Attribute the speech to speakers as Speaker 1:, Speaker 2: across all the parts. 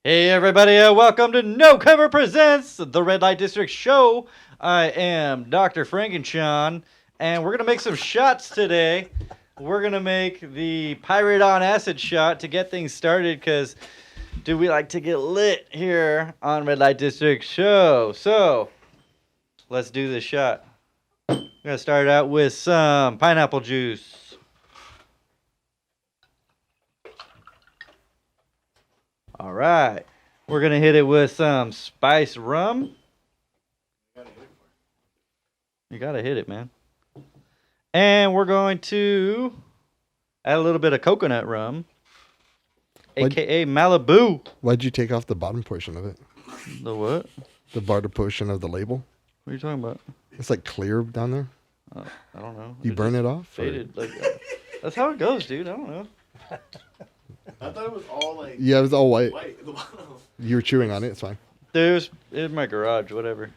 Speaker 1: Hey everybody, welcome to No Cover Presents the Red Light District Show. I am Dr. Frankenstein, and we're going to make some shots today. We're going to make the Pirate on Acid shot to get things started, because do we like to get lit here on Red Light District Show? So, let's do this shot. I'm going to start out with some pineapple juice. All right, we're going to hit it with some spiced rum. You got to hit it, man. And we're going to add a little bit of coconut rum, a.k.a. Malibu.
Speaker 2: Why'd you take off the bottom portion of it?
Speaker 1: The what?
Speaker 2: The bottom portion of the label?
Speaker 1: What are you talking about?
Speaker 2: It's like clear down there.
Speaker 1: I don't know.
Speaker 2: You burn it off?
Speaker 1: Faded. Like, that's how it goes, dude. I don't know.
Speaker 3: I thought it was all like.
Speaker 2: Yeah, it was all white.
Speaker 3: White.
Speaker 2: You were chewing on it. It's fine.
Speaker 1: There's in my garage, whatever.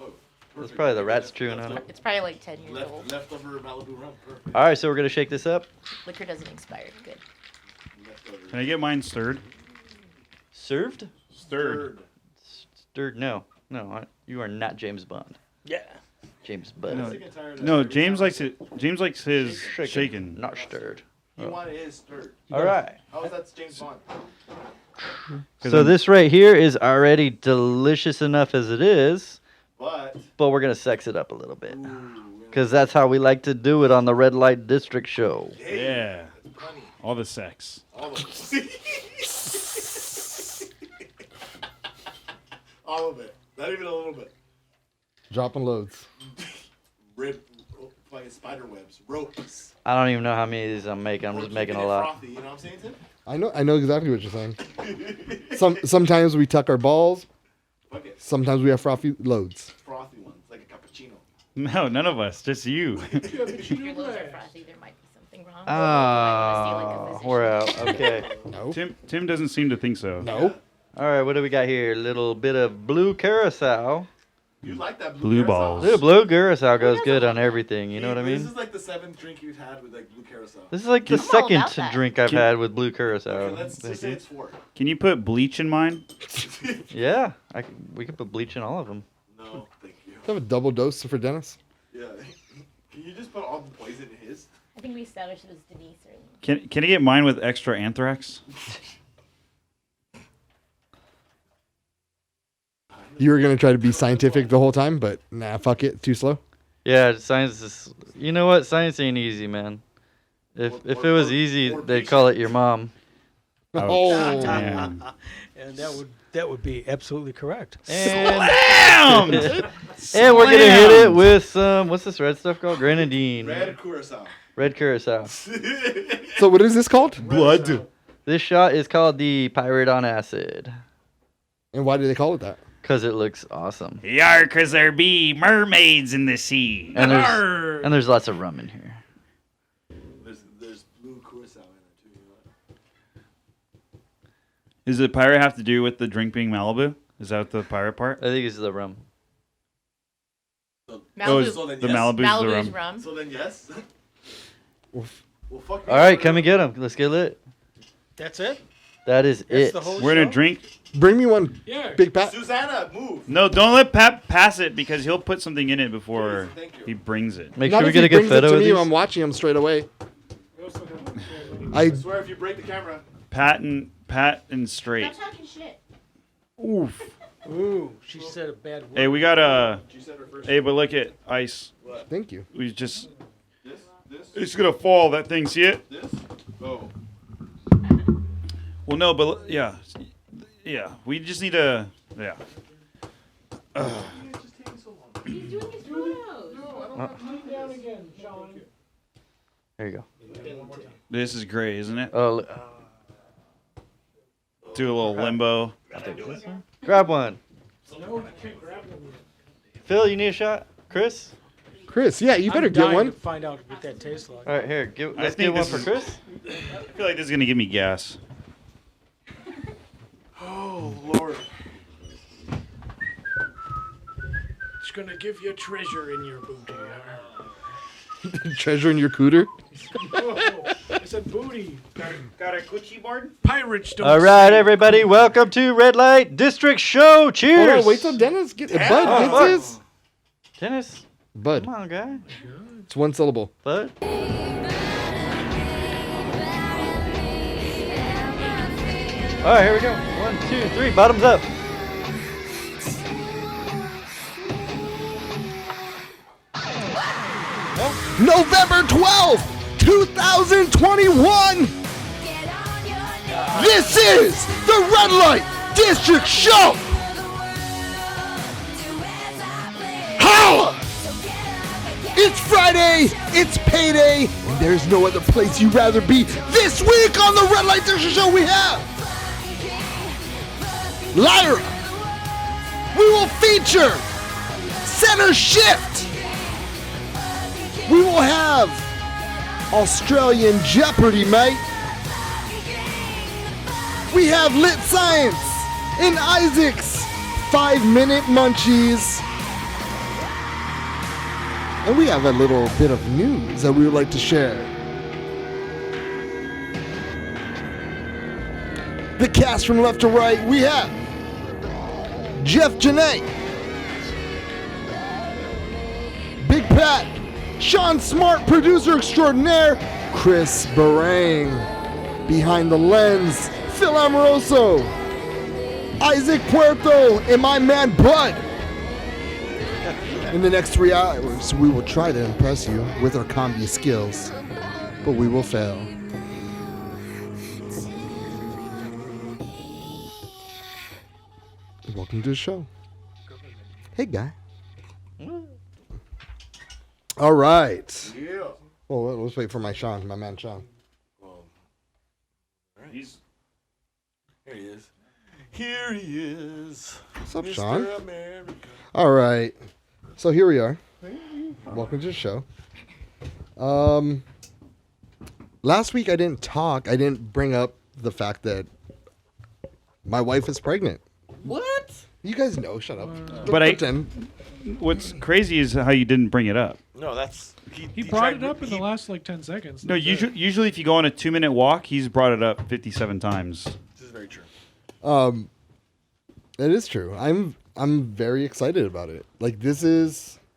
Speaker 3: Oh,
Speaker 1: That's probably the rats chewing on it.
Speaker 4: It's probably like 10 years old.
Speaker 3: Leftover Malibu rum. Perfect.
Speaker 1: All right, so we're going to shake this up.
Speaker 4: Liquor doesn't expire. Good.
Speaker 3: Leftover.
Speaker 5: Can I get mine stirred?
Speaker 1: Served?
Speaker 5: Stirred.
Speaker 1: Stirred? No. You are not James Bond.
Speaker 5: Yeah.
Speaker 1: James Bond.
Speaker 5: No,
Speaker 3: Sick and tired of
Speaker 5: no.
Speaker 3: every
Speaker 5: James
Speaker 3: time
Speaker 5: likes it. James likes his shaken.
Speaker 1: Not stirred.
Speaker 3: He wanted his stirred.
Speaker 1: All right.
Speaker 3: How is that James Bond?
Speaker 1: So this right here is already delicious enough as it is,
Speaker 3: But.
Speaker 1: but we're going to sex it up a little bit.
Speaker 3: Ooh,
Speaker 1: Because that's how we like to do it on the Red Light District Show.
Speaker 3: hey,
Speaker 5: Yeah.
Speaker 3: that's funny.
Speaker 5: All the sex.
Speaker 3: All of it. All of it. Not even a little bit.
Speaker 2: Dropping loads.
Speaker 3: Fucking spider webs. Ropes.
Speaker 1: I don't even know how many of these I'm making. I'm
Speaker 3: Or
Speaker 1: just making
Speaker 3: keeping
Speaker 1: a
Speaker 3: it
Speaker 1: lot.
Speaker 3: Frothy, you know what I'm saying, Tim?
Speaker 2: I know exactly what you're saying. Sometimes we tuck our balls.
Speaker 3: Fuck it.
Speaker 2: Sometimes we have frothy loads.
Speaker 3: Frothy ones, like a cappuccino.
Speaker 5: No, none of us. Just you.
Speaker 4: If your loads are frothy, there might be something wrong.
Speaker 1: Oh, we're out. Okay.
Speaker 2: No.
Speaker 5: Tim doesn't seem to think so.
Speaker 2: No.
Speaker 1: All right, what do we got here? A little bit of blue curacao.
Speaker 3: You like that
Speaker 5: Blue
Speaker 3: curacao?
Speaker 5: balls.
Speaker 1: Dude, blue curacao goes good on everything. You know what I
Speaker 3: This
Speaker 1: mean?
Speaker 3: is like the 7th drink you've had with like blue curacao.
Speaker 1: This is like the
Speaker 4: I'm all
Speaker 1: second
Speaker 4: about that.
Speaker 1: drink I've
Speaker 5: Can-
Speaker 1: had with blue curacao.
Speaker 3: Okay, let's just say it's 4.
Speaker 5: Can you put bleach in mine?
Speaker 1: Yeah, we can put bleach in all of them.
Speaker 3: No, thank you.
Speaker 2: Have a double dose for Dennis.
Speaker 3: Yeah. Can you just put all the poison in his?
Speaker 4: I think we established it was Denise earlier.
Speaker 5: Can I get mine with extra anthrax?
Speaker 2: You were going to try to be scientific the whole time, but nah, fuck it. Too slow.
Speaker 1: Yeah, science is. You know what? Science ain't easy, man. If it was easy, they'd call it your mom.
Speaker 2: Oh.
Speaker 5: Damn.
Speaker 6: And that would be absolutely correct.
Speaker 1: And,
Speaker 5: Damn!
Speaker 1: and we're gonna hit it with some. What's this red stuff called? Grenadine.
Speaker 3: Red curacao.
Speaker 1: Red curacao.
Speaker 2: So what is this called?
Speaker 5: Blood.
Speaker 1: This shot is called the Pirate on Acid.
Speaker 2: And why do they call it that?
Speaker 1: Because it looks awesome.
Speaker 5: Yar, 'cause there be mermaids in the sea.
Speaker 1: And
Speaker 5: Arr.
Speaker 1: there's lots of rum in here.
Speaker 3: There's blue curacao in it too. You know?
Speaker 5: Does the pirate have to do with the drink being Malibu? Is that the pirate part?
Speaker 1: I think it's the rum.
Speaker 3: So,
Speaker 4: Malibu.
Speaker 3: so then
Speaker 5: The
Speaker 3: yes.
Speaker 5: Malibu's the
Speaker 4: Malibu's
Speaker 5: rum.
Speaker 4: rum.
Speaker 3: So then yes. Well, fuck.
Speaker 1: All right, come and get them. Let's get lit.
Speaker 6: That's it?
Speaker 1: That is
Speaker 6: That's
Speaker 1: it.
Speaker 6: the whole
Speaker 5: We're
Speaker 6: show?
Speaker 5: gonna drink.
Speaker 2: Bring me one,
Speaker 6: Yeah.
Speaker 2: Big Pat.
Speaker 3: Susanna, move.
Speaker 5: No, don't let Pat pass it because he'll put something in it before
Speaker 3: Please, thank you.
Speaker 5: he brings it.
Speaker 1: Make
Speaker 2: Not
Speaker 1: sure we
Speaker 2: if
Speaker 1: get
Speaker 2: he
Speaker 1: a good
Speaker 2: brings it
Speaker 1: photo
Speaker 2: to
Speaker 1: of
Speaker 2: me,
Speaker 1: these.
Speaker 2: I'm watching him straight away.
Speaker 3: I
Speaker 2: I
Speaker 3: swear if you break the camera.
Speaker 5: Pat and straight.
Speaker 4: Stop talking shit.
Speaker 5: Oof.
Speaker 6: Ooh, she said a bad word.
Speaker 5: Hey, we got a.
Speaker 3: She said her first.
Speaker 5: Hey, but look at ice.
Speaker 2: thank you.
Speaker 5: We just.
Speaker 3: This.
Speaker 5: It's gonna fall. That thing. See it?
Speaker 3: This. Oh.
Speaker 5: Well, no, but yeah. We just need a. Yeah.
Speaker 3: It's just taking so long.
Speaker 4: He's doing his photos.
Speaker 3: No, I don't have to down again, Sean.
Speaker 1: There you go.
Speaker 5: This is great, isn't it?
Speaker 1: Oh,
Speaker 5: Do a little limbo.
Speaker 1: grab one.
Speaker 6: No, you can't grab them yet.
Speaker 1: Phil, you need a shot? Chris?
Speaker 2: Chris, yeah, you better
Speaker 6: I'm
Speaker 2: get
Speaker 6: dying
Speaker 2: one.
Speaker 6: to find out what that tastes like.
Speaker 1: All right, here. Let's
Speaker 5: think
Speaker 1: get one
Speaker 5: this
Speaker 1: for
Speaker 5: is-
Speaker 1: Chris.
Speaker 5: I feel like this is gonna give me gas.
Speaker 3: Oh Lord.
Speaker 6: It's gonna give you treasure in your booty.
Speaker 2: Treasure in your cooter.
Speaker 6: Oh, is said booty.
Speaker 5: Got a Gucci board?
Speaker 6: Pirates don't.
Speaker 1: All right, everybody, welcome to Red Light District Show.
Speaker 2: Hold
Speaker 1: Cheers.
Speaker 2: on, wait till Dennis gets Bud
Speaker 1: Oh,
Speaker 2: gets his.
Speaker 1: Dennis,
Speaker 2: Bud.
Speaker 1: come on, guy.
Speaker 2: It's one syllable.
Speaker 1: Bud. All right, here we go. 1, 2, 3. Bottoms up.
Speaker 2: November 12th, 2021. This is the Red Light District Show. Holla! It's Friday, it's payday, and there's no other place you'd rather be. This week on the Red Light District Show we have L.I.R.A. We will feature Centershift. We will have Australian Jeopardy, mate. We have Lit Science and Isaac's 5-minute munchies. And we have a little bit of news that we would like to share. The cast from left to right, we have Jeff Janae, Big Pat, Sean Smart, producer extraordinaire, Chris Barang, behind the lens, Phil Amoroso, Isaac Puerto, and my man Bud. In the next 3 hours, we will try to impress you with our comedy skills, but we will fail. Welcome to the show. Hey, guy. All right.
Speaker 3: Yeah.
Speaker 2: Well, let's wait for my man Sean.
Speaker 5: He's
Speaker 3: Here he is. Here he is.
Speaker 2: What's up,
Speaker 3: Mr.
Speaker 2: Sean?
Speaker 3: America.
Speaker 2: All right. So here we are. Welcome to the show. Last week I didn't bring up the fact that my wife is pregnant.
Speaker 3: What?
Speaker 2: You guys know, shut up.
Speaker 5: But
Speaker 2: Pretend.
Speaker 5: what's crazy is how you didn't bring it up.
Speaker 3: No, that's
Speaker 6: He brought it up in the last like 10 seconds.
Speaker 5: No,
Speaker 6: That's it.
Speaker 5: usually if you go on a 2-minute walk, he's brought it up 57 times.
Speaker 3: This is very true.
Speaker 2: It is true. I'm very excited about it. Like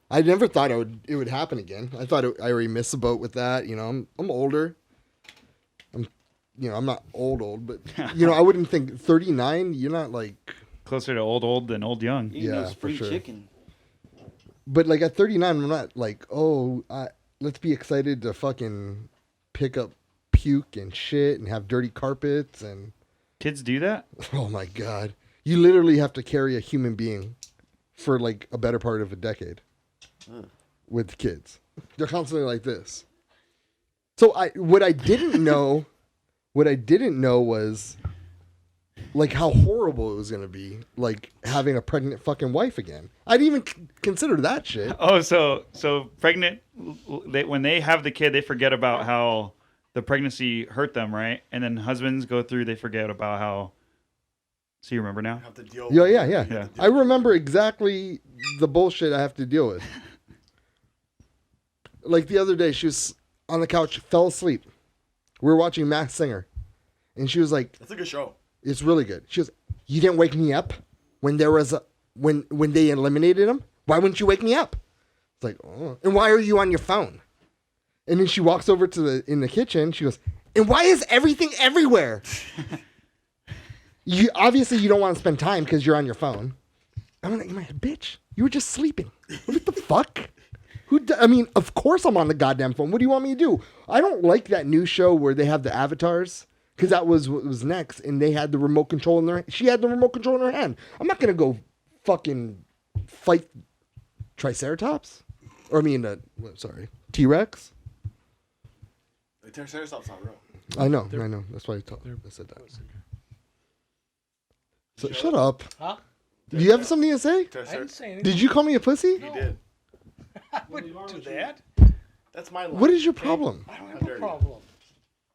Speaker 2: I never thought it would happen again. I thought I already missed the boat with that. You know, I'm older. I'm not old, but I wouldn't think 39. You're not like
Speaker 5: Closer to old than old young.
Speaker 2: yeah, for sure. But like at 39, I'm not like let's be excited to fucking pick up puke and shit and have dirty carpets and
Speaker 5: Kids do that?
Speaker 2: oh my god, you literally have to carry a human being for like a better part of a decade with kids. They're constantly like this. So what I didn't know was like how horrible it was gonna be, like having a pregnant fucking wife again. I didn't even consider that shit.
Speaker 5: Oh, so pregnant, when they have the kid, they forget about how the pregnancy hurt them, right? And then husbands go through, they forget about how. So you remember now?
Speaker 3: Have to deal
Speaker 2: Yeah,
Speaker 3: with
Speaker 2: yeah,
Speaker 3: it.
Speaker 2: yeah.
Speaker 3: You have to deal
Speaker 2: I remember exactly the bullshit I have to deal with. Like the other day, she was on the couch, fell asleep. We were watching Masked Singer, and she was like,
Speaker 3: That's a good show.
Speaker 2: "It's really good." She goes, "You didn't wake me up when there was when they eliminated him. Why wouldn't you wake me up?" It's like, "Oh, and why are you on your phone?" And then she walks over to in the kitchen. She goes, "And why is everything everywhere?" You obviously don't want to spend time because you're on your phone. I'm like, bitch, you were just sleeping. What the fuck? I mean, of course I'm on the goddamn phone. What do you want me to do? I don't like that new show where they have the avatars, because that was what was next, and they had the remote control in their. She had the remote control in her hand. I'm not gonna go fucking fight Triceratops, or I mean, T-Rex.
Speaker 3: The Triceratops not real.
Speaker 2: I know. That's why I said that. So shut up.
Speaker 6: Huh?
Speaker 2: Do you have something to say?
Speaker 6: I didn't
Speaker 3: Triceratops.
Speaker 6: say anything.
Speaker 2: Did you call me a pussy?
Speaker 3: He did.
Speaker 6: I wouldn't do that.
Speaker 3: That's my line.
Speaker 2: What is your problem?
Speaker 6: I don't
Speaker 3: How
Speaker 6: have
Speaker 3: dare
Speaker 6: a
Speaker 3: you.
Speaker 6: problem.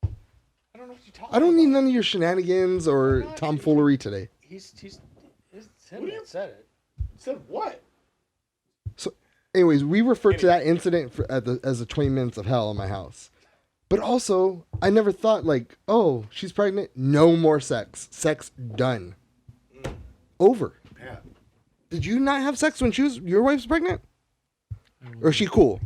Speaker 6: I don't know what you're talking
Speaker 2: I don't need
Speaker 6: about.
Speaker 2: none of your shenanigans or tomfoolery today.
Speaker 6: It's him that said it.
Speaker 3: Said what?
Speaker 2: So, anyways, we refer to that incident as the 20 minutes of hell in my house. But also, I never thought like, oh, she's pregnant. No more sex. Sex done. Over.
Speaker 3: Yeah.
Speaker 2: Did you not have sex when your wife's pregnant? Or is she cool?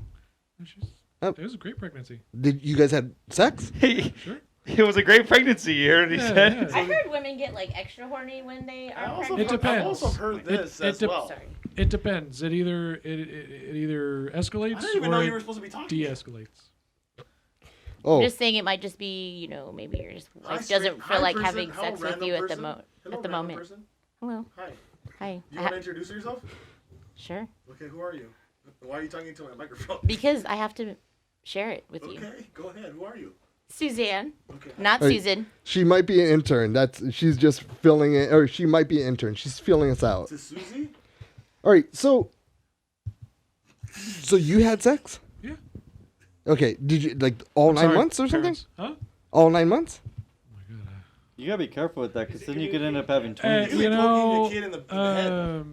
Speaker 6: It was a great pregnancy.
Speaker 2: Did you guys had sex?
Speaker 6: Sure.
Speaker 5: It was a great pregnancy. You heard what he said?
Speaker 6: Yeah.
Speaker 4: I heard women get like extra horny when they are pregnant.
Speaker 6: It depends.
Speaker 3: I've also heard this as well.
Speaker 4: Sorry.
Speaker 6: It depends. It either escalates
Speaker 3: I didn't even
Speaker 6: or
Speaker 3: know
Speaker 6: it
Speaker 3: you were supposed to be talking.
Speaker 6: de-escalates.
Speaker 2: Oh,
Speaker 4: I'm just saying it might just be, maybe your wife doesn't feel like having sex with you at the moment.
Speaker 3: Person.
Speaker 4: Hello.
Speaker 3: Hi.
Speaker 4: Hi.
Speaker 3: Do you want to introduce yourself?
Speaker 4: Sure.
Speaker 3: Okay, who are you? Why are you talking into my microphone?
Speaker 4: Because I have to share it with you.
Speaker 3: Okay, go ahead. Who are you?
Speaker 4: Suzanne.
Speaker 3: Okay.
Speaker 4: Not
Speaker 2: Hey.
Speaker 4: Susan.
Speaker 2: she might be an intern. She's just filling it, or she might be an intern. She's filling us out.
Speaker 3: Is this Susie?
Speaker 2: All right, so you had sex?
Speaker 6: Yeah.
Speaker 2: Okay, did you like all 9
Speaker 6: Sorry,
Speaker 2: months or something?
Speaker 6: parents. Huh?
Speaker 2: All 9 months?
Speaker 1: You gotta be careful with that, because then you could end up having
Speaker 6: Hey,
Speaker 1: twins.
Speaker 3: You poking the kid in the head.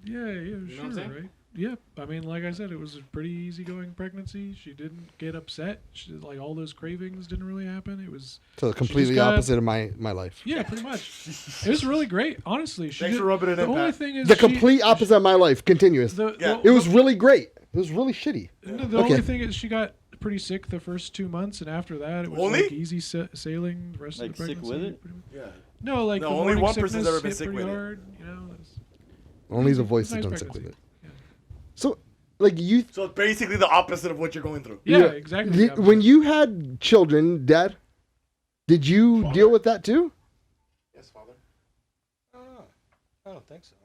Speaker 6: Yeah,
Speaker 3: know what I'm
Speaker 6: sure,
Speaker 3: saying?
Speaker 6: right? Yeah, I mean, like I said, it was a pretty easygoing pregnancy. She didn't get upset. Like all those cravings didn't really happen. It was
Speaker 2: So completely
Speaker 6: got-
Speaker 2: opposite of my life.
Speaker 6: yeah, pretty much. It was really great, honestly.
Speaker 3: Thanks for rubbing it
Speaker 6: the
Speaker 3: in,
Speaker 6: only
Speaker 3: Pat.
Speaker 6: thing is
Speaker 2: The
Speaker 6: she-
Speaker 2: complete opposite of my life. Continuous.
Speaker 3: Yeah.
Speaker 2: It was really great. It was really shitty.
Speaker 6: The
Speaker 2: Okay.
Speaker 6: only thing is she got pretty sick the first 2 months, and after that it was
Speaker 3: Only?
Speaker 6: like easy sailing the rest
Speaker 1: Like,
Speaker 6: of the
Speaker 1: sick
Speaker 6: pregnancy.
Speaker 1: with it?
Speaker 6: pretty much.
Speaker 3: Yeah.
Speaker 6: No, like
Speaker 3: No,
Speaker 6: the
Speaker 3: only
Speaker 6: morning
Speaker 3: one person's
Speaker 6: sickness
Speaker 3: ever been
Speaker 6: hit
Speaker 3: sick
Speaker 6: pretty
Speaker 3: with it.
Speaker 6: hard, you know. It's
Speaker 2: Only the voice
Speaker 6: nice
Speaker 2: has been sick with
Speaker 6: pregnancy.
Speaker 2: it. So, like you,
Speaker 3: So it's basically the opposite of what you're going through.
Speaker 6: Yeah, exactly.
Speaker 2: when you had children, Dad, did you
Speaker 3: Father.
Speaker 2: deal with that too?
Speaker 3: Yes, father.
Speaker 6: I don't think so.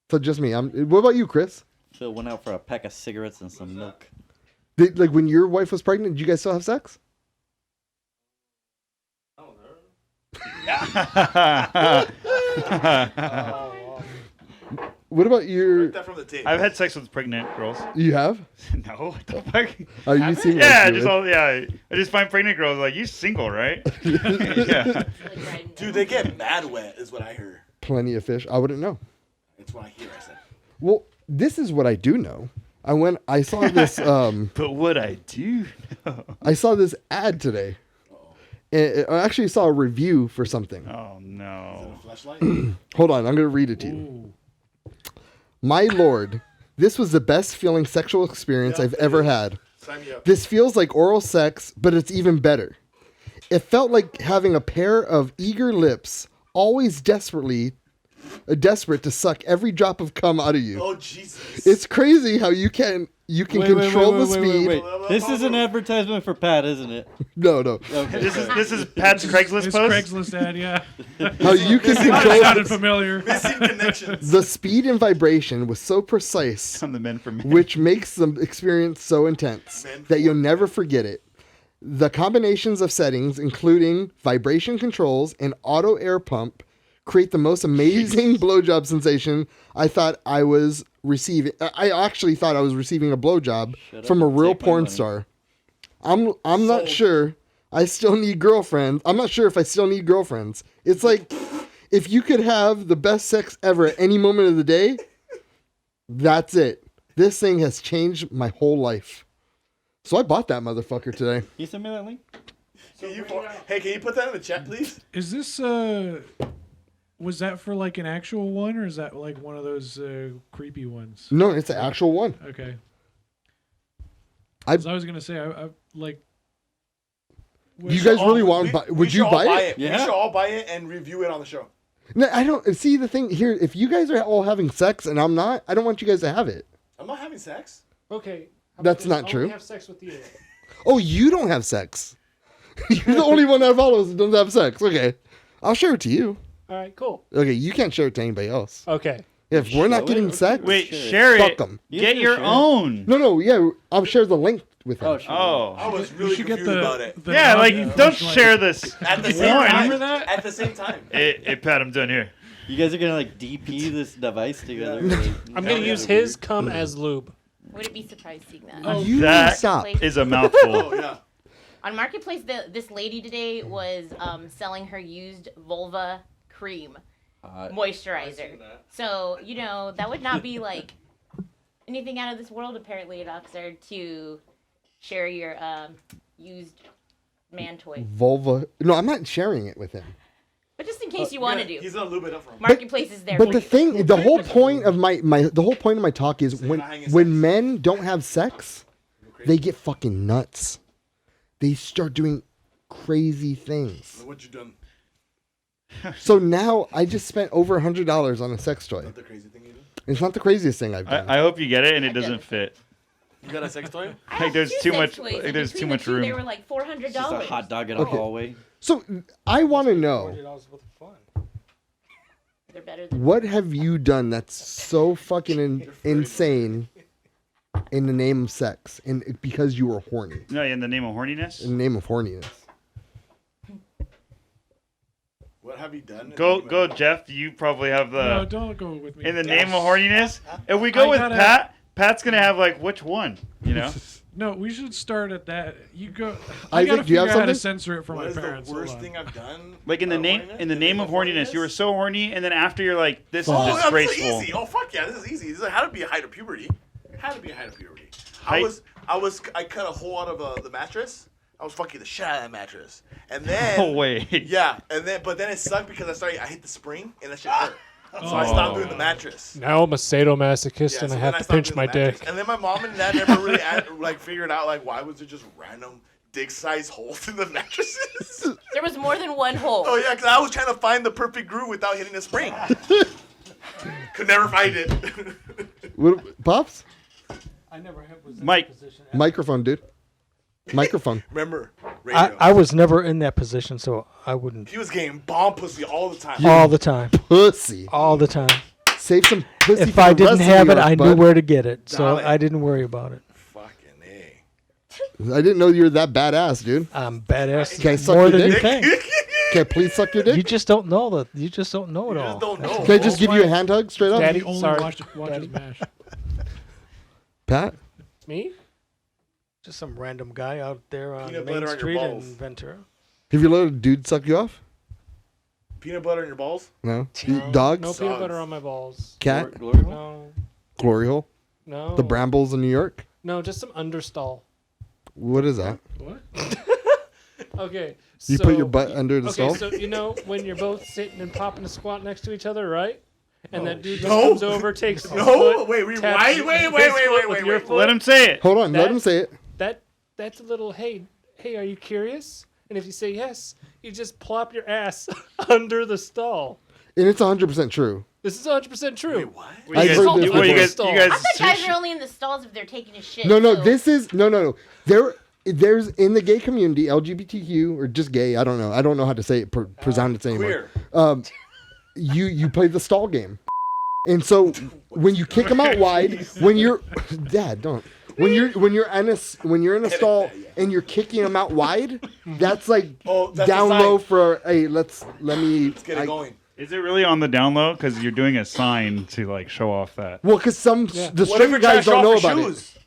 Speaker 2: So just me. What about you, Chris?
Speaker 1: Phil went out for a pack of cigarettes and some milk.
Speaker 2: Like when your wife was pregnant, did you guys still have sex? What about your?
Speaker 3: Take that from the tape.
Speaker 5: I've had sex with pregnant girls.
Speaker 2: You have?
Speaker 5: No, what the fuck?
Speaker 2: Are you seeing?
Speaker 5: Yeah, I just find pregnant girls like, you single, right? Yeah.
Speaker 3: Dude, they get mad wet, is what I heard.
Speaker 2: Plenty of fish. I wouldn't know.
Speaker 3: That's what I hear. I said.
Speaker 2: Well, this is what I do know. I saw this.
Speaker 5: But what I do know.
Speaker 2: I saw this ad today. I actually saw a review for something.
Speaker 5: Oh no.
Speaker 3: Flashlight.
Speaker 2: Hold on, I'm gonna read it to you.
Speaker 6: Ooh.
Speaker 2: My lord, this was the best feeling sexual experience
Speaker 3: Yeah,
Speaker 2: I've
Speaker 3: it
Speaker 2: ever
Speaker 3: is.
Speaker 2: had.
Speaker 3: Sign me up.
Speaker 2: This feels like oral sex, but it's even better. It felt like having a pair of eager lips, always desperate to suck every drop of cum out of you.
Speaker 3: Oh Jesus.
Speaker 2: It's crazy how you can control the speed.
Speaker 1: Wait. This is an advertisement for Pat, isn't it?
Speaker 2: No.
Speaker 1: Okay.
Speaker 5: This is Pat's Craigslist
Speaker 6: It's
Speaker 5: post.
Speaker 6: Craigslist ad, yeah.
Speaker 2: How you can
Speaker 6: Sounded
Speaker 2: control
Speaker 6: familiar.
Speaker 3: Missing connections.
Speaker 2: the speed and vibration was so precise,
Speaker 5: On the men for men.
Speaker 2: which makes the experience so intense
Speaker 3: Men
Speaker 2: that you'll
Speaker 3: for
Speaker 2: never forget it. The combinations of settings, including vibration controls and auto air pump, create the most amazing blowjob sensation. I actually thought I was receiving a blowjob
Speaker 1: Shut up
Speaker 2: from a
Speaker 1: and
Speaker 2: real
Speaker 1: take my
Speaker 2: porn
Speaker 1: money.
Speaker 2: star. I'm not
Speaker 3: Sold.
Speaker 2: sure. I still need girlfriends. I'm not sure if I still need girlfriends. It's like if you could have the best sex ever at any moment of the day, that's it. This thing has changed my whole life. So I bought that motherfucker today.
Speaker 1: Can you send me that link?
Speaker 3: Can you put that in the chat, please?
Speaker 6: Is this was that for like an actual one, or is that like one of those creepy ones?
Speaker 2: No, it's an actual one.
Speaker 6: Okay.
Speaker 2: I-
Speaker 6: 'Cause I was gonna say I like.
Speaker 2: You guys really want to buy?
Speaker 3: We
Speaker 2: Would
Speaker 3: should
Speaker 2: you
Speaker 3: all
Speaker 2: buy it?
Speaker 3: We
Speaker 1: Yeah.
Speaker 3: should all buy it and review it on the show.
Speaker 2: No, I don't see the thing here. If you guys are all having sex and I'm not, I don't want you guys to have it.
Speaker 3: I'm not having sex.
Speaker 6: Okay.
Speaker 2: That's not true.
Speaker 6: Have sex with you.
Speaker 2: Oh, you don't have sex. You're the only one that follows that doesn't have sex. Okay, I'll share it to you.
Speaker 6: All right. Cool.
Speaker 2: Okay, you can't share it to anybody else.
Speaker 6: Okay.
Speaker 2: If we're not
Speaker 1: Show
Speaker 2: getting
Speaker 1: it?
Speaker 2: sex,
Speaker 5: Wait,
Speaker 1: Share it.
Speaker 5: share
Speaker 2: fuck
Speaker 5: it.
Speaker 2: them.
Speaker 1: You
Speaker 5: Get
Speaker 1: can
Speaker 5: your
Speaker 1: share it.
Speaker 5: own.
Speaker 2: No, yeah, I'll share the link with him.
Speaker 1: Oh, sure.
Speaker 3: I
Speaker 5: Oh.
Speaker 3: was
Speaker 6: You
Speaker 3: really
Speaker 6: should get
Speaker 3: confused about
Speaker 6: the,
Speaker 3: it.
Speaker 6: the
Speaker 5: Yeah,
Speaker 6: Navi
Speaker 5: like, don't
Speaker 6: flashlight.
Speaker 5: share this.
Speaker 3: At the
Speaker 5: Porn.
Speaker 3: same time.
Speaker 6: Remember that?
Speaker 3: At the same time.
Speaker 5: Hey, Pat, I'm done here.
Speaker 1: You guys are gonna like DP this device together.
Speaker 7: I'm gonna use his cum as lube.
Speaker 4: Wouldn't be surprised seeing that.
Speaker 6: Oh,
Speaker 2: You
Speaker 5: That-
Speaker 2: stop.
Speaker 5: Is a mouthful.
Speaker 3: Oh yeah.
Speaker 4: On Marketplace, this lady today was selling her used vulva cream moisturizer. So, that would not be like anything out of this world apparently at Oxford to share your used man toy.
Speaker 2: Vulva. No, I'm not sharing it with him.
Speaker 4: But just in case you want to do.
Speaker 3: He's gonna lube it up for him.
Speaker 4: Marketplace is there.
Speaker 2: But
Speaker 4: for
Speaker 2: the
Speaker 4: you.
Speaker 2: thing, the whole point of the whole point of my talk is
Speaker 3: So you're not having sex.
Speaker 2: when men don't have sex, they get fucking nuts. They start doing crazy things.
Speaker 3: What you done?
Speaker 2: So now I just spent over $100 on a sex toy.
Speaker 3: Not the crazy thing you did.
Speaker 2: It's not the craziest thing I've done.
Speaker 5: I hope you get it and it doesn't fit.
Speaker 3: You got a sex toy?
Speaker 4: I
Speaker 5: Like,
Speaker 4: have
Speaker 5: there's
Speaker 4: 2
Speaker 5: too
Speaker 4: sex
Speaker 5: much-
Speaker 4: toys,
Speaker 5: like,
Speaker 4: and
Speaker 5: there's
Speaker 4: between
Speaker 5: too
Speaker 4: the
Speaker 5: much
Speaker 4: 2, They
Speaker 5: room.
Speaker 4: were like $400.
Speaker 8: It's just a hot dog in a
Speaker 2: Okay.
Speaker 8: hallway.
Speaker 2: So I want to know,
Speaker 7: $40 worth of fun.
Speaker 4: They're better than.
Speaker 2: what have you done that's so fucking insane in the name of sex and because you were horny?
Speaker 5: No, in the name of horniness.
Speaker 2: In the name of horniness.
Speaker 3: What have you done?
Speaker 5: Go, Jeff. You probably have
Speaker 6: No,
Speaker 5: the
Speaker 6: don't go with me.
Speaker 5: in the name of horniness. If we go
Speaker 6: I
Speaker 5: with
Speaker 6: gotta-
Speaker 5: Pat, Pat's gonna have like which one? You know.
Speaker 6: No, we should start at that. You go. I
Speaker 2: Isaac,
Speaker 6: gotta
Speaker 2: do you have
Speaker 6: figure out how to
Speaker 2: something?
Speaker 6: censor it for
Speaker 3: What
Speaker 6: my
Speaker 3: is
Speaker 6: parents.
Speaker 3: the
Speaker 6: Hold
Speaker 3: worst
Speaker 6: on.
Speaker 3: thing I've done?
Speaker 5: Like in the name of horniness, you were so horny, and then after you're like, this
Speaker 3: Oh,
Speaker 5: is
Speaker 3: that's
Speaker 5: disgraceful.
Speaker 3: easy. Oh, fuck yeah, this is easy. This is how to be a height of puberty. How to be a height of puberty.
Speaker 5: Height?
Speaker 3: I cut a hole out of the mattress. I was fucking the shit out of that mattress. And then,
Speaker 5: Oh wait.
Speaker 3: yeah, but then it sucked because I hit the spring and that shit hurt. So I stopped doing the mattress.
Speaker 7: Now I'm a sadomasochist
Speaker 3: Yeah,
Speaker 7: and
Speaker 3: so
Speaker 7: I
Speaker 3: then
Speaker 7: have to
Speaker 3: stopped
Speaker 7: pinch
Speaker 3: doing
Speaker 7: my
Speaker 3: the mattress.
Speaker 7: dick.
Speaker 3: And then my mom and dad never really figured out why was there just random dick-sized holes in the mattresses.
Speaker 4: There was more than one hole.
Speaker 3: Oh yeah, because I was trying to find the perfect groove without hitting the spring. Could never find it.
Speaker 2: What, Pops?
Speaker 9: I never was in
Speaker 5: Mike.
Speaker 9: that position.
Speaker 2: Microphone, dude. Microphone.
Speaker 3: Remember, radio.
Speaker 9: I was never in that position, so I wouldn't.
Speaker 3: He was getting bomb pussy all the time.
Speaker 9: All the time.
Speaker 2: Pussy.
Speaker 9: All the time.
Speaker 2: Save some pussy
Speaker 9: If
Speaker 2: for
Speaker 9: I
Speaker 2: the rest
Speaker 9: didn't
Speaker 2: of
Speaker 9: have
Speaker 2: New
Speaker 9: it,
Speaker 2: York,
Speaker 9: I knew
Speaker 2: bud.
Speaker 9: where to get it, so
Speaker 3: Darling.
Speaker 9: I didn't worry about it.
Speaker 3: Fucking A.
Speaker 2: I didn't know you were that badass, dude.
Speaker 9: I'm badass.
Speaker 2: Can I suck
Speaker 9: More
Speaker 2: your
Speaker 9: than you
Speaker 2: dick?
Speaker 9: think.
Speaker 2: Can I please suck your dick?
Speaker 9: You just don't know that. You just don't know it
Speaker 3: You
Speaker 9: all.
Speaker 3: just don't know.
Speaker 2: Can I just give you a hand hug straight up?
Speaker 7: Daddy,
Speaker 6: He only
Speaker 7: sorry.
Speaker 6: watches
Speaker 7: Daddy.
Speaker 6: MASH.
Speaker 2: Pat?
Speaker 7: Me?
Speaker 9: Just some random guy out there on
Speaker 3: Peanut
Speaker 9: Main
Speaker 3: butter on your
Speaker 9: Street in
Speaker 3: balls.
Speaker 9: Ventura.
Speaker 2: Have you let a dude suck you off?
Speaker 3: Peanut butter in your balls?
Speaker 2: No.
Speaker 7: No,
Speaker 2: Dogs?
Speaker 7: No peanut butter on my balls.
Speaker 2: Cat?
Speaker 8: Glory hole?
Speaker 7: No.
Speaker 2: Glory hole?
Speaker 7: No.
Speaker 2: The Brambles in New York?
Speaker 7: No, just some understall.
Speaker 2: What is that?
Speaker 6: What?
Speaker 7: Okay.
Speaker 2: You
Speaker 7: so,
Speaker 2: put your butt under the
Speaker 7: Okay,
Speaker 2: stall?
Speaker 7: so you know when you're both sitting and popping a squat next to each other, right? And that dude just
Speaker 3: No.
Speaker 7: comes over, takes his
Speaker 3: No,
Speaker 7: foot,
Speaker 3: wait,
Speaker 7: taps
Speaker 3: wait,
Speaker 7: his
Speaker 3: wait,
Speaker 7: foot
Speaker 3: wait,
Speaker 7: with your
Speaker 3: wait.
Speaker 7: foot.
Speaker 5: Let him say it.
Speaker 2: Hold on, let
Speaker 7: That-
Speaker 2: him say it.
Speaker 7: That's a little, hey, are you curious? And if you say yes, you just plop your ass under the stall.
Speaker 2: And it's 100% true.
Speaker 7: This is 100% true.
Speaker 3: Wait, what?
Speaker 5: What,
Speaker 2: I've
Speaker 5: you
Speaker 2: heard
Speaker 5: guys,
Speaker 2: this
Speaker 5: what, you guys,
Speaker 7: before.
Speaker 5: you guys,
Speaker 4: I thought guys are only in the stalls if they're taking a shit.
Speaker 2: No,
Speaker 4: so-
Speaker 2: this is no. There's in the gay community, LGBTQ or just gay. I don't know. I don't know how to say it, pronounce it anymore.
Speaker 3: Queer.
Speaker 2: You play the stall game, and so when you kick them out wide, when you're Dad, don't. When you're in a stall and you're kicking them out wide, that's like
Speaker 3: Oh, that's
Speaker 2: down
Speaker 3: a sign.
Speaker 2: low for hey, let me.
Speaker 3: Let's get it going.
Speaker 5: is it really on the down low? Because you're doing a sign to like show off that.
Speaker 2: Well, because the
Speaker 3: What if
Speaker 2: straight
Speaker 3: you're
Speaker 2: guys
Speaker 3: trying
Speaker 2: don't
Speaker 3: to
Speaker 2: know
Speaker 3: show off
Speaker 2: about
Speaker 3: your
Speaker 2: it,
Speaker 3: shoes?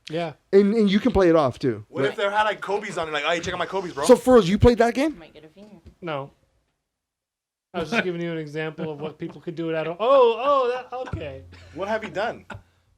Speaker 7: Yeah.
Speaker 2: and you can play it off too.
Speaker 3: What if they had like Kobe's on it? Like, oh, you check out my Kobe's, bro.
Speaker 2: So, Furls, you played that game?
Speaker 4: Might get a finger.
Speaker 7: No. I was just giving you an example of what people could do it out of. Oh, okay.
Speaker 3: What have you done?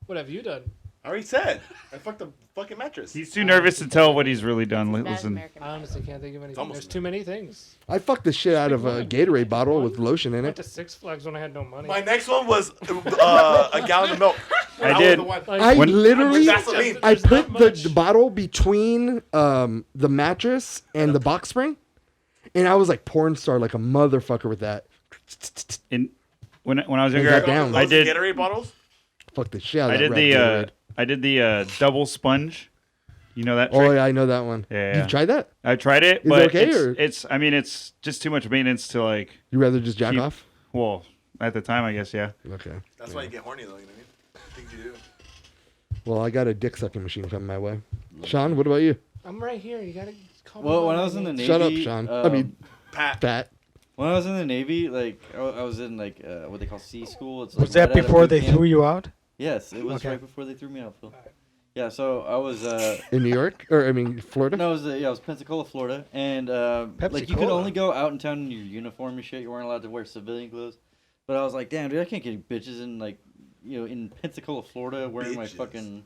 Speaker 7: What have you done?
Speaker 3: I already said. I fucked the fucking mattress.
Speaker 5: He's too nervous to tell what he's really done.
Speaker 4: Bad
Speaker 5: Listen,
Speaker 4: American
Speaker 7: I honestly can't think of anything.
Speaker 3: almost
Speaker 7: There's too many things.
Speaker 2: I fucked the shit out of a Gatorade bottle with lotion in
Speaker 7: I went
Speaker 2: it.
Speaker 7: to Six Flags when I had no money.
Speaker 3: My next one was a gallon of milk.
Speaker 5: I
Speaker 3: That
Speaker 5: did.
Speaker 3: Was the one.
Speaker 7: Like,
Speaker 2: I
Speaker 5: When-
Speaker 2: literally,
Speaker 3: Vaseline.
Speaker 2: I
Speaker 7: There's not
Speaker 2: put the
Speaker 7: much.
Speaker 2: bottle between the mattress and the box spring, and I was like porn star, like a motherfucker with that.
Speaker 5: when I was
Speaker 2: Got
Speaker 5: younger,
Speaker 2: down.
Speaker 5: I did.
Speaker 3: Gatorade bottles.
Speaker 2: Fuck the shit out of
Speaker 5: I
Speaker 2: that
Speaker 5: did
Speaker 2: red
Speaker 5: the
Speaker 2: Gatorade.
Speaker 5: I did the double sponge. You know that trick?
Speaker 2: Oh yeah, I know that one.
Speaker 5: Yeah.
Speaker 2: You've tried that?
Speaker 5: I tried it,
Speaker 2: Is it
Speaker 5: but
Speaker 2: okay, or-
Speaker 5: it's I mean it's just too much maintenance to like.
Speaker 2: You rather just jack
Speaker 5: Keep-
Speaker 2: off?
Speaker 5: Well, at the time, I guess yeah.
Speaker 2: Okay.
Speaker 3: That's why you get horny, though. You know what I mean? Things you do.
Speaker 2: Well, I got a dick sucking machine coming my way. Sean, what about you?
Speaker 7: I'm right here. You gotta call me.
Speaker 8: Well,
Speaker 7: by
Speaker 8: when I
Speaker 7: my
Speaker 8: was in the
Speaker 7: name.
Speaker 8: Navy,
Speaker 2: Shut up, Sean. I mean,
Speaker 3: Pat.
Speaker 2: Pat.
Speaker 8: when I was in the Navy, like I was in like what they call sea school. It's like
Speaker 9: Was that
Speaker 8: right out of
Speaker 9: before
Speaker 8: boot
Speaker 9: they
Speaker 8: camp.
Speaker 9: threw you out?
Speaker 8: Yes, it was
Speaker 9: Okay.
Speaker 8: right before they threw me out, Phil. Yeah, so I was
Speaker 2: In New York? Or, I mean, Florida?
Speaker 8: no, it was Pensacola, Florida, and like you could
Speaker 9: Pepsi-Cola.
Speaker 8: only go out in town in your uniform and shit. You weren't allowed to wear civilian clothes. But I was like, damn, dude, I can't get bitches in like in Pensacola, Florida, wearing my
Speaker 3: Bitches.
Speaker 8: fucking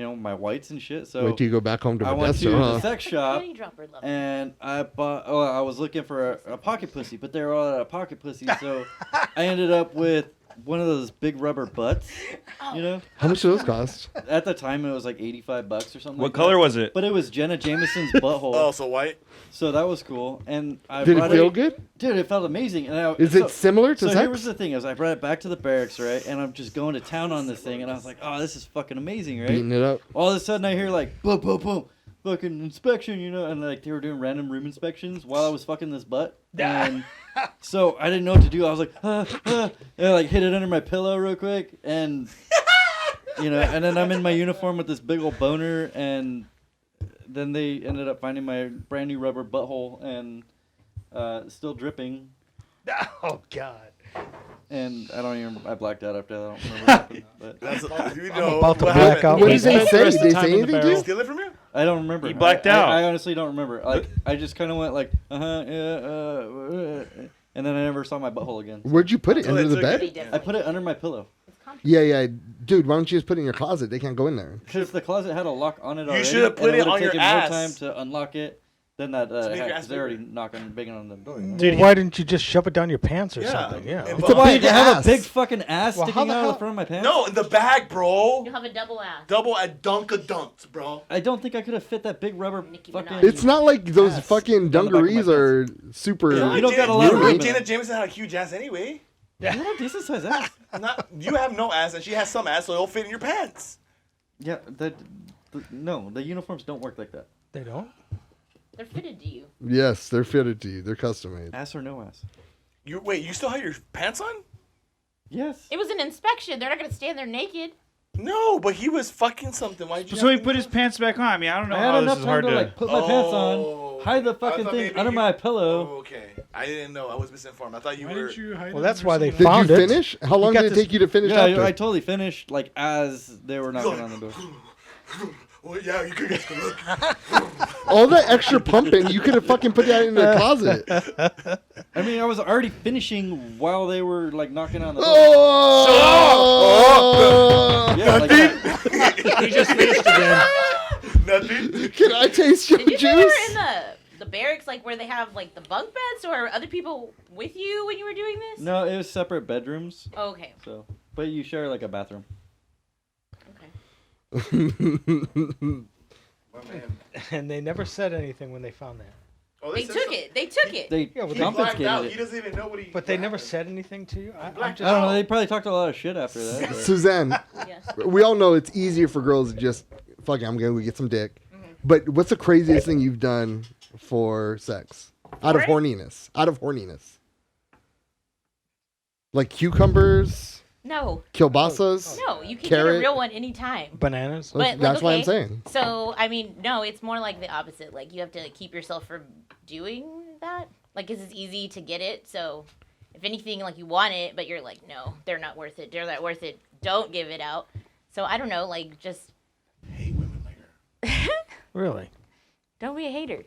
Speaker 8: my whites and shit. So
Speaker 2: Wait till you go back home to
Speaker 8: I went
Speaker 2: Modesto,
Speaker 8: to the
Speaker 2: huh?
Speaker 8: sex shop
Speaker 4: Penny dropper level.
Speaker 8: and I bought. Oh, I was looking for a pocket pussy, but they were all out of pocket pussy. So I ended up with one of those big rubber butts. You know,
Speaker 2: How much do those cost?
Speaker 8: at the time it was like $85 or something.
Speaker 5: What
Speaker 8: like
Speaker 5: color
Speaker 8: that.
Speaker 5: was it?
Speaker 8: But it was Jenna Jameson's butthole.
Speaker 3: Oh, so white?
Speaker 8: So that was cool. And I
Speaker 2: Did it
Speaker 8: brought
Speaker 2: feel good?
Speaker 8: Dude, it felt amazing. And
Speaker 2: Is it similar to
Speaker 8: So
Speaker 2: sex?
Speaker 8: here was the thing: is I brought it back to the barracks, right? And I'm just going to town on this thing, and I was like, "Oh, this is fucking amazing, right?"
Speaker 2: Beating it up.
Speaker 8: All of a sudden, I hear like, "Boom, boom, boom." Fucking inspection, and like they were doing random room inspections while I was fucking this butt, and so I didn't know what to do. I was like, and I like hid it under my pillow real quick, and and then I'm in my uniform with this big old boner, and then they ended up finding my brand new rubber butthole and still dripping,
Speaker 9: Oh God.
Speaker 8: and I blacked out after that. I don't remember what happened, but
Speaker 3: That's you
Speaker 9: I'm
Speaker 3: know
Speaker 9: about to
Speaker 3: what
Speaker 9: black
Speaker 3: happened.
Speaker 9: out.
Speaker 2: What did
Speaker 9: He's
Speaker 2: they
Speaker 9: spent the
Speaker 2: say?
Speaker 9: rest
Speaker 2: Did
Speaker 9: of
Speaker 2: they
Speaker 9: the time
Speaker 2: say
Speaker 9: in the
Speaker 2: anything to
Speaker 3: Did he
Speaker 2: you?
Speaker 9: barrel.
Speaker 3: steal it from you?
Speaker 8: I don't remember.
Speaker 5: He blacked
Speaker 8: I
Speaker 5: out.
Speaker 8: I honestly don't remember. Like I just kind of went like, and then I never saw my butthole again.
Speaker 2: Where'd you put it?
Speaker 3: Oh,
Speaker 2: Under the
Speaker 3: that's okay.
Speaker 2: bed?
Speaker 8: I put it under my pillow
Speaker 2: Yeah, yeah. Dude, why don't you just put it in your closet? They can't go in there.
Speaker 8: because the closet had a lock on it already.
Speaker 3: should have put
Speaker 8: and
Speaker 3: it
Speaker 8: would've
Speaker 3: on your
Speaker 8: taken
Speaker 3: ass.
Speaker 8: more time to unlock it than that.
Speaker 3: make your
Speaker 8: Because
Speaker 3: ass
Speaker 8: they're already
Speaker 3: bigger.
Speaker 8: banging on the door. You know?
Speaker 9: Dude, why didn't you just shove it down your pants or
Speaker 3: Yeah.
Speaker 9: something? Yeah.
Speaker 3: And
Speaker 2: It's a
Speaker 8: Why?
Speaker 2: big
Speaker 8: They have
Speaker 2: ass.
Speaker 8: a big fucking ass
Speaker 9: Well, how
Speaker 8: sticking
Speaker 9: the
Speaker 8: out of
Speaker 9: hell-
Speaker 8: the front of my pants.
Speaker 3: No, in the bag, bro.
Speaker 4: You have a double ass.
Speaker 3: Double at Dunks, bro.
Speaker 8: I don't think I could have fit that big rubber
Speaker 4: Nicki
Speaker 8: fucking.
Speaker 4: Minaj.
Speaker 2: It's not like those
Speaker 8: Ass
Speaker 2: fucking
Speaker 8: on the back of my
Speaker 2: dungarees are super.
Speaker 8: You don't got a lot of room in
Speaker 3: Janet
Speaker 8: it.
Speaker 3: Jameson had a huge ass anyway.
Speaker 8: You have a decent sized ass.
Speaker 3: Not you have no ass, and she has some ass, so it'll fit in your pants.
Speaker 8: Yeah, no, the uniforms don't work like that.
Speaker 9: They don't.
Speaker 4: They're fitted to you.
Speaker 2: Yes, they're fitted to you. They're custom made.
Speaker 8: Ass or no ass.
Speaker 3: You still have your pants on?
Speaker 8: Yes.
Speaker 4: It was an inspection. They're not gonna stand there naked.
Speaker 3: No, but he was fucking something. Why'd you?
Speaker 5: So he
Speaker 3: have to
Speaker 5: put
Speaker 3: do
Speaker 5: his
Speaker 3: that?
Speaker 5: pants back on. I mean, I don't know
Speaker 8: I had
Speaker 5: how this
Speaker 8: enough
Speaker 5: is
Speaker 8: time
Speaker 5: hard
Speaker 8: to
Speaker 5: to.
Speaker 8: like put my pants on,
Speaker 3: Oh.
Speaker 8: hide the
Speaker 3: I
Speaker 8: fucking
Speaker 3: thought
Speaker 8: thing
Speaker 3: maybe
Speaker 8: under
Speaker 3: you-
Speaker 8: my
Speaker 3: Oh,
Speaker 8: pillow.
Speaker 3: okay. I didn't know. I was misinformed. I thought you
Speaker 6: Why
Speaker 3: were.
Speaker 6: didn't you hide
Speaker 9: Well,
Speaker 6: it
Speaker 9: that's
Speaker 6: under
Speaker 9: why they
Speaker 6: something?
Speaker 2: Did you
Speaker 9: found it.
Speaker 2: finish? How long
Speaker 9: got
Speaker 2: did it
Speaker 9: this-
Speaker 2: take you to finish
Speaker 8: Yeah,
Speaker 2: after?
Speaker 8: I totally finished like as they were knocking on the door.
Speaker 3: Well, yeah, you guys can look.
Speaker 2: All that extra pumping, you could have fucking put that in the closet.
Speaker 8: I mean, I was already finishing while they were like knocking on the door.
Speaker 2: Oh!
Speaker 8: Yeah, like that.
Speaker 9: He just finished again.
Speaker 3: Nothing.
Speaker 2: Can I taste your
Speaker 4: Did you say you were
Speaker 2: juice?
Speaker 4: in the barracks, like where they have like the bunk beds, or were other people with you when you were doing this?
Speaker 8: No, it was separate bedrooms.
Speaker 4: Oh, okay.
Speaker 8: So, but you share like a bathroom.
Speaker 4: Okay.
Speaker 3: My man.
Speaker 9: And they never said anything when they found that.
Speaker 3: Oh,
Speaker 4: They
Speaker 3: said
Speaker 4: took
Speaker 3: something.
Speaker 4: it. They took it.
Speaker 8: They
Speaker 9: Yeah, well,
Speaker 3: He blacked
Speaker 8: confiscated
Speaker 3: out.
Speaker 8: it.
Speaker 3: He doesn't even know what he.
Speaker 9: But they
Speaker 3: what
Speaker 9: never
Speaker 3: happened.
Speaker 9: said anything to you. I'm
Speaker 3: blacked
Speaker 9: just.
Speaker 8: I don't know. They probably talked a lot of shit after that. but-
Speaker 2: Suzanne,
Speaker 4: Yes.
Speaker 2: we all know it's easier for girls to just, fuck it, I'm going to get some dick. But what's the craziest thing you've done for sex? Out of
Speaker 4: For it?
Speaker 2: horniness. Out of horniness. Like cucumbers,
Speaker 4: No.
Speaker 2: kielbasas.
Speaker 4: No. You can
Speaker 2: Carrot.
Speaker 4: get a real one anytime.
Speaker 9: Bananas.
Speaker 4: But, like,
Speaker 2: That's what I'm
Speaker 4: okay.
Speaker 2: saying.
Speaker 4: So I mean, no, it's more like the opposite. Like you have to keep yourself from doing that. Like 'cause it's easy to get it. So if anything, like you want it, but you're like, no, they're not worth it. They're not worth it. Don't give it out. So I don't know. Like just
Speaker 3: Hate women like her.
Speaker 9: Really?
Speaker 4: don't be a hater.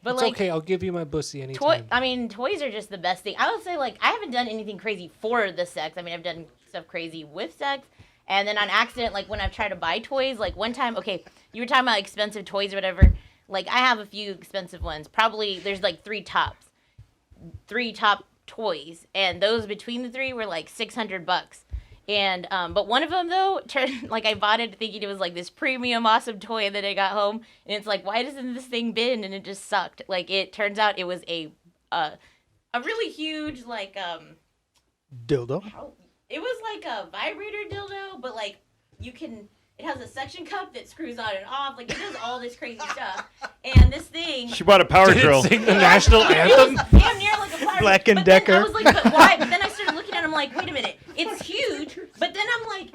Speaker 4: But
Speaker 7: It's
Speaker 4: like
Speaker 7: okay. I'll give you my bussy anytime.
Speaker 4: toys are just the best thing. I would say like I haven't done anything crazy for the sex. I mean, I've done stuff crazy with sex. And then on accident, like when I've tried to buy toys, like one time, okay, you were talking about expensive toys or whatever. Like I have a few expensive ones. Probably there's like three top toys, and those between the three were like $600. And but one of them though turned like I bought it thinking it was like this premium awesome toy, and then I got home and it's like, why doesn't this thing bend? And it just sucked. Like it turns out it was a really huge like
Speaker 9: Dildo.
Speaker 4: it was like a vibrator dildo, but like it has a suction cup that screws on and off. Like it does all this crazy stuff. And this thing
Speaker 5: She bought a power drill.
Speaker 9: Sing the national anthem.
Speaker 4: it was damn near like a power
Speaker 9: Black and
Speaker 4: but then
Speaker 9: Decker.
Speaker 4: I was like, but why? But then I started looking at it, I'm like, wait a minute, it's huge. But then I'm like,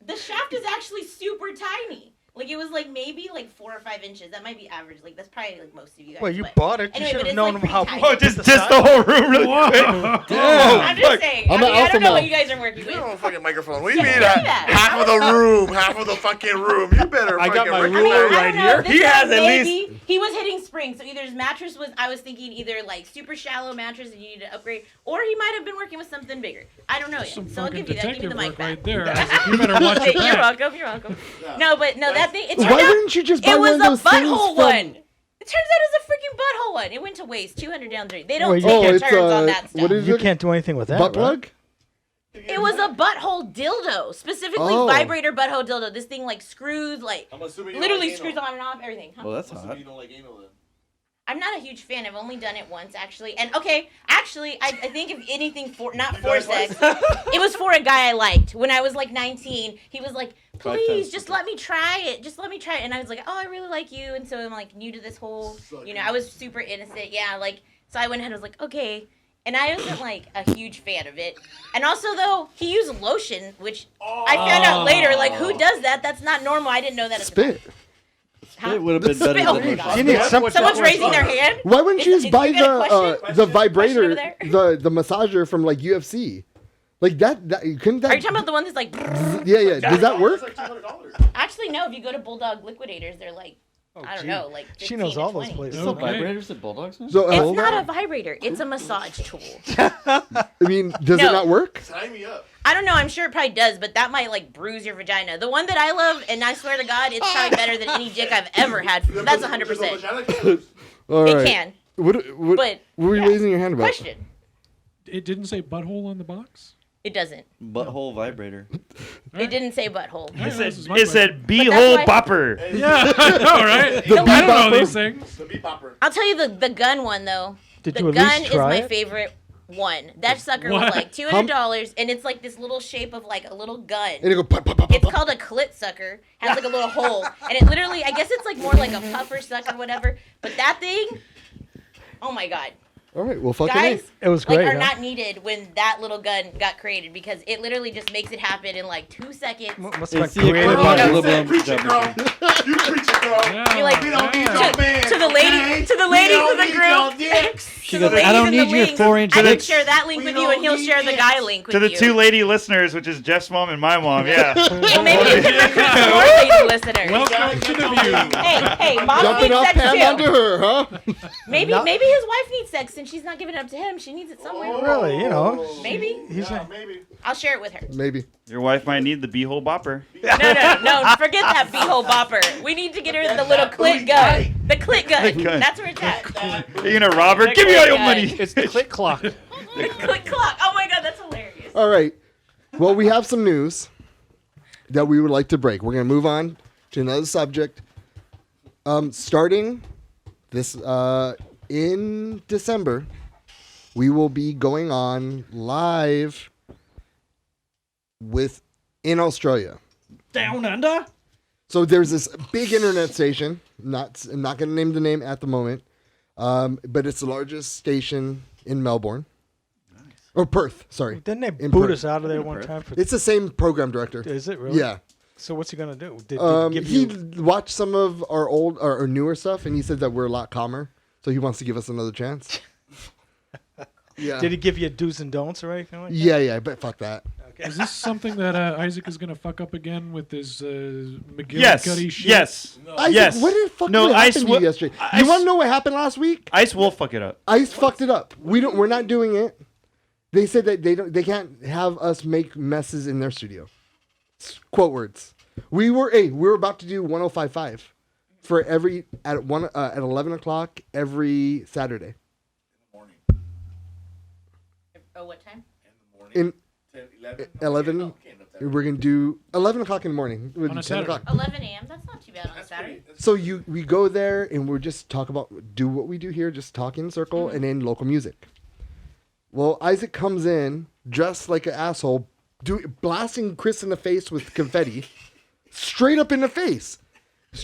Speaker 4: the shaft is actually super tiny. Like it was like maybe like 4 or 5 inches. That might be average. Like that's probably like most of you guys.
Speaker 9: Well, you
Speaker 4: but
Speaker 9: bought it. You
Speaker 4: anyway,
Speaker 9: should
Speaker 4: but
Speaker 9: have
Speaker 4: it's,
Speaker 9: known
Speaker 4: like,
Speaker 9: how.
Speaker 4: pretty
Speaker 5: Oh,
Speaker 4: tiny.
Speaker 5: just the whole room really quick.
Speaker 4: I'm just saying.
Speaker 2: I'm
Speaker 4: I mean,
Speaker 2: an
Speaker 4: I
Speaker 2: alpha
Speaker 4: don't know
Speaker 2: male.
Speaker 4: what you guys are working
Speaker 3: You
Speaker 4: with.
Speaker 3: don't have a fucking microphone. We
Speaker 4: Yeah,
Speaker 3: need
Speaker 4: do that.
Speaker 3: half of the room, half of the fucking room. You better.
Speaker 7: I got
Speaker 3: fucking
Speaker 7: my
Speaker 3: recognize-
Speaker 7: ruler
Speaker 4: I
Speaker 7: right
Speaker 4: don't know.
Speaker 7: here.
Speaker 4: This
Speaker 3: He
Speaker 4: guy
Speaker 3: has at
Speaker 4: maybe, he was hitting springs. So either his mattress was, I was thinking either like super shallow mattress and you need to upgrade, or he might have been working with something bigger. I don't know yet.
Speaker 6: Some
Speaker 4: So I'll
Speaker 6: fucking
Speaker 4: give you that. Give me
Speaker 6: detective
Speaker 4: the mic
Speaker 6: work
Speaker 4: back.
Speaker 6: right there. I was like, you better watch your
Speaker 4: You're
Speaker 6: back.
Speaker 4: welcome. You're welcome. No, but no, that thing thing. It
Speaker 2: Why
Speaker 4: turned out
Speaker 2: wouldn't you just buy
Speaker 4: it was
Speaker 2: one of those
Speaker 4: a
Speaker 2: things
Speaker 4: butthole
Speaker 2: from-
Speaker 4: one. It turns out it was a freaking butthole one. It went to waste. 200 down 3. They don't
Speaker 9: Well,
Speaker 4: take
Speaker 9: you
Speaker 4: their
Speaker 2: it's
Speaker 4: turns on that stuff.
Speaker 2: what is
Speaker 9: You
Speaker 2: it?
Speaker 9: can't do anything with that.
Speaker 2: Butt
Speaker 9: right?
Speaker 2: plug?
Speaker 4: It was a butthole dildo, specifically
Speaker 2: Oh.
Speaker 4: vibrator butthole dildo. This thing like screws, like
Speaker 3: I'm assuming you
Speaker 4: literally
Speaker 3: like
Speaker 4: screws
Speaker 3: anal.
Speaker 4: on and off everything. Huh?
Speaker 8: Well, that's
Speaker 3: I'm
Speaker 8: hot.
Speaker 3: assuming you don't like anal then.
Speaker 4: I'm not a huge fan. I've only done it once actually. And okay, actually, I think if anything for not
Speaker 3: You
Speaker 4: for
Speaker 3: done it
Speaker 4: sex,
Speaker 3: twice?
Speaker 4: it was for a guy I liked. When I was like 19, he was like,
Speaker 8: Five
Speaker 4: "Please,
Speaker 8: times.
Speaker 4: just let me try it. Just let me try it." And I was like, "Oh, I really like you." And so I'm like new to this whole, you know, I was super innocent. Yeah, like so I went ahead and was like, "Okay." And I wasn't like a huge fan of it. And also though, he used lotion, which I found out later, like who does that? That's not normal. I didn't know that at the time.
Speaker 2: Spit.
Speaker 4: Huh?
Speaker 8: It would have been
Speaker 4: Spit.
Speaker 8: better
Speaker 4: Oh
Speaker 8: than
Speaker 4: my
Speaker 8: lotion.
Speaker 4: God.
Speaker 9: You need some.
Speaker 4: Someone's raising their hand.
Speaker 2: Why wouldn't you
Speaker 4: Is-
Speaker 2: just
Speaker 4: is
Speaker 2: buy
Speaker 4: you got a question?
Speaker 2: the
Speaker 4: Question
Speaker 2: vibrator,
Speaker 4: over there?
Speaker 2: the massager from like UFC? Like that couldn't that?
Speaker 4: Are you talking about the one that's like?
Speaker 2: Yeah. Does that work?
Speaker 3: It's like $200.
Speaker 4: Actually, no. If you go to Bulldog Liquidators, they're like, I don't know, like 15
Speaker 9: She knows
Speaker 4: to
Speaker 9: all those
Speaker 4: 20.
Speaker 9: places.
Speaker 8: Still
Speaker 6: Okay.
Speaker 8: vibrators at Bulldogs now?
Speaker 2: So
Speaker 4: It's not a vibrator. It's a massage tool.
Speaker 2: I mean, does it
Speaker 4: No.
Speaker 2: not work?
Speaker 3: Tie me up.
Speaker 4: I don't know. I'm sure it probably does, but that might like bruise your vagina. The one that I love, and I swear to God, it's probably better than any dick I've ever had. That's 100%.
Speaker 2: All
Speaker 4: It
Speaker 2: right.
Speaker 4: can.
Speaker 2: What
Speaker 4: But,
Speaker 2: what were you
Speaker 4: yeah.
Speaker 2: raising your hand about?
Speaker 4: Question.
Speaker 6: It didn't say butthole on the box.
Speaker 4: It doesn't.
Speaker 8: Butthole vibrator.
Speaker 4: It didn't say butthole.
Speaker 6: Yeah,
Speaker 5: It
Speaker 6: this is
Speaker 5: said,
Speaker 6: my
Speaker 5: it
Speaker 6: question.
Speaker 5: said
Speaker 4: that's
Speaker 5: beehole
Speaker 4: why-
Speaker 5: bopper.
Speaker 6: Yeah, I know, right?
Speaker 2: The
Speaker 6: I don't know
Speaker 2: bebopper?
Speaker 6: these things.
Speaker 3: The beat popper.
Speaker 4: I'll tell you the gun one though.
Speaker 9: Did
Speaker 4: The
Speaker 9: you at
Speaker 4: gun
Speaker 9: least
Speaker 4: is
Speaker 9: try
Speaker 4: my
Speaker 9: it?
Speaker 4: favorite one. That sucker
Speaker 6: What?
Speaker 4: was like $200, and it's like this little shape of like a little gun.
Speaker 2: And it go pop, pop, pop,
Speaker 4: It's
Speaker 2: pop.
Speaker 4: called a clit sucker. Has like a little hole, and it literally, I guess it's like more like a puffer sucker, whatever. But that thing, oh my god,
Speaker 2: All right, well, fucking
Speaker 4: guys,
Speaker 2: A.
Speaker 9: It was
Speaker 4: like
Speaker 9: great.
Speaker 4: are
Speaker 9: huh?
Speaker 4: not needed when that little gun got created because it literally just makes it happen in like 2 seconds.
Speaker 9: Must
Speaker 8: It's
Speaker 9: have
Speaker 8: the
Speaker 9: been created
Speaker 8: equivalent
Speaker 9: by-
Speaker 8: of
Speaker 4: no.
Speaker 8: Liberum
Speaker 3: Preach it, girl. You preach it, girl.
Speaker 6: Yeah,
Speaker 4: You're like,
Speaker 3: We don't need
Speaker 6: yeah.
Speaker 3: no man.
Speaker 4: to the lady, to the ladies in the group.
Speaker 8: She
Speaker 4: To the
Speaker 8: goes, I
Speaker 4: ladies
Speaker 8: don't
Speaker 4: in the
Speaker 8: need your
Speaker 4: wings,
Speaker 8: 4-inch
Speaker 4: I can
Speaker 8: dicks.
Speaker 4: share that link
Speaker 3: We
Speaker 4: with you, and
Speaker 3: don't
Speaker 4: he'll
Speaker 3: need
Speaker 4: share the
Speaker 3: it.
Speaker 4: guy link with
Speaker 5: To the
Speaker 4: you.
Speaker 5: two lady listeners, which is Jeff's mom and my mom. Yeah.
Speaker 4: And maybe you can recruit some more lady listeners.
Speaker 6: Welcome to the view.
Speaker 4: Hey, mom
Speaker 2: Jumping
Speaker 4: needs
Speaker 2: off
Speaker 4: sex
Speaker 2: Pam
Speaker 4: too.
Speaker 2: onto her, huh?
Speaker 4: Maybe
Speaker 9: Not-
Speaker 4: maybe his wife needs sex and she's not giving it up to him. She needs it somewhere.
Speaker 9: Really, you know.
Speaker 4: Maybe
Speaker 9: He's
Speaker 3: Yeah,
Speaker 9: a,
Speaker 3: maybe.
Speaker 4: I'll share it with her.
Speaker 2: Maybe.
Speaker 5: Your wife might need the beehole bopper.
Speaker 4: No, forget that beehole bopper. We need to get her the little clit gun. The clit gun.
Speaker 5: gun.
Speaker 4: That's where it's at.
Speaker 5: Are you gonna rob her? Give me all your money.
Speaker 7: It's the click clock.
Speaker 4: Click clock. Oh my god, that's hilarious.
Speaker 2: All right. Well, we have some news that we would like to break. We're going to move on to another subject. Starting this in December, we will be going on live in Australia.
Speaker 8: Down under?
Speaker 2: So there's this big internet station. I'm not going to name the name at the moment, but it's the largest station in Melbourne. Or Perth, sorry.
Speaker 9: didn't they
Speaker 2: In
Speaker 9: boot
Speaker 2: Perth.
Speaker 9: us out of there one time? For,
Speaker 2: It's the same program director.
Speaker 9: is it really?
Speaker 2: Yeah.
Speaker 9: So what's he gonna do? Did he give
Speaker 2: He
Speaker 9: you?
Speaker 2: watched some of our old or newer stuff, and he said that we're a lot calmer. So he wants to give us another chance. Yeah.
Speaker 9: Did he give you do's and don'ts or anything like that?
Speaker 2: Yeah, but fuck that.
Speaker 6: Is this something that Isaac is gonna fuck up again with his McGillicuddy
Speaker 5: Yes.
Speaker 6: shit?
Speaker 5: Yes.
Speaker 2: Isaac,
Speaker 5: Yes.
Speaker 2: what the fuck
Speaker 5: No,
Speaker 2: did
Speaker 5: Ice
Speaker 2: happen to
Speaker 5: will-
Speaker 2: you yesterday?
Speaker 5: Ice-
Speaker 2: You want to know what happened last week?
Speaker 5: Ice will fuck it up.
Speaker 2: Ice fucked it up. We're not doing it. They said that they can't have us make messes in their studio. Quote words. We were about to do 105.5 for every at 11 o'clock every Saturday.
Speaker 4: Oh, what time?
Speaker 2: In
Speaker 3: 10, 11.
Speaker 2: 11,
Speaker 3: Okay, no,
Speaker 2: we're gonna do 11 o'clock in the morning. We'll
Speaker 6: On
Speaker 2: do
Speaker 6: a
Speaker 2: 10
Speaker 6: Saturday.
Speaker 2: o'clock.
Speaker 4: 11 a.m. That's not too bad on a
Speaker 3: That's
Speaker 4: Saturday.
Speaker 3: pretty.
Speaker 2: So we go there and we're just talk about do what we do here, just talk in a circle and then local music. Well, Isaac comes in dressed like an asshole, blasting Chris in the face with confetti, straight up in the face.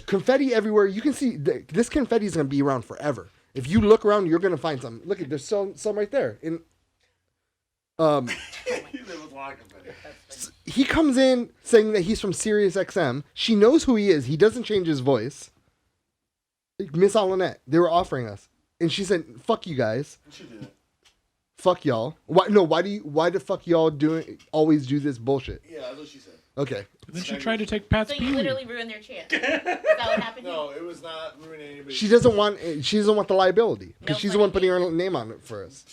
Speaker 2: Confetti everywhere. You can see this confetti is gonna be around forever. If you look around, you're gonna find some. Look at there's some right there.
Speaker 3: There was a lot of confetti.
Speaker 2: He comes in saying that he's from Sirius XM. She knows who he is. He doesn't change his voice. Miss Alanette, they were offering us, and she said, "Fuck you guys,
Speaker 3: She did it.
Speaker 2: fuck y'all." Why the fuck y'all always do this bullshit?
Speaker 3: Yeah, that's what she said.
Speaker 2: Okay,
Speaker 6: And then she tried to take Pat's
Speaker 4: So you
Speaker 6: Peewee.
Speaker 4: literally ruined their chance. Is that what happened?
Speaker 3: No, it was not ruining anybody.
Speaker 2: she doesn't want the liability because
Speaker 4: No
Speaker 2: she's the one
Speaker 4: funny
Speaker 2: putting her name on it for us.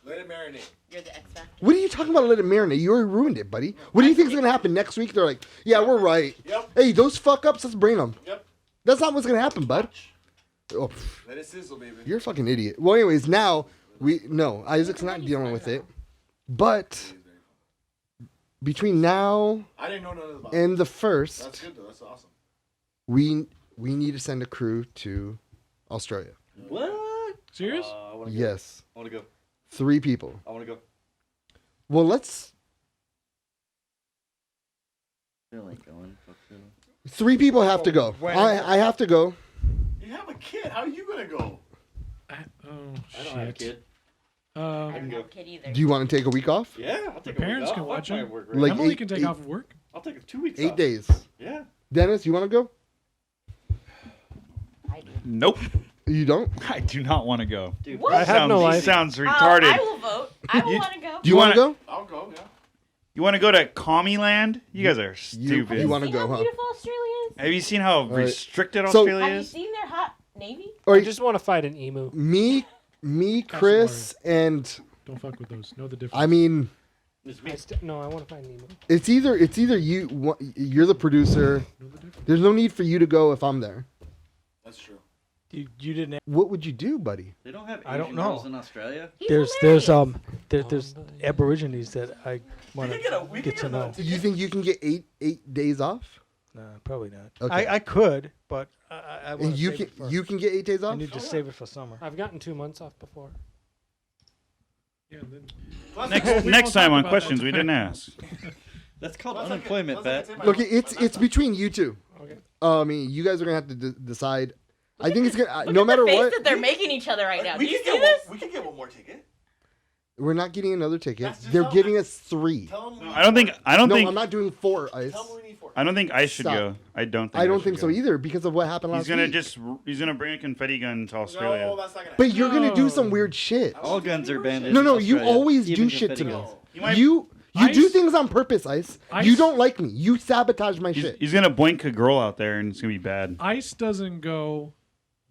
Speaker 3: Let it marinate.
Speaker 4: You're the X Factor.
Speaker 2: What are you talking about? Let it marinate. You already ruined it, buddy. What do you think is gonna happen next week? They're like, yeah, we're right.
Speaker 3: Yep.
Speaker 2: Hey, those fuck ups, let's bring them.
Speaker 3: Yep.
Speaker 2: That's not what's gonna happen, bud. Oh,
Speaker 3: Let it sizzle, baby.
Speaker 2: you're a fucking idiot. Well, anyways, now Isaac's not dealing with it, but between now
Speaker 3: I didn't know nothing about it.
Speaker 2: and the first,
Speaker 3: That's good though. That's awesome.
Speaker 2: we need to send a crew to Australia.
Speaker 8: What?
Speaker 6: Serious?
Speaker 8: I wanna go.
Speaker 2: Yes,
Speaker 8: I want to go.
Speaker 2: 3 people.
Speaker 8: I want to go.
Speaker 2: Well, let's.
Speaker 8: Feel like going. Fuck you.
Speaker 2: 3 people have to go. I have to go.
Speaker 3: You have a kid. How are you gonna go?
Speaker 6: Oh,
Speaker 8: I don't have a
Speaker 6: shit.
Speaker 8: kid.
Speaker 4: I
Speaker 6: Um,
Speaker 4: don't have a kid either.
Speaker 2: Do you want to take a week off?
Speaker 8: Yeah, I'll take a
Speaker 6: parents
Speaker 8: week
Speaker 6: can
Speaker 8: off.
Speaker 6: watch
Speaker 8: Fuck my
Speaker 6: it.
Speaker 8: work right
Speaker 2: Like
Speaker 8: now.
Speaker 6: Emily
Speaker 2: eight-
Speaker 6: can take
Speaker 2: eight-
Speaker 6: off of work.
Speaker 8: I'll take 2 weeks
Speaker 2: 8
Speaker 8: off.
Speaker 2: days.
Speaker 8: Yeah.
Speaker 2: Dennis, you want to go?
Speaker 4: I do.
Speaker 5: Nope.
Speaker 2: You don't?
Speaker 5: I do not want to go.
Speaker 8: Dude,
Speaker 4: What?
Speaker 7: I have no life.
Speaker 5: Sounds retarded.
Speaker 4: I will vote. I will
Speaker 5: You-
Speaker 4: want to go.
Speaker 2: Do you want to go?
Speaker 3: I'll go. Yeah.
Speaker 5: You want to go to Commie Land? You guys are
Speaker 2: You
Speaker 5: stupid.
Speaker 2: wanna
Speaker 4: See
Speaker 2: go,
Speaker 4: how
Speaker 2: huh?
Speaker 4: beautiful Australia is?
Speaker 5: Have you seen how
Speaker 2: right.
Speaker 5: restricted
Speaker 2: So-
Speaker 5: Australia
Speaker 4: Have you
Speaker 5: is?
Speaker 4: seen their hot navy?
Speaker 2: Or
Speaker 7: I just want to fight an emu.
Speaker 2: me, Chris, and
Speaker 6: Don't fuck with those. Know the difference.
Speaker 2: I mean,
Speaker 8: It's me.
Speaker 7: No, I want to fight an emu.
Speaker 2: it's either you. You're the producer.
Speaker 6: Know the difference.
Speaker 2: There's no need for you to go if I'm there.
Speaker 3: That's true.
Speaker 9: You didn't.
Speaker 2: What would you do, buddy?
Speaker 8: They don't have Asian
Speaker 9: I don't know.
Speaker 8: girls in Australia.
Speaker 4: He's
Speaker 9: There's
Speaker 4: hilarious.
Speaker 9: there's Aborigines that I want
Speaker 3: We
Speaker 9: to
Speaker 3: can
Speaker 9: get to know.
Speaker 2: You think you can get eight days off?
Speaker 9: Nah, probably not.
Speaker 2: Okay.
Speaker 9: I could, but I want
Speaker 2: And
Speaker 9: to
Speaker 2: you
Speaker 9: save
Speaker 2: can
Speaker 9: it for.
Speaker 2: you can get 8 days
Speaker 9: I
Speaker 2: off?
Speaker 9: need to save it for summer.
Speaker 7: I've gotten 2 months off before.
Speaker 6: Yeah, then,
Speaker 5: Next time
Speaker 6: talk
Speaker 5: on
Speaker 6: about
Speaker 5: questions
Speaker 6: that
Speaker 5: we didn't ask.
Speaker 8: That's called
Speaker 3: Let's
Speaker 8: unemployment,
Speaker 3: let's
Speaker 8: Pat.
Speaker 3: take my
Speaker 2: Look,
Speaker 3: vote.
Speaker 2: it's between you two.
Speaker 7: Okay.
Speaker 2: I mean, you guys are gonna have to decide. I think it's gonna.
Speaker 4: Look
Speaker 2: No
Speaker 4: at
Speaker 2: matter
Speaker 4: the face
Speaker 2: what,
Speaker 4: that they're making each other right now. Do
Speaker 3: We
Speaker 4: you
Speaker 3: can
Speaker 4: see
Speaker 3: get
Speaker 4: this?
Speaker 3: we can get one more ticket.
Speaker 2: we're not getting another ticket.
Speaker 3: That's just
Speaker 2: They're
Speaker 3: how-
Speaker 2: giving us 3.
Speaker 3: Tell them.
Speaker 5: I don't think
Speaker 2: No, I'm not doing 4, Ice.
Speaker 3: Tell them we need 4.
Speaker 5: I don't think I should
Speaker 2: Stop.
Speaker 5: go. I don't think
Speaker 2: I don't
Speaker 5: should
Speaker 2: think so
Speaker 5: go.
Speaker 2: either because of what happened last
Speaker 5: He's gonna bring a confetti gun to Australia.
Speaker 3: No, that's not gonna.
Speaker 2: But you're gonna do
Speaker 6: No.
Speaker 2: some weird shit.
Speaker 8: All guns are banned.
Speaker 2: No,
Speaker 8: in
Speaker 2: no, you
Speaker 8: Australia,
Speaker 2: always
Speaker 8: even
Speaker 2: do shit to
Speaker 8: confetti
Speaker 2: me.
Speaker 8: guns.
Speaker 5: You might-
Speaker 2: You do
Speaker 6: Ice-
Speaker 2: things on purpose, Ice.
Speaker 6: Ice-
Speaker 2: You don't like me. You sabotage my
Speaker 5: He's,
Speaker 2: shit.
Speaker 5: he's gonna boink a girl out there, and it's gonna be bad.
Speaker 6: Ice doesn't go.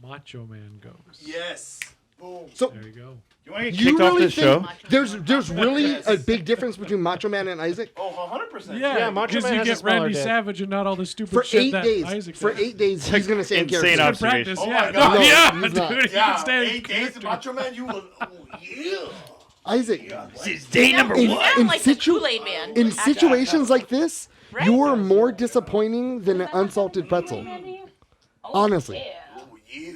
Speaker 6: Macho Man goes.
Speaker 3: Yes. Boom.
Speaker 2: So
Speaker 6: There you go.
Speaker 5: You want to get
Speaker 2: you
Speaker 5: kicked off
Speaker 2: really
Speaker 5: this
Speaker 2: think
Speaker 5: show?
Speaker 2: there's really a big difference between Macho Man and Isaac?
Speaker 3: Oh, 100%.
Speaker 6: Yeah,
Speaker 7: Macho
Speaker 6: because
Speaker 7: Man
Speaker 6: you
Speaker 7: has a
Speaker 6: get
Speaker 7: smaller
Speaker 6: Randy
Speaker 7: dick.
Speaker 6: Savage and not all the stupid
Speaker 2: For
Speaker 6: shit
Speaker 2: 8
Speaker 6: that
Speaker 2: days.
Speaker 6: Isaac
Speaker 2: For
Speaker 6: does.
Speaker 2: 8 days, he's gonna stay in
Speaker 5: Insane
Speaker 2: character.
Speaker 6: Good practice,
Speaker 3: Oh
Speaker 6: yeah.
Speaker 3: my God.
Speaker 6: No,
Speaker 2: No,
Speaker 6: yeah,
Speaker 2: he's not.
Speaker 6: dude, he
Speaker 3: Yeah,
Speaker 6: can stay in
Speaker 3: 8 days of
Speaker 6: character.
Speaker 3: Macho Man, you will. Oh, yeah.
Speaker 2: Isaac,
Speaker 5: This is day number
Speaker 4: You
Speaker 2: In-
Speaker 5: one.
Speaker 4: sound
Speaker 2: in
Speaker 4: like
Speaker 2: situ-
Speaker 4: the Kool-Aid Man.
Speaker 2: in situations like this,
Speaker 4: Right?
Speaker 2: you're more disappointing than an unsalted pretzel. Honestly.
Speaker 4: Yeah.
Speaker 3: Oh, yeah.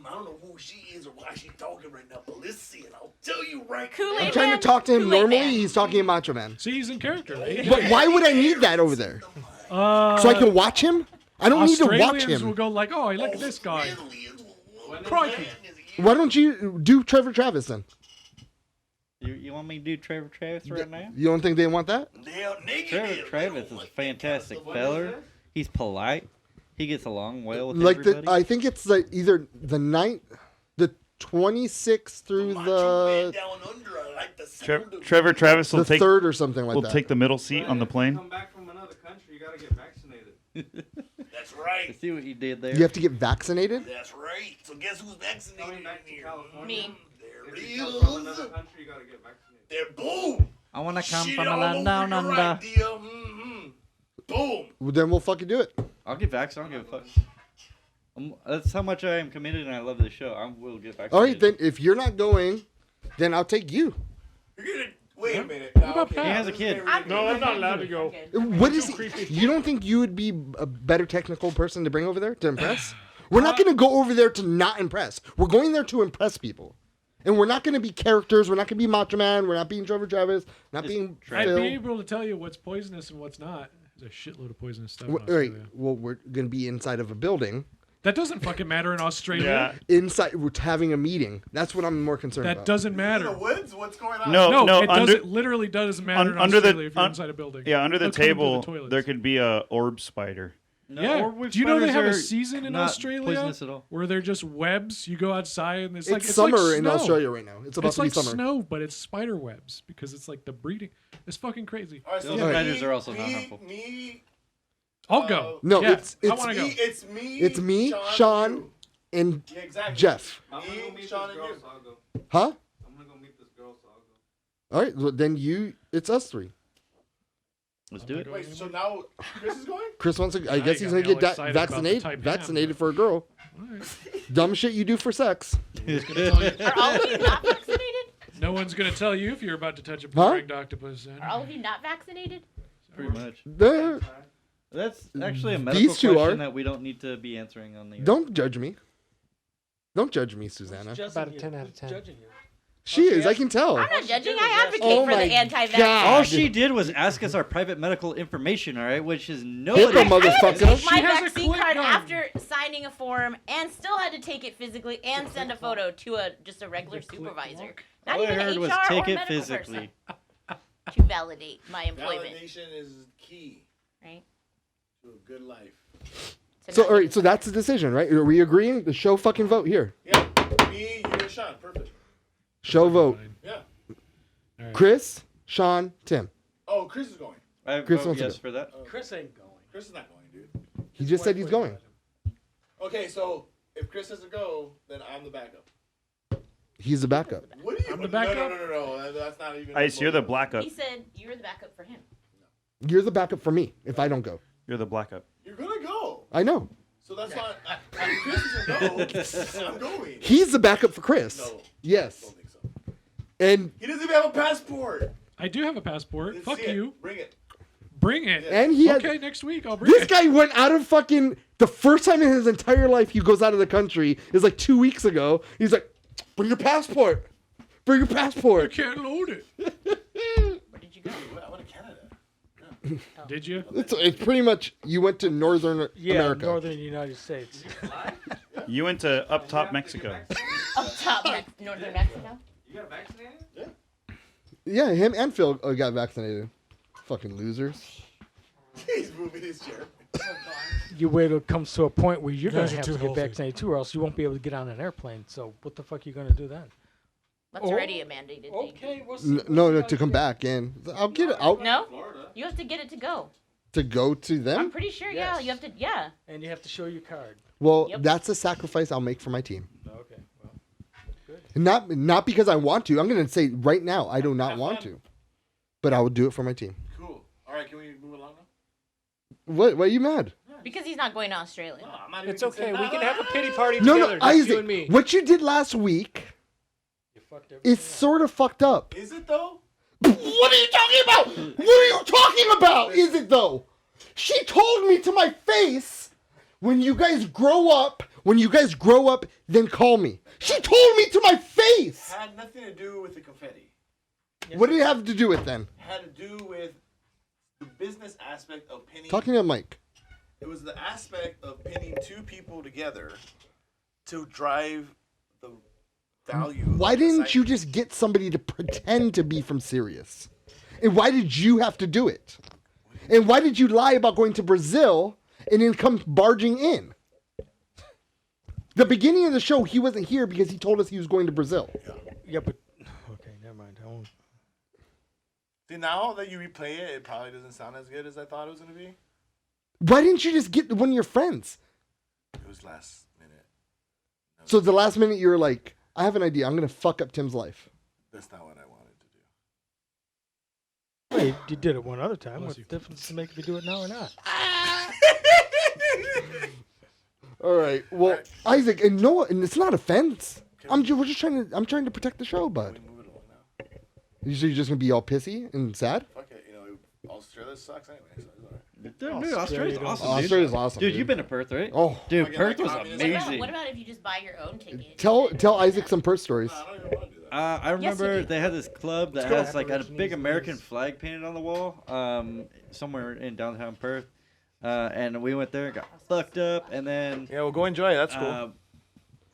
Speaker 3: I don't know who she is or why she's talking right now, but let's see it. I'll tell you right
Speaker 4: Kool-Aid
Speaker 2: I'm trying
Speaker 4: Man,
Speaker 2: to talk to him
Speaker 4: Kool-Aid
Speaker 2: normally.
Speaker 4: Man.
Speaker 2: He's talking to Macho Man.
Speaker 6: See, he's in character. Right?
Speaker 2: But why would I need that over there? So I can watch him? I don't need to watch
Speaker 6: Australians will
Speaker 2: him.
Speaker 6: go like, oh, look at this guy. Crikey.
Speaker 2: Why don't you do Trevor Travis then?
Speaker 8: You want me to do Trevor Travis right now?
Speaker 2: You don't think they want that?
Speaker 3: They're naked.
Speaker 8: Trevor Travis is a fantastic feller. He's polite. He gets along well with
Speaker 2: Like
Speaker 8: everybody.
Speaker 2: I think it's either the 26th through the
Speaker 5: Trevor Travis will
Speaker 2: the
Speaker 5: take
Speaker 2: 3rd or something like
Speaker 5: will
Speaker 2: that.
Speaker 5: take the middle seat on the plane.
Speaker 10: Come back from another country, you gotta get vaccinated.
Speaker 3: That's right.
Speaker 8: See what you did there?
Speaker 2: You have to get vaccinated?
Speaker 3: That's right. So guess who's vaccinated?
Speaker 10: Coming back to
Speaker 3: here?
Speaker 10: California.
Speaker 4: Me.
Speaker 3: There
Speaker 10: If
Speaker 3: it
Speaker 10: you come from
Speaker 3: is.
Speaker 10: another country, you gotta get vaccinated.
Speaker 3: There, boom.
Speaker 8: I want to come
Speaker 3: Shit
Speaker 8: from a
Speaker 3: all
Speaker 8: land
Speaker 3: over
Speaker 8: down
Speaker 3: your
Speaker 8: under.
Speaker 3: idea. Mm-hmm. Boom.
Speaker 2: Well, then we'll fucking do it.
Speaker 8: I'll get vaccinated. I don't give a fuck. That's how much I am committed and I love this show. I will get vaccinated.
Speaker 2: All right, then if you're not going, then I'll take you.
Speaker 3: You're gonna wait a minute.
Speaker 6: about
Speaker 3: Okay,
Speaker 6: Pat?
Speaker 8: He has a
Speaker 3: this is
Speaker 8: kid.
Speaker 3: very
Speaker 4: I'm
Speaker 3: ridiculous.
Speaker 7: No, I'm not allowed to go.
Speaker 2: What is you don't think you would be a better technical person to bring over there to impress? We're not going to go over there to not impress. We're going there to impress people. And we're not going to be characters. We're not going to be Macho Man. We're not being Trevor Travis. Not being
Speaker 6: I'd
Speaker 2: Phil.
Speaker 6: be able to tell you what's poisonous and what's not. There's a shitload of poisonous stuff in
Speaker 2: Right.
Speaker 6: Australia.
Speaker 2: Well, we're going to be inside of a building.
Speaker 6: That doesn't fucking matter in Australia.
Speaker 2: Inside, we're having a meeting. That's what I'm more concerned
Speaker 6: That
Speaker 2: about.
Speaker 6: doesn't
Speaker 3: In
Speaker 6: matter.
Speaker 3: the woods? What's going on?
Speaker 5: No,
Speaker 6: No, it
Speaker 5: under
Speaker 6: doesn't. Literally doesn't matter in
Speaker 5: under
Speaker 6: Australia if you're
Speaker 5: the
Speaker 6: inside a building.
Speaker 5: yeah under the
Speaker 6: They'll come into
Speaker 5: table
Speaker 6: toilets.
Speaker 5: there could be a orb spider.
Speaker 8: No,
Speaker 6: Yeah.
Speaker 8: orb
Speaker 6: Do you know they have a
Speaker 8: spiders are
Speaker 6: season in
Speaker 8: not
Speaker 6: Australia
Speaker 8: poisonous at all.
Speaker 6: where they're just webs? You go outside and it's
Speaker 2: It's
Speaker 6: like
Speaker 2: summer
Speaker 6: like
Speaker 2: in
Speaker 6: snow.
Speaker 2: Australia right now. It's about
Speaker 6: It's
Speaker 2: to be
Speaker 6: like
Speaker 2: summer.
Speaker 6: snow, but it's spider webs because it's like the breeding. It's fucking crazy.
Speaker 3: All right, so
Speaker 8: Those
Speaker 3: me-
Speaker 8: spiders are also not
Speaker 3: me,
Speaker 8: harmful.
Speaker 3: Me,
Speaker 6: I'll go.
Speaker 2: No,
Speaker 6: Yeah,
Speaker 2: it's
Speaker 6: I want to go.
Speaker 3: It's me.
Speaker 2: It's me, Sean,
Speaker 3: you.
Speaker 2: and
Speaker 3: Yeah, exactly.
Speaker 2: Jeff.
Speaker 10: I'm gonna go meet this
Speaker 3: Sean, and
Speaker 10: girl,
Speaker 3: you.
Speaker 10: so I'll go.
Speaker 2: Huh?
Speaker 10: I'm gonna go meet this girl, so I'll go.
Speaker 2: All right, well, then it's us three.
Speaker 5: Let's do it.
Speaker 3: Wait, so now Chris is going?
Speaker 2: Chris wants to. I
Speaker 6: Now
Speaker 2: guess
Speaker 6: you
Speaker 2: he's
Speaker 6: got
Speaker 2: gonna
Speaker 6: me
Speaker 2: get
Speaker 6: all excited about the
Speaker 2: vaccinated.
Speaker 6: type M,
Speaker 2: Vaccinated
Speaker 6: but-
Speaker 2: for a girl.
Speaker 6: All right.
Speaker 2: Dumb shit you do for sex.
Speaker 6: Who's gonna tell you-
Speaker 4: Are all of you not vaccinated?
Speaker 6: No one's gonna tell you if you're about to touch a
Speaker 2: Huh?
Speaker 6: ringed octopus.
Speaker 4: Are all of you not vaccinated?
Speaker 8: Pretty much.
Speaker 2: There-
Speaker 8: That's actually a medical
Speaker 2: These two
Speaker 8: question
Speaker 2: are.
Speaker 8: that we don't need to be answering on the air.
Speaker 2: Don't judge me. Don't judge me, Susanna.
Speaker 7: About a 10 out of 10.
Speaker 9: Judging you.
Speaker 2: She is. I can tell.
Speaker 4: I'm not judging. I advocate
Speaker 2: Oh
Speaker 4: for
Speaker 2: my
Speaker 4: the anti-vax.
Speaker 2: God.
Speaker 8: All she did was ask us our private medical information, all right, which is
Speaker 2: Hit
Speaker 8: nobody.
Speaker 2: the
Speaker 4: I had to
Speaker 2: motherfucker.
Speaker 4: take my
Speaker 6: She has a
Speaker 4: vaccine
Speaker 6: click
Speaker 4: card
Speaker 6: gun.
Speaker 4: after signing a form, and still had to take it physically and send a photo to just a regular supervisor. Not
Speaker 8: All I
Speaker 4: even
Speaker 8: heard
Speaker 4: an
Speaker 8: was
Speaker 4: HR
Speaker 8: take
Speaker 4: or
Speaker 8: it
Speaker 4: medical
Speaker 8: physically.
Speaker 4: person to validate my employment.
Speaker 3: Validation is key
Speaker 4: Right?
Speaker 3: to a good life.
Speaker 2: So,
Speaker 4: not
Speaker 2: all right.
Speaker 4: get
Speaker 2: So that's the decision, right? Are we agreeing? The show fucking vote here.
Speaker 3: Yeah, me, you, and Sean. Perfect.
Speaker 2: Show vote.
Speaker 6: Fine.
Speaker 3: Yeah.
Speaker 6: All right.
Speaker 2: Chris, Sean, Tim.
Speaker 3: Oh, Chris is going.
Speaker 8: I
Speaker 2: Chris
Speaker 8: vote
Speaker 2: wants to
Speaker 8: yes
Speaker 2: go.
Speaker 8: for that.
Speaker 9: Chris ain't going.
Speaker 3: Chris is not going, dude.
Speaker 2: He just said he's going.
Speaker 3: Okay, so if Chris has to go, then I'm the backup.
Speaker 2: He's the backup.
Speaker 3: What do you?
Speaker 6: I'm the
Speaker 3: No,
Speaker 6: backup?
Speaker 3: no. That's not even.
Speaker 5: Ice, you're the black up.
Speaker 4: He said you're the backup for him.
Speaker 2: You're the backup for me if I don't go.
Speaker 5: You're the black up.
Speaker 3: You're gonna go.
Speaker 2: I know.
Speaker 3: So that's not. If Chris is a no, I'm going.
Speaker 2: He's the backup for Chris.
Speaker 3: No.
Speaker 2: Yes.
Speaker 3: Don't think so.
Speaker 2: And
Speaker 3: He doesn't even have a passport.
Speaker 6: I do have a passport.
Speaker 3: Let's
Speaker 6: Fuck
Speaker 3: see it.
Speaker 6: you.
Speaker 3: Bring it.
Speaker 6: Bring it.
Speaker 2: and he had
Speaker 6: Okay, next week I'll bring
Speaker 2: this
Speaker 6: it.
Speaker 2: guy went out of fucking the first time in his entire life he goes out of the country is like 2 weeks ago. He's like, bring your passport. Bring your
Speaker 6: I
Speaker 2: passport.
Speaker 6: can't load it.
Speaker 4: Where did you go?
Speaker 3: I went to Canada.
Speaker 6: Did you?
Speaker 2: It's pretty much you went to Northern
Speaker 9: Yeah,
Speaker 2: America.
Speaker 9: northern United States.
Speaker 5: You went to up top Mexico.
Speaker 4: Up top, northern Mexico.
Speaker 10: You got vaccinated?
Speaker 2: Yeah, him and Phil got vaccinated. Fucking losers.
Speaker 3: He's moving his chair.
Speaker 9: You wait till it comes to a point where you're
Speaker 6: You
Speaker 9: going
Speaker 6: guys
Speaker 9: to
Speaker 6: are
Speaker 9: have
Speaker 6: too
Speaker 9: to get
Speaker 6: healthy.
Speaker 9: vaccinated too, or else you won't be able to get on an airplane. So what the fuck are you going to do then?
Speaker 4: That's already a mandated thing.
Speaker 9: Okay, we'll
Speaker 2: No, to come back in. I'll get it out
Speaker 4: No,
Speaker 10: Florida.
Speaker 4: you have to get it to go.
Speaker 2: to go to
Speaker 4: I'm
Speaker 2: them.
Speaker 4: pretty sure. Yeah,
Speaker 9: Yes.
Speaker 4: you have to. Yeah.
Speaker 9: And you have to show your card.
Speaker 2: Well,
Speaker 4: Yep.
Speaker 2: that's a sacrifice I'll make for my team.
Speaker 9: Okay, well.
Speaker 2: Not because I want to. I'm going to say right now I do not
Speaker 3: Have
Speaker 2: want
Speaker 3: fun.
Speaker 2: to. But I will do it for my team.
Speaker 3: Cool. All right, can we move along now?
Speaker 2: What are you mad?
Speaker 4: Because he's not going to Australia.
Speaker 3: No, I'm not even
Speaker 7: It's okay.
Speaker 3: considering-
Speaker 7: We can have a pity party
Speaker 2: No,
Speaker 7: together.
Speaker 2: no,
Speaker 7: just you
Speaker 2: Isaac.
Speaker 7: and me.
Speaker 2: What you did last week
Speaker 9: You fucked everything
Speaker 2: is sort of fucked up.
Speaker 3: Is it though?
Speaker 2: What are you talking about? What are you talking about? Is it though? She told me to my face, when you guys grow up, then call me. She told me to my face.
Speaker 3: Had nothing to do with the confetti.
Speaker 2: What did it have to do with then?
Speaker 3: Had to do with the business aspect of pinning.
Speaker 2: Talking to Mike.
Speaker 3: It was the aspect of pinning two people together to drive the value.
Speaker 2: Why
Speaker 3: of the
Speaker 2: didn't
Speaker 3: site.
Speaker 2: you just get somebody to pretend to be from Sirius? And why did you have to do it? And why did you lie about going to Brazil and then come barging in? The beginning of the show, he wasn't here because he told us he was going to Brazil.
Speaker 9: Yeah, but okay, never mind. I won't.
Speaker 3: See, now that you replay it, it probably doesn't sound as good as I thought it was gonna be.
Speaker 2: Why didn't you just get one of your friends?
Speaker 3: It was last minute.
Speaker 2: So the last minute you were like, I have an idea. I'm going to fuck up Tim's life.
Speaker 3: That's not what I wanted to do.
Speaker 9: Wait, you did it one other time.
Speaker 6: Bless
Speaker 9: What
Speaker 6: you.
Speaker 9: difference does it make if you do it now or not?
Speaker 2: All right. Well, Isaac, and no, and it's not offense. I'm trying to protect the show, bud.
Speaker 3: We move it along now.
Speaker 2: You're just going to be all pissy and sad?
Speaker 3: Fuck it, Australia sucks anyway. So it's all right.
Speaker 8: Dude, Australia's awesome, dude.
Speaker 2: Australia's awesome.
Speaker 8: Dude, you've been to Perth, right?
Speaker 2: Oh,
Speaker 8: Dude,
Speaker 3: Fucking
Speaker 8: Perth
Speaker 3: like
Speaker 8: was
Speaker 3: communism.
Speaker 8: amazing.
Speaker 4: What about if you just buy your own ticket?
Speaker 2: tell Isaac some Perth stories.
Speaker 3: No, I don't even want to do that.
Speaker 8: I remember
Speaker 4: do.
Speaker 8: they had this club that
Speaker 9: go.
Speaker 8: has like a big
Speaker 9: Aborigines,
Speaker 8: American
Speaker 9: please.
Speaker 8: flag painted on the wall, somewhere in downtown Perth, and we went there and got fucked up, and then
Speaker 7: Yeah, well, go enjoy it. That's cool.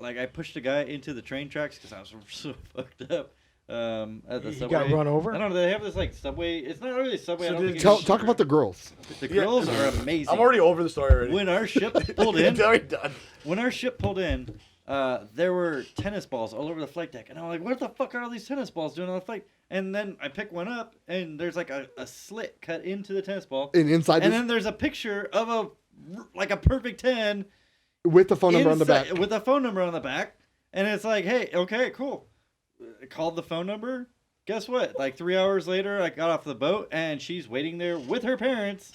Speaker 8: like I pushed a guy into the train tracks because I was so fucked up. At the
Speaker 9: You
Speaker 8: subway.
Speaker 9: got run over?
Speaker 8: I don't know. They have this like subway. It's not really a subway. I don't think
Speaker 2: Talk about the girls.
Speaker 8: the girls are amazing.
Speaker 7: I'm already over the story already.
Speaker 8: When our ship pulled in,
Speaker 7: It's already done.
Speaker 8: when our ship pulled in, there were tennis balls all over the flight deck, and I'm like, "What the fuck are all these tennis balls doing on the flight?" And then I pick one up, and there's like a slit cut into the tennis ball,
Speaker 2: And inside
Speaker 8: and
Speaker 2: this,
Speaker 8: then there's a picture of a perfect 10
Speaker 2: with the phone number on the
Speaker 8: inside-
Speaker 2: back.
Speaker 8: with a phone number on the back, and it's like, "Hey, okay, cool." I called the phone number. guess what? Like 3 hours later, I got off the boat and she's waiting there with her parents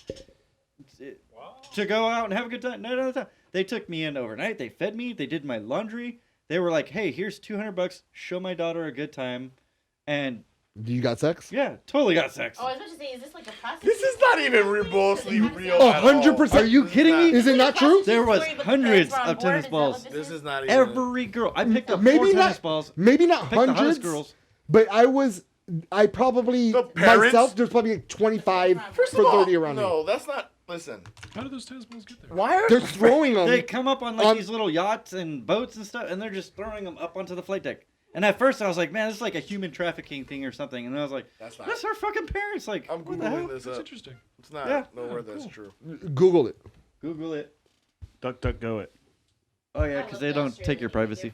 Speaker 8: to go out and have a good time. No. They took me in overnight. They fed me. They did my laundry. They were like, "Hey, here's $200. Show my daughter a good time." And
Speaker 2: You got sex?
Speaker 8: yeah, totally got sex.
Speaker 4: Oh, I was about to say, is this like a process?
Speaker 3: This is not even remotely real.
Speaker 2: 100%.
Speaker 8: Are you kidding me?
Speaker 2: Is it not true?
Speaker 8: There was hundreds of tennis balls.
Speaker 3: This is not even.
Speaker 8: Every girl. I picked up
Speaker 2: Maybe
Speaker 8: 4 tennis
Speaker 2: not-
Speaker 8: balls.
Speaker 2: Maybe not
Speaker 8: Picked the hottest
Speaker 2: hundreds,
Speaker 8: girls.
Speaker 2: but I probably,
Speaker 3: The parents?
Speaker 2: myself, there's probably like 25
Speaker 3: First
Speaker 2: for
Speaker 3: of all,
Speaker 2: 30 around me.
Speaker 3: no, that's not. Listen,
Speaker 6: How did those tennis balls get there?
Speaker 3: why are
Speaker 2: They're throwing them.
Speaker 8: They come up on like these little yachts and boats and stuff, and they're just throwing them up onto the flight deck. And at first I was like, man, this is like a human trafficking thing or something. And then I was like,
Speaker 3: That's not.
Speaker 8: that's our fucking parents. Like,
Speaker 3: I'm
Speaker 8: what the hell?
Speaker 3: googling this
Speaker 6: That's
Speaker 3: up.
Speaker 6: interesting.
Speaker 3: It's not
Speaker 8: Yeah.
Speaker 3: nowhere that's true.
Speaker 2: Google it.
Speaker 8: Google it.
Speaker 5: Go it.
Speaker 8: Oh yeah, because they don't take your privacy.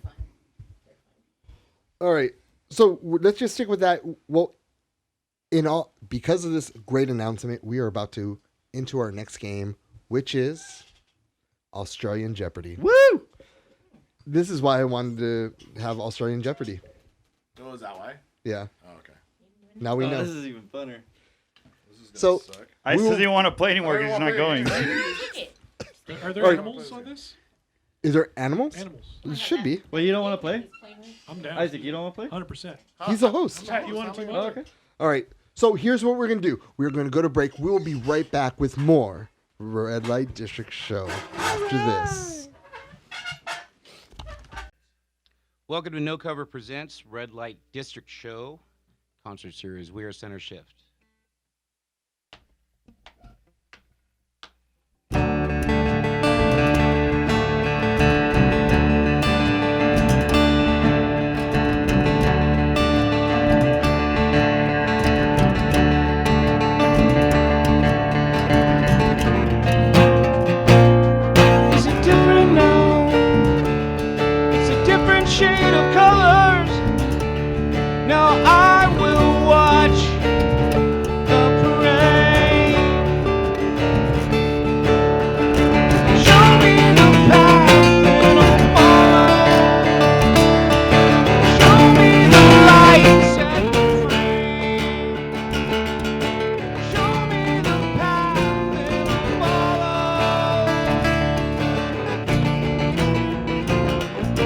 Speaker 2: All right. So let's just stick with that. Well, because of this great announcement, we are about to into our next game, which is Australian Jeopardy.
Speaker 8: Woo!
Speaker 2: This is why I wanted to have Australian Jeopardy.
Speaker 3: Oh, is that why?
Speaker 2: Yeah.
Speaker 3: Oh, okay.
Speaker 2: Now we know.
Speaker 8: This is even funner.
Speaker 3: This is gonna
Speaker 2: So-
Speaker 3: suck.
Speaker 5: I
Speaker 2: We will-
Speaker 5: still didn't want to play anymore because he's not going.
Speaker 6: Are there
Speaker 2: All right.
Speaker 6: animals on this?
Speaker 2: Is there animals?
Speaker 6: Animals.
Speaker 2: It should be.
Speaker 8: Well, you don't want to play?
Speaker 6: I'm down.
Speaker 8: Isaac, you don't want to play?
Speaker 6: 100%.
Speaker 2: He's a host.
Speaker 6: Pat, you want to team
Speaker 8: Oh,
Speaker 6: up?
Speaker 8: okay.
Speaker 2: All right. So here's what we're going to do. We're going to go to break. We will be right back with more Red Light District Show after this.
Speaker 11: Welcome to No Cover Presents Red Light District Show concert series. We are Centershift.
Speaker 12: Is it different now? It's a different shade of colors. Now I will watch the parade. Show me the path that I'll follow. Show me the light, set me free. Show me the path that I'll follow.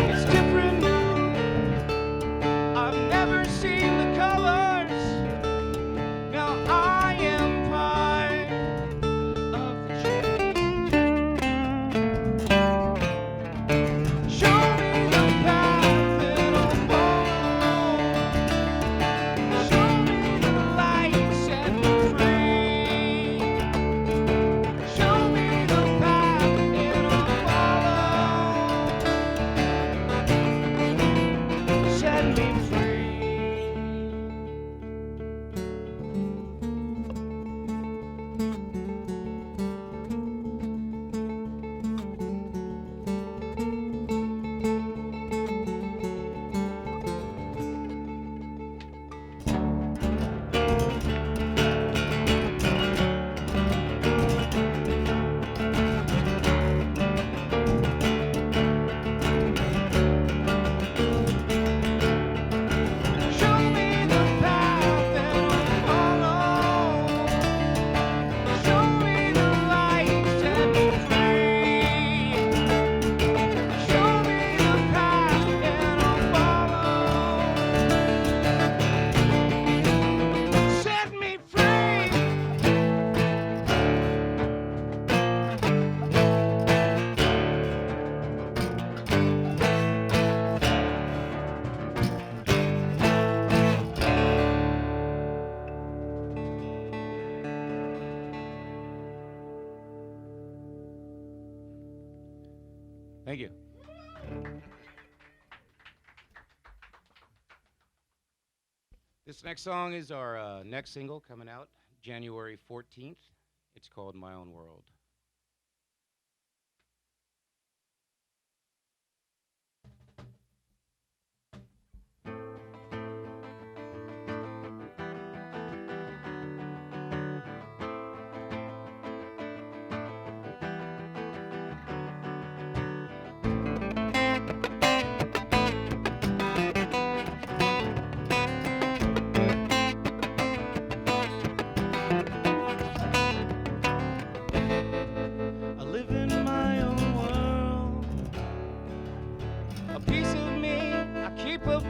Speaker 12: It's different now. I've never seen the colors. Now I am part of the change. Show me the path that I'll follow. Show me the light, set me free. Show me the path that I'll follow. Set me free. Show me the path that I'll follow. Show me the light, set me free. Show me the path that I'll follow. Set me free.
Speaker 11: Thank you. This next song is our next single coming out January 14th. It's called My Own World.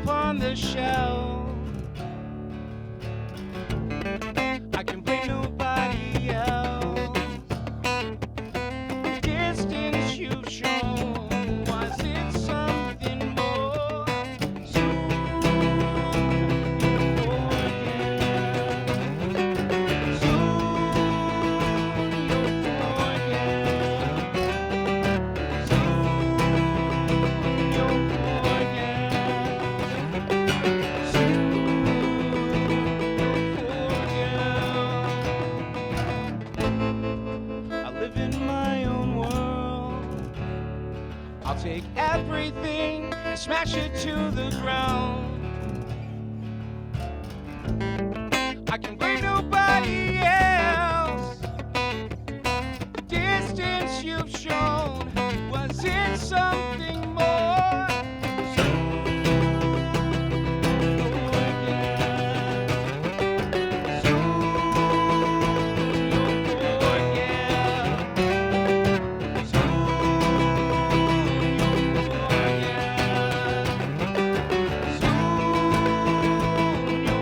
Speaker 12: upon the shelf. I can blame nobody else. The distance you've shown, was it something more? Soon you'll forget. Soon you'll forget. Soon you'll forget. Soon I live in my own world. I'll take everything and smash it to the ground. I can blame nobody else. The distance you've shown, was it something more? Soon you'll forget. Soon you'll forget. Soon you'll forget. Soon you'll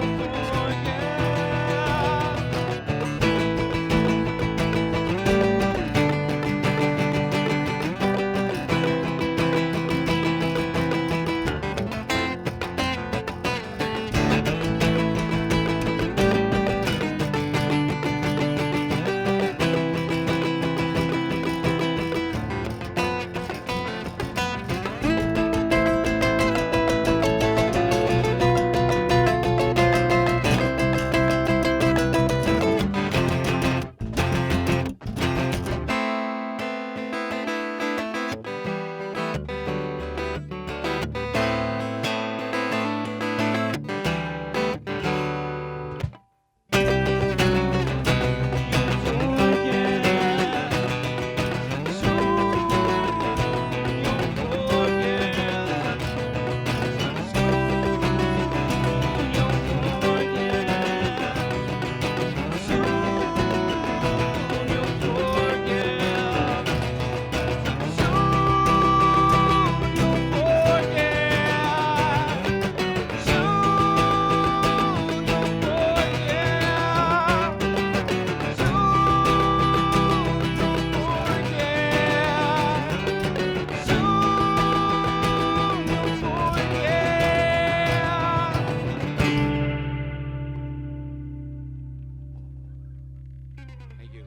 Speaker 12: Thank you.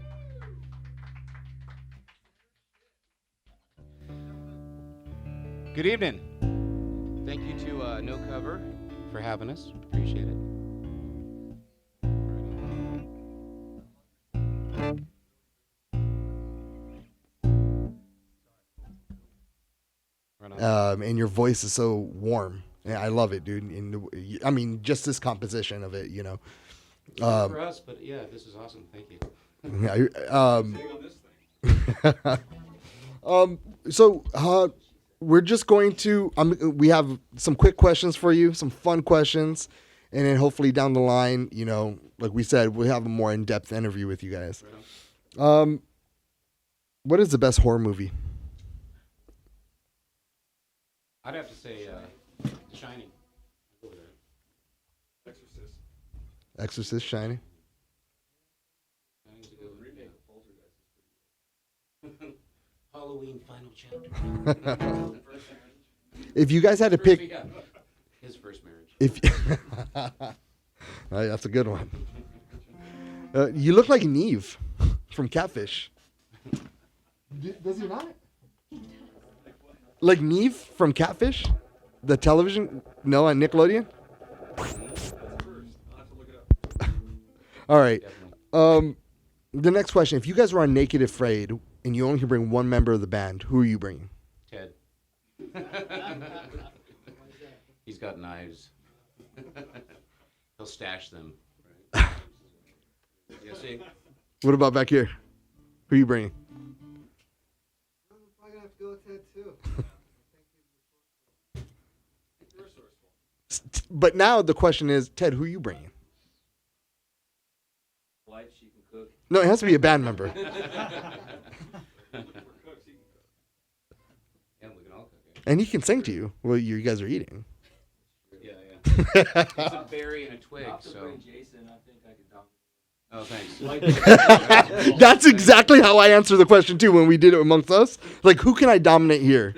Speaker 12: Good evening. Thank you to No Cover for having us. Appreciate it. Right on.
Speaker 2: And your voice is so warm. Yeah, I love it, dude. And I mean, just this composition of it, you know.
Speaker 11: Not for us, but yeah, this is awesome. Thank you.
Speaker 2: Yeah, we're just going to. We have some quick questions for you, some fun questions, and then hopefully down the line, you know, like we said, we'll have a more in-depth interview with you guys.
Speaker 11: Right
Speaker 2: What is the best horror movie?
Speaker 11: I'd have to say The Shining. I'll go with that.
Speaker 2: Exorcist, Shining.
Speaker 11: Shining's a good one. Halloween Final Chapter.
Speaker 2: If you guys had to pick,
Speaker 11: Yeah. His first marriage.
Speaker 2: if that's a good one. You look like Neve from Catfish. Does he not? Like Neve from Catfish, the television? No, on Nickelodeon. All right. The next question: if you guys were on Naked Afraid and you only can bring one member of the band, who are you bringing?
Speaker 11: Ted. He's got knives. He'll stash them. Right? Yeah, see?
Speaker 2: What about back here? Who are you bringing?
Speaker 13: I'm probably gonna have to go with Ted too.
Speaker 2: But now the question is, Ted, who are you bringing?
Speaker 10: Wife, she can cook.
Speaker 2: No, it has to be a band member.
Speaker 11: Yeah, we can all cook it.
Speaker 2: And he can sing to you while you guys are eating.
Speaker 11: Yeah. It's a berry and a twig.
Speaker 10: Not to
Speaker 11: So.
Speaker 10: bring Jason, I think I could dominate.
Speaker 11: Oh, thanks.
Speaker 2: That's exactly how I answer the question too when we did it amongst us. Like, who can I dominate here?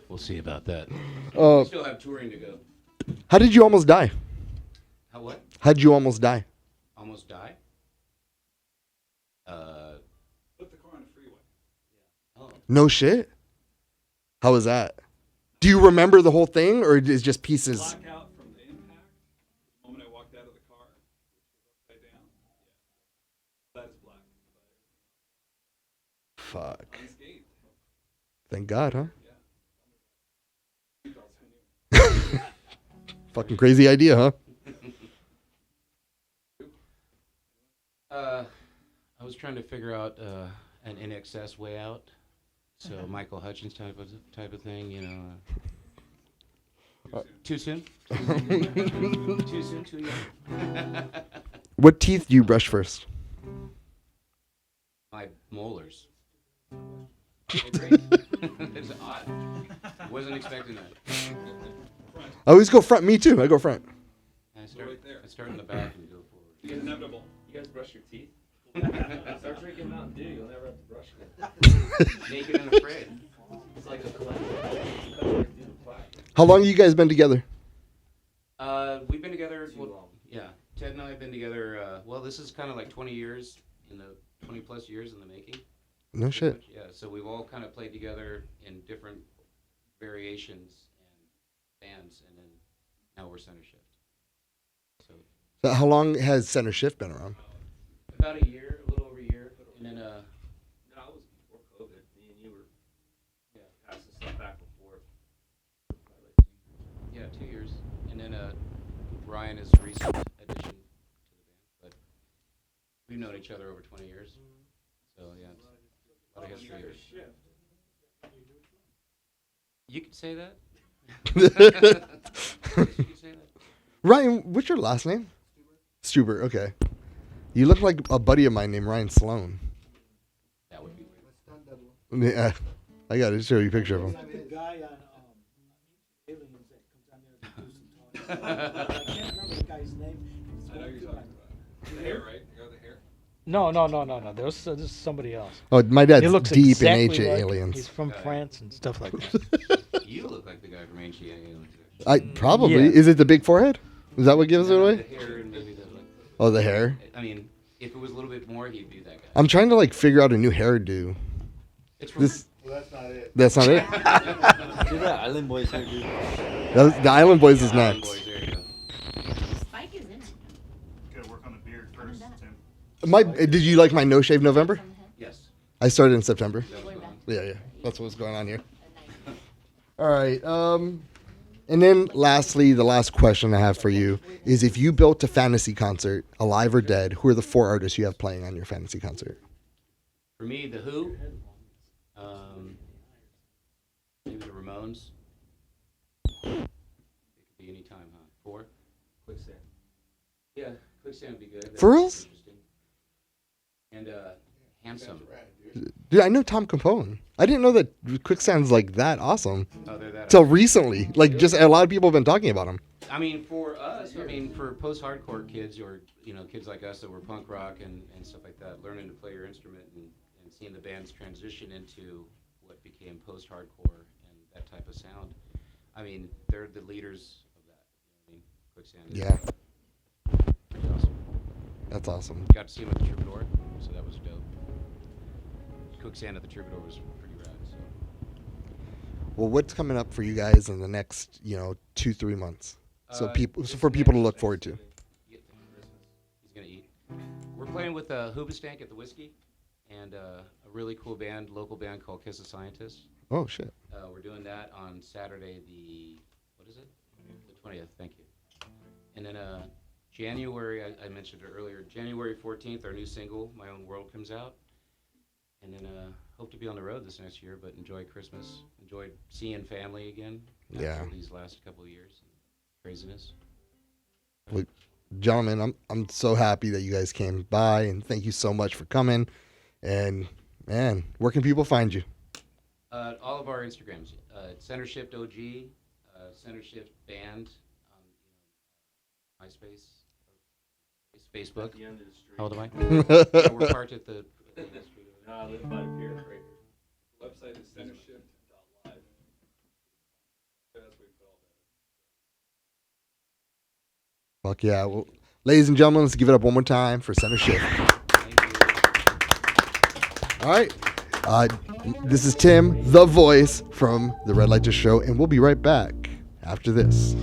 Speaker 11: We'll see about that.
Speaker 2: Uh,
Speaker 11: We still have touring to go.
Speaker 2: How did you almost die?
Speaker 11: How what?
Speaker 2: How'd you almost die?
Speaker 11: Almost die?
Speaker 10: Put the car on the freeway.
Speaker 11: Oh.
Speaker 2: No shit. How was that? Do you remember the whole thing, or is just pieces?
Speaker 10: Blackout from the impact. The moment I walked out of the car, which was upside down. Yeah. That is black.
Speaker 2: Fuck.
Speaker 10: Unscathed.
Speaker 2: Thank God, huh?
Speaker 10: Yeah. Seatbelts, I knew.
Speaker 2: Fucking crazy idea, huh?
Speaker 11: I was trying to figure out an NXS way out. So Michael Hutchins type of thing, you know. Too soon? Too soon? Too young?
Speaker 2: What teeth do you brush first?
Speaker 11: My molars. It's odd. Wasn't expecting that.
Speaker 2: I always go front. Me too. I go front.
Speaker 11: I start in the back and go forward.
Speaker 10: It's inevitable.
Speaker 14: You guys brush your teeth? Start drinking Mountain Dew. You'll never have to brush again.
Speaker 11: Naked and afraid.
Speaker 14: It's like a collective.
Speaker 2: How long have you guys been together?
Speaker 11: We've been together. Yeah, Ted and I have been together. Well, this is kind of like 20 years in the 20 plus years in the making.
Speaker 2: No shit.
Speaker 11: Much. Yeah, so we've all kind of played together in different variations and bands, and then now we're Centershift.
Speaker 2: So how long has Centershift been around?
Speaker 11: About a year, a little over a year, and then
Speaker 10: No, it was before COVID. Me and you were passing stuff back and forth.
Speaker 11: yeah, 2 years, and then Ryan is a recent addition to the band, but we've known each other over 20 years, so yeah, it's a lot of history here. You could say that. You could say that.
Speaker 2: Ryan, what's your last name? Stuber. Okay. You look like a buddy of mine named Ryan Sloan.
Speaker 11: That would be
Speaker 2: Yeah. I got to show you a picture of him.
Speaker 15: The guy on Aliens that comes on there to do some talking. I can't remember the guy's name.
Speaker 10: I know you're talking about. The hair, right? You got the hair?
Speaker 9: No. There's somebody else.
Speaker 2: Oh, my dad's
Speaker 9: He looks
Speaker 2: deep
Speaker 9: exactly
Speaker 2: in ancient
Speaker 9: like
Speaker 2: aliens.
Speaker 9: He's from France and stuff like that.
Speaker 11: You look like the guy from Ancient Aliens.
Speaker 2: I probably.
Speaker 9: Yeah.
Speaker 2: Is it the big forehead? Is that what gives it
Speaker 11: The
Speaker 2: away?
Speaker 11: hair and maybe the like.
Speaker 2: Oh, the hair.
Speaker 11: I mean, if it was a little bit more, he'd be that guy.
Speaker 2: I'm trying to like figure out a new hairdo.
Speaker 11: It's from
Speaker 2: This.
Speaker 3: Well, that's not it.
Speaker 2: That's not it.
Speaker 8: Do that Island Boys here, dude.
Speaker 2: The Island Boys is
Speaker 11: Island
Speaker 2: nuts.
Speaker 11: Boys, there you go.
Speaker 4: Spike is in it.
Speaker 3: Gotta work on the beard first, Tim.
Speaker 2: Did you like my no shave November?
Speaker 11: Yes.
Speaker 2: I started in September.
Speaker 11: That was fun.
Speaker 2: Yeah. That's what's going on here. All right. And then lastly, the last question I have for you is: if you built a fantasy concert, alive or dead, who are the 4 artists you have playing on your fantasy concert?
Speaker 11: For me, The Who. Maybe the Ramones. It could be any time, huh? 4.
Speaker 10: Quicksand.
Speaker 11: Yeah, Quicksand would be good.
Speaker 2: For reals?
Speaker 11: Interesting. And Handsome.
Speaker 2: Dude, I know Tom Capone. I didn't know that Quicksand's like that awesome.
Speaker 11: Oh, they're that.
Speaker 2: Till recently, like just a lot of people have been talking about him.
Speaker 11: I mean, for us, for post-hardcore kids or, kids like us that were punk rock and stuff like that, learning to play your instrument and seeing the bands transition into what became post-hardcore and that type of sound, I mean, they're the leaders of that. Quicksand is pretty awesome.
Speaker 2: That's awesome.
Speaker 11: Got to see them at the Troubadour, so that was dope. Quicksand at the Troubadour was pretty rad. So.
Speaker 2: Well, what's coming up for you guys in the next, 2-3 months? So for people to look forward to.
Speaker 11: He's gonna eat. We're playing with Hoobastank at the Whiskey, and a really cool band, local band called Kiss the Scientists.
Speaker 2: Oh shit.
Speaker 11: We're doing that on Saturday, the 20th. Thank you. And then January, I mentioned it earlier. January 14th, our new single, "My Own World," comes out. And then hope to be on the road this next year, but enjoy Christmas. Enjoy seeing family again.
Speaker 2: Yeah.
Speaker 11: After these last couple of years. Craziness.
Speaker 2: Well, gentlemen, I'm so happy that you guys came by, and thank you so much for coming. And man, where can people find you?
Speaker 11: All of our Instagrams, Centershift OG, Centershift band on MySpace, Facebook.
Speaker 14: At the end of the street.
Speaker 11: How old am I? Yeah, we're parked at the end of the street.
Speaker 14: No, I live by the pier right here. The website is centershift.live. That's where we put all that.
Speaker 2: Fuck yeah. Well, ladies and gentlemen, let's give it up one more time for Center Shift. All right. This is Tim, the voice from the Red Light District Show, and we'll be right back after this.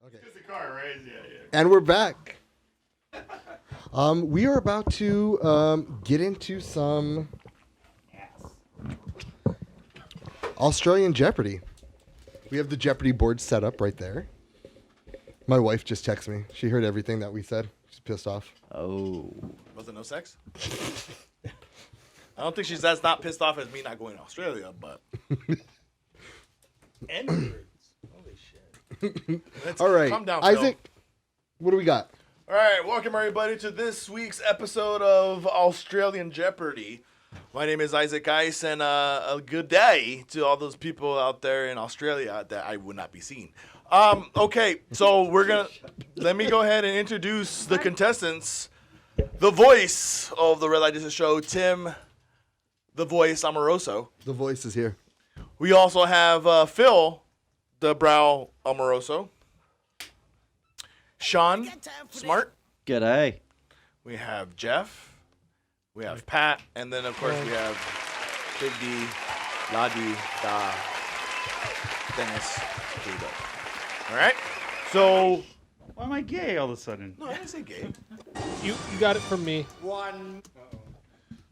Speaker 2: Okay.
Speaker 3: It's the car, right? Yeah.
Speaker 2: And we're back. We are about to get into some Australian Jeopardy. We have the Jeopardy board set up right there. My wife just texted me. She heard everything that we said. She's pissed off.
Speaker 8: Oh.
Speaker 3: Was there no sex? I don't think she's as not pissed off as me not going to Australia, but.
Speaker 7: N-words. Holy shit.
Speaker 2: All right,
Speaker 3: Calm down, Phil.
Speaker 2: Isaac, what do we got?
Speaker 3: All right, welcome everybody to this week's episode of Australian Jeopardy. My name is Isaac Ice, and a good day to all those people out there in Australia that I would not be seeing. Okay, so let me go ahead and introduce the contestants. The voice of the Red Light District Show, Tim, the voice Amoroso.
Speaker 2: The voice is here.
Speaker 3: We also have Phil, the brow Amoroso. Sean, Smart.
Speaker 8: G'day.
Speaker 3: We have Jeff. We have Pat. And then, of course, we have Big D, La D, Da, Dennis, J-Dub. All right? So.
Speaker 5: Why am I gay all of a sudden?
Speaker 3: No, I didn't say gay.
Speaker 7: You got it from me.
Speaker 15: One.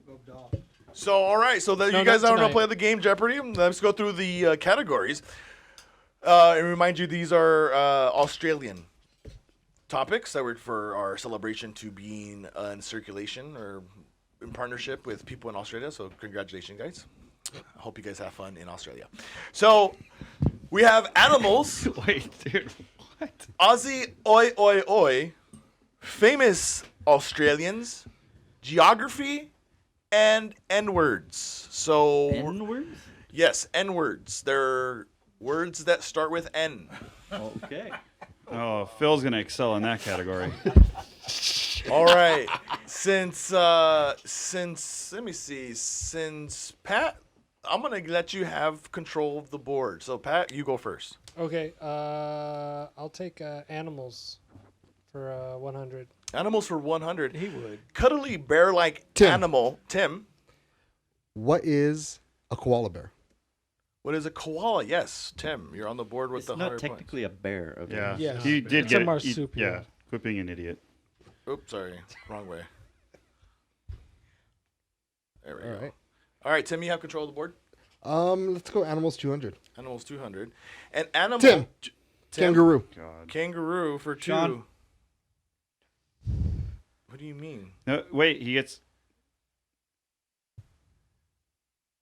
Speaker 15: Rubbed off.
Speaker 3: So, all right. So, you guys are going to play the game Jeopardy. Let's go through the categories. And remind you, these are Australian topics that were for our celebration to being in circulation or in partnership with people in Australia. So congratulations, guys. I hope you guys have fun in Australia. So we have animals.
Speaker 5: Wait, dude. What?
Speaker 3: Aussie, oi, oi, oi. Famous Australians. Geography and N-words. So
Speaker 8: N-words?
Speaker 3: Yes, N-words. They're words that start with N.
Speaker 8: Okay.
Speaker 5: Oh, Phil's gonna excel in that category.
Speaker 3: All right. Since let me see. Since Pat, I'm gonna let you have control of the board. So Pat, you go first.
Speaker 7: Okay. I'll take animals for 100.
Speaker 3: Animals for 100.
Speaker 7: He would.
Speaker 3: Cuddly bear-like animal. Tim.
Speaker 2: What is a koala bear?
Speaker 3: What is a koala? Yes, Tim, you're on the board with
Speaker 8: It's
Speaker 3: the
Speaker 8: not
Speaker 3: 100 points.
Speaker 8: technically a bear. Okay.
Speaker 5: Yeah.
Speaker 7: Yes.
Speaker 5: He did
Speaker 7: It's
Speaker 5: get
Speaker 7: a
Speaker 5: it.
Speaker 7: marsupial.
Speaker 5: Yeah. Quit being an idiot.
Speaker 3: Oops, sorry. Wrong way. There we go.
Speaker 2: right.
Speaker 3: All right, Tim, you have control of the board.
Speaker 2: Let's go animals 200.
Speaker 3: Animals 200. And animal.
Speaker 2: Tim.
Speaker 3: Tim.
Speaker 2: Kangaroo.
Speaker 5: God.
Speaker 3: Kangaroo for 2.
Speaker 5: Sean.
Speaker 3: What do you mean?
Speaker 5: No, wait. He gets.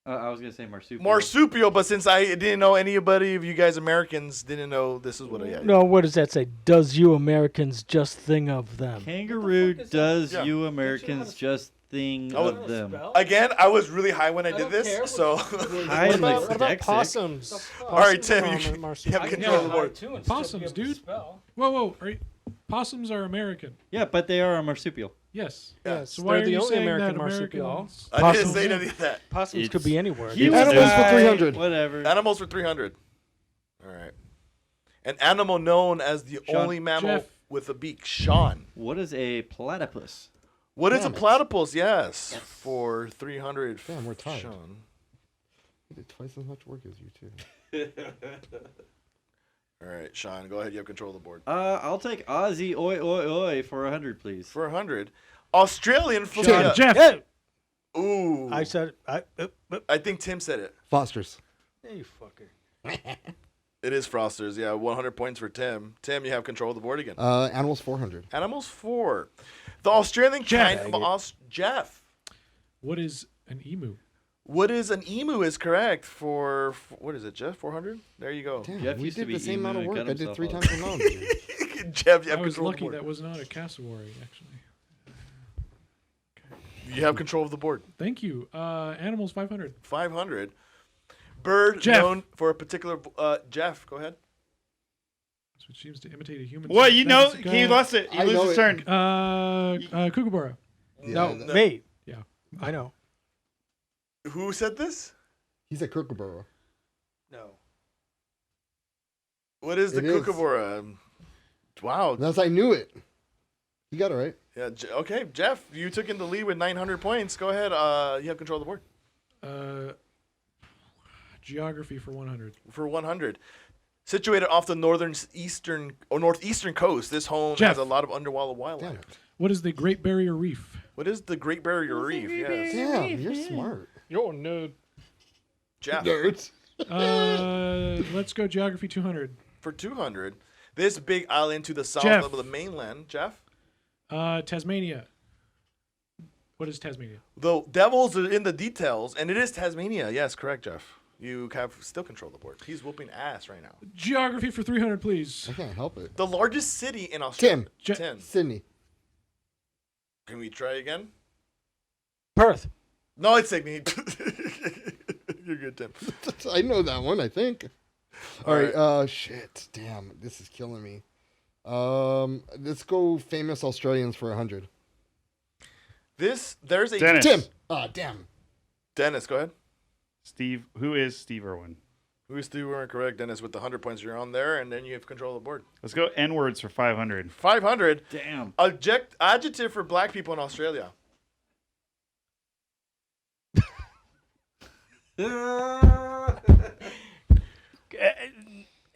Speaker 8: I was gonna say marsupial.
Speaker 3: Marsupial, but since I didn't know anybody of you guys Americans didn't know this is what I
Speaker 9: No, what does that say? Does you Americans just think of them?
Speaker 8: Kangaroo does
Speaker 3: Yeah.
Speaker 8: you Americans just think
Speaker 3: Oh,
Speaker 8: of them.
Speaker 3: Again, I was really high when I did this, so.
Speaker 8: Highly
Speaker 7: What about
Speaker 8: dyslexic.
Speaker 7: possums?
Speaker 3: All right,
Speaker 7: Possums
Speaker 3: Tim,
Speaker 7: are
Speaker 3: you have
Speaker 7: marsupial.
Speaker 3: control of the board.
Speaker 6: Possums, dude. Whoa. Possums are American.
Speaker 8: Yeah, but they are a marsupial.
Speaker 6: Yes.
Speaker 7: Yes,
Speaker 6: So why
Speaker 7: they're
Speaker 6: are
Speaker 7: the
Speaker 6: you
Speaker 7: only
Speaker 6: saying
Speaker 7: American
Speaker 6: that
Speaker 7: marsupial.
Speaker 6: Americans?
Speaker 3: I didn't
Speaker 9: Possums.
Speaker 3: say any of that.
Speaker 9: Possums could be anywhere.
Speaker 8: You
Speaker 2: Animals for
Speaker 8: guy,
Speaker 2: 300.
Speaker 8: Whatever.
Speaker 3: Animals for 300. All right. An animal known as the
Speaker 8: Sean.
Speaker 3: only mammal
Speaker 6: Jeff.
Speaker 3: with a beak. Sean.
Speaker 8: What is a platypus?
Speaker 3: What is a
Speaker 2: Damn it.
Speaker 3: platypus? Yes. For 300.
Speaker 2: Damn, we're tired.
Speaker 3: Sean.
Speaker 2: I did twice as much work as you, too.
Speaker 3: All right, Sean, go ahead. You have control of the board.
Speaker 8: I'll take Aussie oi oi oi for 100, please.
Speaker 3: For 100. Australian
Speaker 6: Sean,
Speaker 3: flea.
Speaker 6: Jeff.
Speaker 9: Hey,
Speaker 3: Ooh.
Speaker 9: I said
Speaker 3: I think Tim said it.
Speaker 2: Foster's.
Speaker 9: Hey, you fucker.
Speaker 3: It is Frosters. Yeah, 100 points for Tim. Tim, you have control of the board again.
Speaker 2: Animals 400.
Speaker 3: Animals 4. The Australian
Speaker 6: Jeff.
Speaker 3: kind of Jeff.
Speaker 6: What is an emu?
Speaker 3: What is an emu is correct for what is it, Jeff? 400? There you go.
Speaker 2: Damn,
Speaker 8: Jeff
Speaker 2: we
Speaker 8: used to
Speaker 2: did
Speaker 8: be
Speaker 2: the same
Speaker 8: emu
Speaker 2: amount of
Speaker 8: and
Speaker 2: work.
Speaker 8: cut
Speaker 2: I did
Speaker 8: himself
Speaker 2: 3
Speaker 8: up.
Speaker 2: times the amount.
Speaker 3: Jeff, you
Speaker 6: I
Speaker 3: have
Speaker 6: was
Speaker 3: control of
Speaker 6: lucky
Speaker 3: the board.
Speaker 6: that was not a cassowary, actually.
Speaker 3: You have control of the board.
Speaker 6: Thank you. Animals 500.
Speaker 3: 500. Bird
Speaker 6: Jeff.
Speaker 3: known for a particular. Jeff, go ahead.
Speaker 6: Which seems to imitate a human.
Speaker 5: What? You know,
Speaker 6: Thanks,
Speaker 5: he lost it. He
Speaker 2: I know
Speaker 5: loses his
Speaker 2: it.
Speaker 5: turn.
Speaker 6: Kookaburra.
Speaker 9: No,
Speaker 2: that-
Speaker 9: me.
Speaker 6: Yeah.
Speaker 9: I know.
Speaker 3: Who said this?
Speaker 2: He said kookaburra.
Speaker 9: No.
Speaker 3: What is the
Speaker 2: It is.
Speaker 3: kookaburra? Wow.
Speaker 2: That's I knew it. You got it right.
Speaker 3: Yeah. Okay, Jeff, you took in the lead with 900 points. Go ahead. You have control of the board.
Speaker 6: Geography for 100.
Speaker 3: For 100. Situated off the northeastern coast, this home
Speaker 6: Jeff.
Speaker 3: has a lot of underwater wildlife.
Speaker 2: Damn it.
Speaker 6: What is the Great Barrier Reef?
Speaker 3: What is the Great Barrier Reef? Yes.
Speaker 2: Damn, you're smart.
Speaker 7: You're a nerd.
Speaker 3: Jeff.
Speaker 2: Nerds.
Speaker 6: Let's go geography 200.
Speaker 3: For 200, this big island to the south
Speaker 6: Jeff.
Speaker 3: of the mainland, Jeff.
Speaker 6: Tasmania. What is Tasmania?
Speaker 3: The devils are in the details, and it is Tasmania. Yes, correct, Jeff. You have still control the board. He's whooping ass right now.
Speaker 6: Geography for 300, please.
Speaker 2: I can't help it.
Speaker 3: The largest city in Australia.
Speaker 2: Tim. Sydney.
Speaker 3: Can we try again?
Speaker 9: Perth.
Speaker 3: No, it's Sydney. You're good, Tim.
Speaker 2: I know that one, I think. All right. Shit. Damn. This is killing me. Let's go famous Australians for 100.
Speaker 3: There's a
Speaker 5: Dennis.
Speaker 2: Tim. Damn.
Speaker 3: Dennis, go ahead.
Speaker 5: Steve. Who is Steve Irwin?
Speaker 3: Who is Steve Warren? Correct, Dennis, with the 100 points you're on there, and then you have control of the board.
Speaker 5: Let's go N-words for 500.
Speaker 3: 500.
Speaker 8: Damn.
Speaker 3: Adjective for black people in Australia.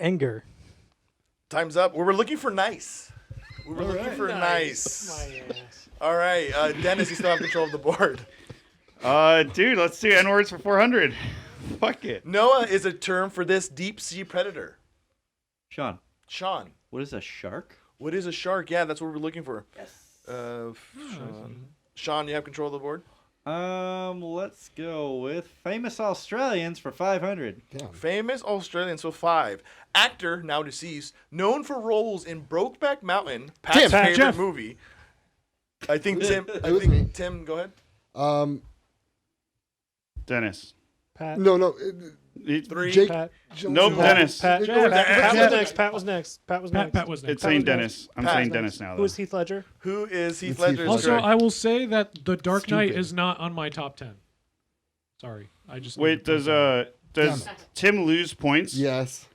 Speaker 9: Anger.
Speaker 3: Time's up. We were looking for nice. We were looking for nice.
Speaker 7: My ass.
Speaker 3: All right, Dennis, you still have control of the board.
Speaker 5: Dude, let's do N-words for 400. Fuck it.
Speaker 3: Noah is a term for this deep sea predator.
Speaker 8: Sean,
Speaker 3: Sean,
Speaker 8: what is a shark?
Speaker 3: what is a shark? Yeah, that's what we're looking for.
Speaker 8: Yes.
Speaker 3: Sean, you have control of the board.
Speaker 8: Let's go with famous Australians for 500.
Speaker 2: Damn.
Speaker 3: Famous Australian, so 5. Actor, now deceased, known for roles in Brokeback Mountain, Pat's
Speaker 2: Tim.
Speaker 3: favorite
Speaker 6: Jeff.
Speaker 3: movie. I think Tim. I
Speaker 2: was me.
Speaker 3: think Tim. Go ahead.
Speaker 5: Dennis.
Speaker 7: Pat.
Speaker 2: No.
Speaker 3: Three.
Speaker 2: Jake.
Speaker 7: Pat.
Speaker 5: Nope, Dennis.
Speaker 7: Pat.
Speaker 2: Jeff.
Speaker 7: Pat was
Speaker 2: Jeff.
Speaker 7: next. Pat was next. Pat was next.
Speaker 6: Pat was next.
Speaker 5: It's saying
Speaker 7: was next.
Speaker 5: Dennis. I'm
Speaker 3: Pat.
Speaker 5: saying Dennis now,
Speaker 7: Who
Speaker 5: though.
Speaker 7: is Heath Ledger?
Speaker 3: Who is Heath
Speaker 2: It's
Speaker 3: Ledger?
Speaker 2: Heath
Speaker 3: is
Speaker 6: Also,
Speaker 3: correct.
Speaker 6: I will say that The Dark Knight
Speaker 2: Stupid.
Speaker 6: is not on my top 10. Sorry. I just
Speaker 5: Wait, does
Speaker 2: Damn
Speaker 5: Tim lose points?
Speaker 2: Yes.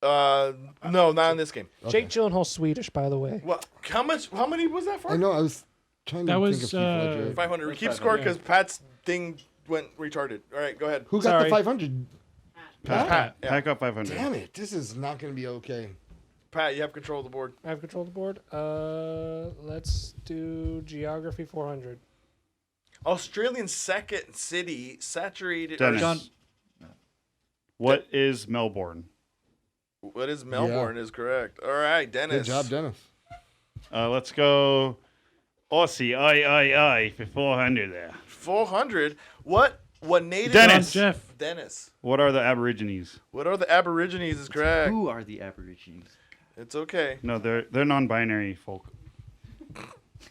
Speaker 3: No, not in this game.
Speaker 2: Okay.
Speaker 7: Jake Gyllenhaal's Swedish, by the way.
Speaker 3: Well, how much? How many was that for?
Speaker 2: I know. I was trying to
Speaker 6: That
Speaker 2: think
Speaker 6: was,
Speaker 2: of Heath Ledger.
Speaker 3: 500.
Speaker 8: That's
Speaker 3: Keep
Speaker 8: 500.
Speaker 3: score because Pat's thing went retarded. All right, go ahead.
Speaker 2: Who got the
Speaker 7: Sorry.
Speaker 2: 500?
Speaker 5: Pat.
Speaker 3: Yeah.
Speaker 5: Pat got 500.
Speaker 2: Damn it. This is not going to be okay.
Speaker 3: Pat, you have control of the board.
Speaker 7: I have control of the board. Let's do geography 400.
Speaker 3: Australian second city saturated.
Speaker 5: Dennis.
Speaker 3: or-
Speaker 5: What is Melbourne?
Speaker 3: What is Melbourne is correct. All right, Dennis.
Speaker 2: Good job, Dennis.
Speaker 5: Let's go Aussie. I for 400 there.
Speaker 3: 400. What native?
Speaker 5: Dennis.
Speaker 6: Jeff.
Speaker 3: Dennis.
Speaker 5: What are the Aborigines?
Speaker 3: What are the Aborigines is correct.
Speaker 8: Who are the Aborigines?
Speaker 3: It's okay.
Speaker 5: No, they're non-binary folk.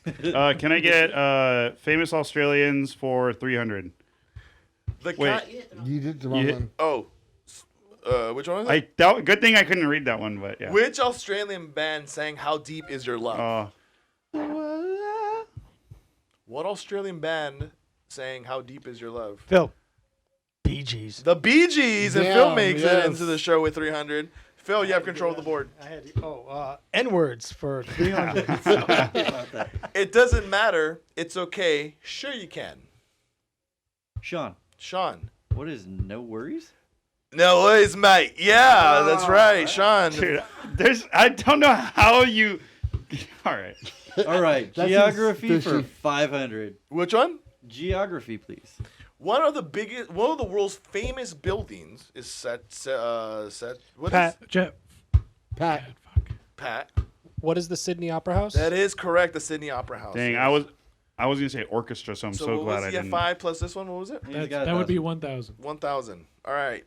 Speaker 5: Can I get famous Australians for 300?
Speaker 3: The
Speaker 5: Wait.
Speaker 2: You did the wrong one.
Speaker 3: Oh. Which one was it?
Speaker 5: Good thing I couldn't read that one, but yeah.
Speaker 3: Which Australian band sang "How Deep Is Your Love"? What Australian band sang "How Deep Is Your Love"?
Speaker 9: Phil. Bee Gees.
Speaker 3: The Bee Gees, and
Speaker 2: Damn,
Speaker 3: Phil makes
Speaker 2: yes.
Speaker 3: it into the show with 300. Phil, you have control of the board.
Speaker 9: I had N-words for 300.
Speaker 3: It doesn't matter. It's okay. Sure, you can.
Speaker 8: Sean,
Speaker 3: Sean.
Speaker 8: what is no worries?
Speaker 3: No worries, mate. Yeah, that's right, Sean.
Speaker 5: Dude, I don't know how you. All right.
Speaker 8: All right,
Speaker 2: That seems
Speaker 8: geography for
Speaker 2: fishy.
Speaker 8: 500.
Speaker 3: Which one?
Speaker 8: Geography, please.
Speaker 3: One of the world's famous buildings is set. What
Speaker 7: Pat.
Speaker 3: is-
Speaker 6: Jeff.
Speaker 2: Pat.
Speaker 3: Pat.
Speaker 7: What is the Sydney Opera House?
Speaker 3: That is correct. The Sydney Opera House.
Speaker 5: Dang,
Speaker 3: yes.
Speaker 5: I was gonna say orchestra, so I'm
Speaker 3: So,
Speaker 5: so
Speaker 3: what
Speaker 5: glad
Speaker 3: was
Speaker 5: I
Speaker 3: the
Speaker 5: didn't.
Speaker 3: 5 plus this one? What was it?
Speaker 8: He's got
Speaker 6: That would be
Speaker 8: 1,000.
Speaker 6: 1,000.
Speaker 3: 1,000. All right.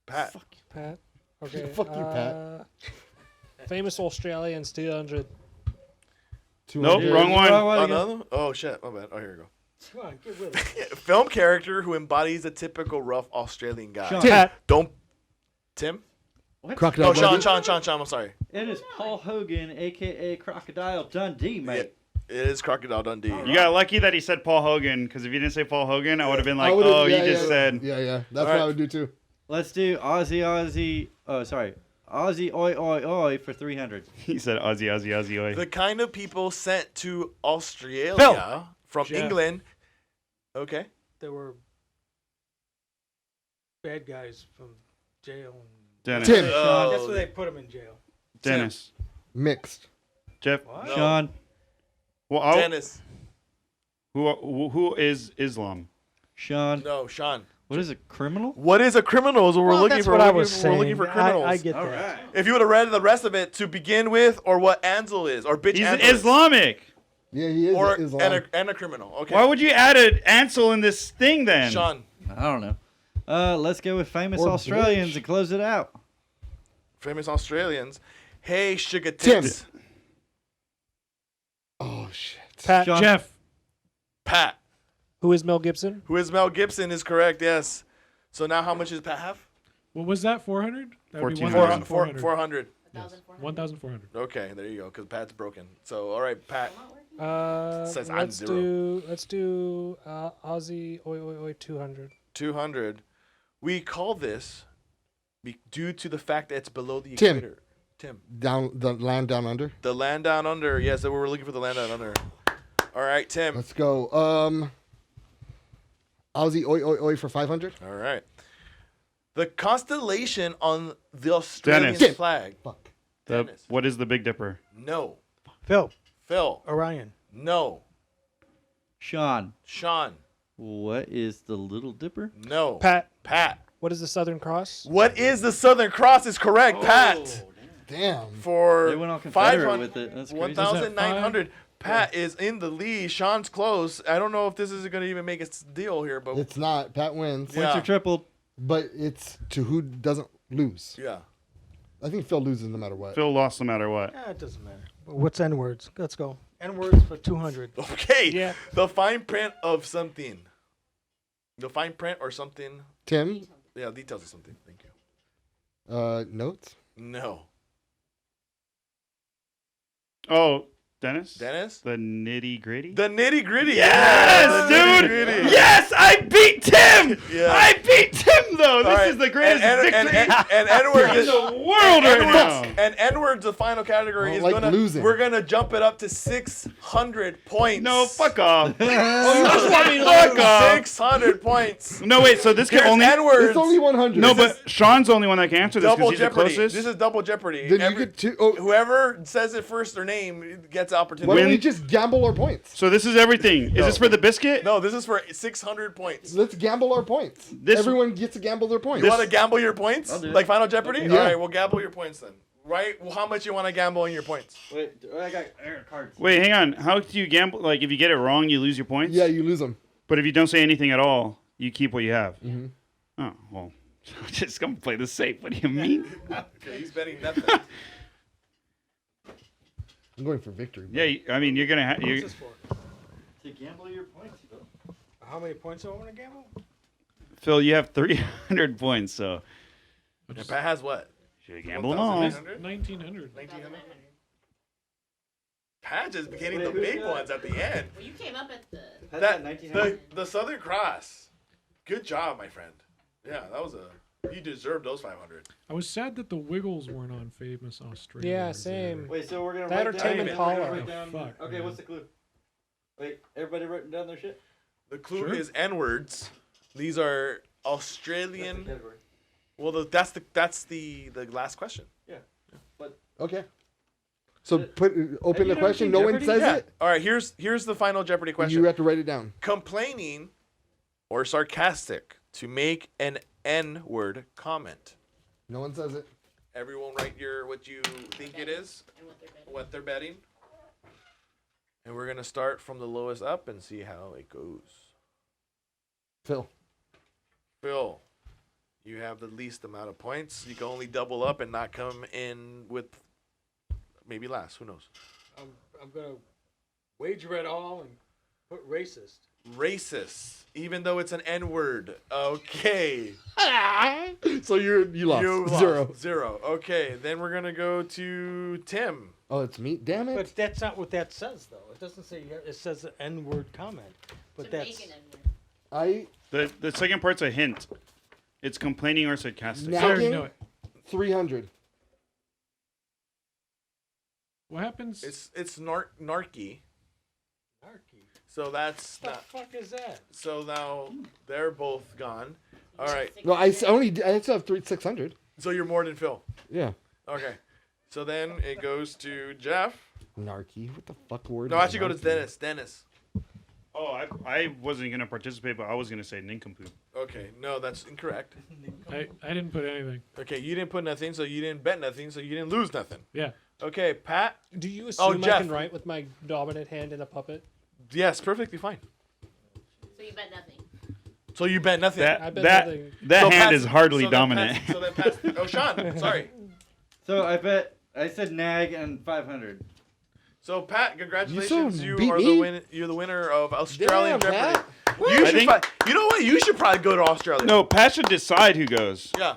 Speaker 3: Pat.
Speaker 7: Pat. Okay.
Speaker 2: Fuck you, Pat.
Speaker 7: Famous Australians 200.
Speaker 5: Nope,
Speaker 2: 200.
Speaker 5: wrong one.
Speaker 3: Another? Oh shit! My bad. Oh, here we go.
Speaker 9: Come on, get with it.
Speaker 3: Film character who embodies a typical rough Australian guy.
Speaker 8: Sean.
Speaker 7: Pat.
Speaker 3: Don't. Tim?
Speaker 8: What?
Speaker 2: Crocodile
Speaker 3: Oh, Sean.
Speaker 2: Dundee?
Speaker 3: I'm sorry.
Speaker 8: It is Paul Hogan, a.k.a. Crocodile Dundee, mate.
Speaker 3: It is Crocodile Dundee.
Speaker 5: You got lucky that he said Paul Hogan, because if you didn't say Paul Hogan, I would have been like,
Speaker 2: I would've-
Speaker 5: oh,
Speaker 2: yeah,
Speaker 5: you just
Speaker 2: yeah.
Speaker 5: said.
Speaker 2: Yeah. That's
Speaker 3: All
Speaker 2: what
Speaker 3: right.
Speaker 2: I would do too.
Speaker 8: Let's do Aussie oi oi oi for 300.
Speaker 5: He said Aussie, oi.
Speaker 3: The kind of people sent to Australia
Speaker 9: Phil.
Speaker 3: from
Speaker 6: Jeff.
Speaker 3: England. Okay.
Speaker 9: There were bad guys from jail.
Speaker 5: Dennis.
Speaker 2: Tim.
Speaker 9: That's where they put him in jail.
Speaker 5: Dennis.
Speaker 2: Mixed.
Speaker 5: Jeff.
Speaker 3: No.
Speaker 1: Sean.
Speaker 5: Well, I'll-
Speaker 3: Dennis.
Speaker 5: Who is Islam?
Speaker 1: Sean.
Speaker 3: No, Sean.
Speaker 1: What is it? Criminal?
Speaker 3: What is a criminal? Is what we're looking
Speaker 9: that's
Speaker 3: for.
Speaker 9: what
Speaker 3: We're
Speaker 9: I
Speaker 3: looking-
Speaker 9: was
Speaker 3: We're looking
Speaker 9: saying.
Speaker 3: for criminals.
Speaker 9: I get that.
Speaker 3: If you would have read the rest of it to begin with, or what Ansel is, or bitch
Speaker 5: He's
Speaker 3: Ansel is.
Speaker 5: Islamic.
Speaker 2: Yeah, he is.
Speaker 3: Or
Speaker 2: Islam.
Speaker 3: and a criminal. Okay.
Speaker 5: Why would you add an Ansel in this thing then?
Speaker 3: Sean.
Speaker 1: I don't know. Let's go with famous
Speaker 2: Or
Speaker 1: Australians
Speaker 2: bitch.
Speaker 1: and close it out.
Speaker 3: Famous Australians. Hey, sugar
Speaker 2: Tim.
Speaker 3: tits.
Speaker 2: Oh shit.
Speaker 9: Pat,
Speaker 1: Sean.
Speaker 6: Jeff.
Speaker 3: Pat.
Speaker 7: Who is Mel Gibson?
Speaker 3: Who is Mel Gibson is correct, yes. So now how much does Pat have?
Speaker 6: What was that? 400? That would be
Speaker 5: 1400.
Speaker 6: 1,400.
Speaker 3: 400.
Speaker 6: 1,400.
Speaker 3: Okay, there you go, because Pat's broken. So, all right, Pat. Says I'm
Speaker 7: Let's
Speaker 3: zero.
Speaker 7: do Aussie oi 200.
Speaker 3: 200. We call this due to the fact that it's below the
Speaker 2: Tim.
Speaker 3: equator. Tim.
Speaker 2: Down the land down under.
Speaker 3: The land down under. Yes, we were looking for the land down under. All right, Tim.
Speaker 2: Let's go. Aussie oi for 500.
Speaker 3: All right. The constellation on the Australian
Speaker 5: Dennis.
Speaker 3: flag.
Speaker 2: Fuck.
Speaker 3: Dennis.
Speaker 5: What is the Big Dipper?
Speaker 3: No.
Speaker 9: Phil,
Speaker 3: Phil.
Speaker 9: Orion.
Speaker 3: No.
Speaker 1: Sean.
Speaker 3: Sean.
Speaker 1: What is the Little Dipper?
Speaker 3: No.
Speaker 7: Pat,
Speaker 3: Pat.
Speaker 7: what is the Southern Cross?
Speaker 3: What is the Southern Cross is correct, Pat.
Speaker 2: Damn.
Speaker 3: For
Speaker 1: They went all Confederate
Speaker 3: 500
Speaker 1: with it. That's crazy.
Speaker 3: 1,900. Pat is in the lead. Sean's close. I don't know if this is going to even make a deal here, but
Speaker 2: It's not. Pat wins.
Speaker 3: Yeah.
Speaker 1: Points are tripled.
Speaker 2: But it's to who doesn't lose.
Speaker 3: yeah.
Speaker 2: I think Phil loses no matter what.
Speaker 5: Phil lost no matter what.
Speaker 9: Yeah, it doesn't matter. But what's N words? Let's go. N words for 200.
Speaker 3: Okay.
Speaker 7: Yeah.
Speaker 3: The fine print of something. The fine print or something.
Speaker 2: Tim,
Speaker 3: Yeah, details of something. Thank you.
Speaker 2: notes.
Speaker 3: No.
Speaker 5: Oh, Dennis?
Speaker 3: Dennis?
Speaker 5: The nitty gritty?
Speaker 3: The nitty gritty.
Speaker 5: Yes, dude! Yes, I beat Tim!
Speaker 3: Yeah.
Speaker 5: I beat Tim, though! This is the greatest victory
Speaker 3: And N-word
Speaker 5: in
Speaker 3: is
Speaker 5: the world right now!
Speaker 3: And N-word's the final category
Speaker 2: I
Speaker 3: is
Speaker 2: don't like
Speaker 3: gonna
Speaker 2: losing.
Speaker 3: we're gonna jump it up to 600 points.
Speaker 5: No, fuck off.
Speaker 3: Fuck
Speaker 5: off.
Speaker 3: 600 points.
Speaker 5: No, wait, so this can
Speaker 3: Here's
Speaker 5: only...
Speaker 3: N-words.
Speaker 2: It's only 100.
Speaker 5: No, but Sean's the only one that can answer this because
Speaker 3: Double
Speaker 5: he's the
Speaker 3: Jeopardy.
Speaker 5: closest.
Speaker 3: This is double Jeopardy.
Speaker 2: Then you get two. Oh,
Speaker 3: Whoever says it first, their name gets the opportunity.
Speaker 2: why don't we
Speaker 5: Win.
Speaker 2: just gamble our points?
Speaker 5: So this is everything. Is this for the biscuit?
Speaker 3: No, this is for 600 points.
Speaker 2: Let's gamble our points.
Speaker 5: This-
Speaker 2: Everyone gets to gamble their points.
Speaker 3: You want to gamble your points?
Speaker 8: do it.
Speaker 3: Like Final Jeopardy?
Speaker 2: Yeah.
Speaker 3: All right, we'll gamble your points then. Right? Well, how much you want to gamble on your points?
Speaker 8: Wait, I got cards.
Speaker 5: Wait, hang on. How do you gamble? Like, if you get it wrong, you lose your points?
Speaker 2: Yeah, you lose them.
Speaker 5: But if you don't say anything at all, you keep what you have.
Speaker 2: Mm-hmm.
Speaker 5: Oh, well. I'm just going to play this safe. What do you mean?
Speaker 3: Okay, he's betting nothing.
Speaker 2: I'm going for victory.
Speaker 5: Yeah, I mean, you're going to have...
Speaker 9: What's this for?
Speaker 8: To gamble your points, though.
Speaker 9: How many points do I want to gamble?
Speaker 5: Phil, you have 300 points, so...
Speaker 3: And Pat has what?
Speaker 5: Should I gamble them all?
Speaker 3: 1,800?
Speaker 6: 1,900.
Speaker 3: 1,900? Pat just getting the big ones at the end.
Speaker 4: Well, you came up at the.
Speaker 3: The Southern Cross. Good job, my friend. Yeah, that was you deserved those 500.
Speaker 6: I was sad that the Wiggles weren't on famous Australia.
Speaker 7: Yeah, same.
Speaker 8: Wait, so we're gonna
Speaker 7: That or
Speaker 8: write
Speaker 7: Tame
Speaker 8: down.
Speaker 7: Impala.
Speaker 8: we're gonna write down-
Speaker 6: Fuck,
Speaker 8: okay,
Speaker 6: man.
Speaker 8: what's the clue? Wait, everybody writing down their shit.
Speaker 3: The clue
Speaker 6: Sure.
Speaker 3: is N-words. These are Australian.
Speaker 8: Category.
Speaker 3: Well, that's the last question.
Speaker 2: Okay. So open the
Speaker 8: never
Speaker 2: question.
Speaker 8: seen
Speaker 2: No one
Speaker 8: Jeopardy?
Speaker 2: says
Speaker 3: Yeah.
Speaker 2: it.
Speaker 3: All right. Here's the final Jeopardy question.
Speaker 2: You have to write it down.
Speaker 3: Complaining or sarcastic to make an N-word comment.
Speaker 2: No one says it.
Speaker 3: Everyone write what you think it is,
Speaker 4: And what they're betting.
Speaker 3: what they're betting. And we're gonna start from the lowest up and see how it goes.
Speaker 2: Phil.
Speaker 3: Phil, you have the least amount of points. You can only double up and not come in with maybe last. Who knows?
Speaker 9: I'm gonna wager it all and put racist.
Speaker 3: Racist, even though it's an N-word. Okay.
Speaker 2: So you lost.
Speaker 3: You lost.
Speaker 2: Zero.
Speaker 3: Zero. Okay, then we're gonna go to Tim.
Speaker 2: Oh, it's me. Damn it.
Speaker 9: But that's not what that says, though. It doesn't say. It says an N-word comment. But
Speaker 4: To
Speaker 9: that's.
Speaker 4: make an N-word.
Speaker 5: The second part's a hint. It's complaining or sarcastic.
Speaker 6: I already
Speaker 2: Nagging.
Speaker 6: know it.
Speaker 2: 300.
Speaker 6: What happens?
Speaker 3: It's narky.
Speaker 9: Anarchy.
Speaker 3: So that's
Speaker 9: What the
Speaker 3: not,
Speaker 9: fuck is that?
Speaker 3: so now they're both gone. All right.
Speaker 2: No, I still have 600.
Speaker 3: So you're more than Phil.
Speaker 2: Yeah.
Speaker 3: Okay. So then it goes to Jeff.
Speaker 2: Narky. What the fuck word?
Speaker 3: No,
Speaker 2: is
Speaker 3: actually go to
Speaker 2: narky?
Speaker 3: Dennis. Dennis.
Speaker 5: Oh, I wasn't gonna participate, but I was gonna say nincompoop.
Speaker 3: Okay. No, that's incorrect.
Speaker 6: I didn't put anything.
Speaker 3: Okay, you didn't put nothing, so you didn't bet nothing, so you didn't lose nothing.
Speaker 6: Yeah.
Speaker 3: Okay, Pat.
Speaker 7: Do you
Speaker 3: Oh,
Speaker 7: assume I
Speaker 3: Jeff.
Speaker 7: can write with my dominant hand in a puppet?
Speaker 3: Yes, perfectly fine.
Speaker 4: So you bet nothing.
Speaker 3: So you bet nothing.
Speaker 7: I bet nothing.
Speaker 5: That
Speaker 3: So
Speaker 5: hand
Speaker 3: Pat's-
Speaker 5: is hardly
Speaker 3: so then
Speaker 5: dominant.
Speaker 3: Pat's- So then Pat's, oh, Sean, sorry.
Speaker 8: So I said nag and 500.
Speaker 3: So Pat, congratulations! You
Speaker 2: beat
Speaker 3: are
Speaker 2: me?
Speaker 3: you're the winner of Australian
Speaker 2: Damn,
Speaker 3: Jeopardy.
Speaker 2: Pat.
Speaker 3: You
Speaker 5: I
Speaker 3: should.
Speaker 5: think-
Speaker 3: You know what? You should probably go to Australia.
Speaker 5: No, Pat should decide who goes.
Speaker 3: Yeah.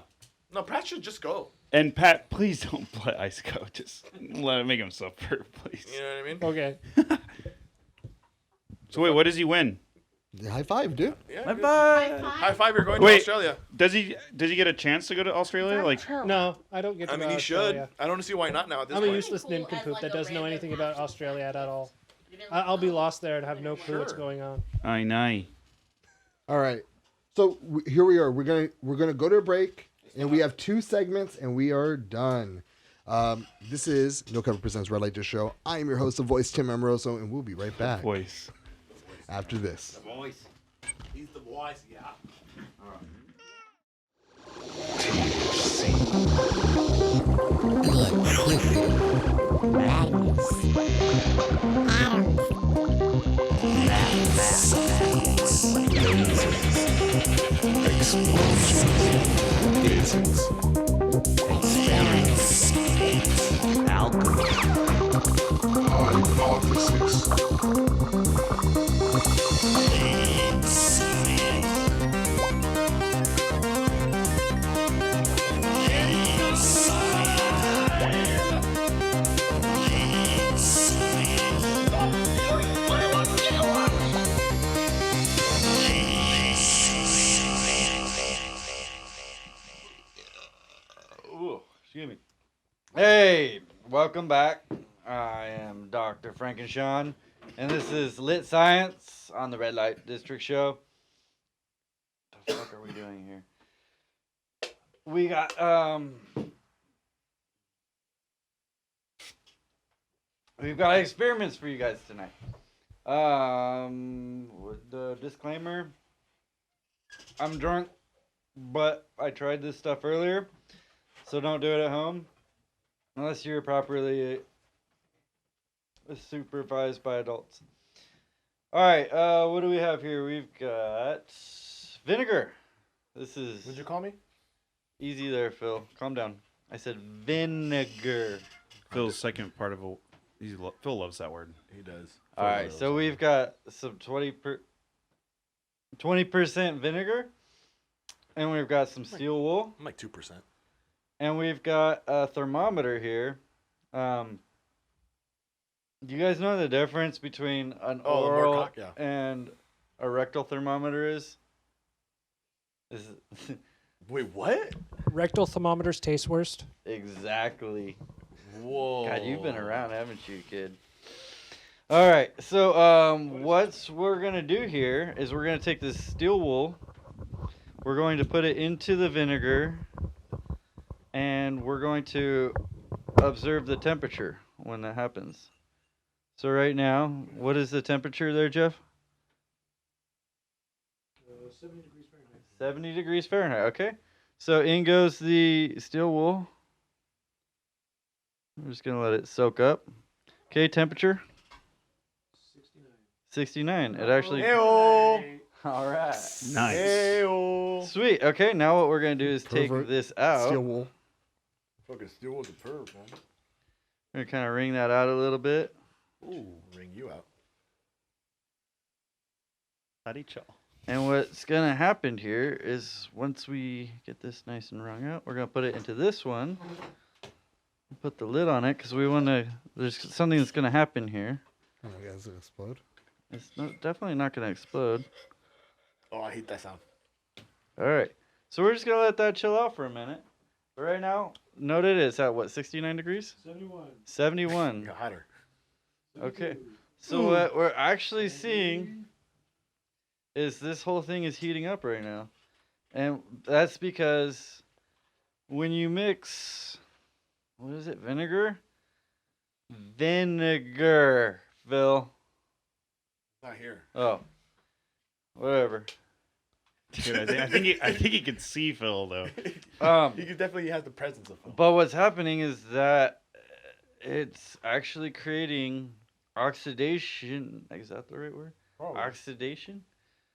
Speaker 3: No, Pat should just go.
Speaker 5: And Pat, please don't let Ice go. Just let him make him suffer, please.
Speaker 3: You know what I mean?
Speaker 7: Okay.
Speaker 5: So wait, what does he win?
Speaker 2: High five, dude.
Speaker 3: Yeah.
Speaker 5: High
Speaker 3: good.
Speaker 5: five.
Speaker 3: High five! You're going to
Speaker 5: Wait.
Speaker 3: Australia.
Speaker 5: Does he get a chance to go to Australia? Like,
Speaker 7: No, I don't get to
Speaker 3: I mean,
Speaker 7: go
Speaker 3: he
Speaker 7: to
Speaker 3: should.
Speaker 7: Australia.
Speaker 3: I don't see why not now at this
Speaker 7: I'm a
Speaker 3: point.
Speaker 7: useless
Speaker 4: Cool as,
Speaker 7: nincompoop
Speaker 4: like,
Speaker 7: that
Speaker 4: a
Speaker 7: doesn't know
Speaker 4: random
Speaker 7: anything about
Speaker 4: passion
Speaker 7: Australia at all.
Speaker 4: You've been
Speaker 7: I'll be
Speaker 4: like,
Speaker 7: lost there and have no clue what's
Speaker 3: Sure.
Speaker 7: going on.
Speaker 5: I know.
Speaker 2: All right. So here we are. We're gonna go to a break, and we have 2 segments, and we are done. This is No Cover Presents Red Light District Show. I am your host, the voice, Tim Amoroso, and we'll be right back
Speaker 5: Voice.
Speaker 2: after this.
Speaker 11: Voice.
Speaker 3: He's the voice, yeah.
Speaker 1: Ooh, excuse me. Hey, welcome back. I am Dr. Frankenstein, and this is Lit Science on the Red Light District Show. What the fuck are we doing here? We got we've got experiments for you guys tonight. With the disclaimer, I'm drunk, but I tried this stuff earlier. So don't do it at home unless you're properly supervised by adults. All right, what do we have here? We've got vinegar. This is
Speaker 3: What'd you call me?
Speaker 1: easy there, Phil. Calm down. I said vinegar.
Speaker 5: Phil's second part of a. Phil loves that word.
Speaker 3: He does.
Speaker 1: All right, so we've got some 20% vinegar, and we've got some steel wool.
Speaker 3: I'm like 2%.
Speaker 1: And we've got a thermometer here. Do you guys know the difference between an
Speaker 3: Oh, the
Speaker 1: oral
Speaker 3: Moorcock, yeah.
Speaker 1: and a rectal thermometer is?
Speaker 3: Wait, what?
Speaker 7: Rectal thermometers taste worst.
Speaker 1: Exactly.
Speaker 3: Whoa.
Speaker 1: God, you've been around, haven't you, kid? All right. So, what we're gonna do here is we're gonna take this steel wool. We're going to put it into the vinegar, and we're going to observe the temperature when that happens. So right now, what is the temperature there, Jeff?
Speaker 15: 70 degrees Fahrenheit.
Speaker 1: 70 degrees Fahrenheit. Okay. So in goes the steel wool. I'm just gonna let it soak up. Okay, temperature. 69. It actually.
Speaker 3: Heyo.
Speaker 1: All right.
Speaker 5: Nice.
Speaker 3: Heyo.
Speaker 1: Sweet. Okay, now what we're gonna do is take
Speaker 2: Pervert.
Speaker 1: this out.
Speaker 2: Steel wool.
Speaker 3: Fucking steel was a perv, man.
Speaker 1: We're gonna kind of wring that out a little bit.
Speaker 3: Ooh, ring you out.
Speaker 1: And what's gonna happen here is once we get this nice and wrung out, we're gonna put it into this one. Put the lid on it because we want to. There's something that's gonna happen here.
Speaker 2: Oh my god, does it explode?
Speaker 1: It's definitely not gonna explode.
Speaker 3: Oh, I hate that sound.
Speaker 1: All right, so we're just gonna let that chill out for a minute. But right now, note it is at what, 69 degrees?
Speaker 15: 71.
Speaker 1: 71.
Speaker 3: Got hotter.
Speaker 1: Okay. So what we're actually seeing is this whole thing is heating up right now. And that's because when you mix, what is it? Vinegar. Phil.
Speaker 3: Not here.
Speaker 1: Oh, whatever.
Speaker 5: Dude, I think he could see Phil though.
Speaker 3: He could definitely has the presence of Phil.
Speaker 1: But what's happening is that it's actually creating oxidation. Is that the right word?
Speaker 3: Probably.
Speaker 1: Oxidation.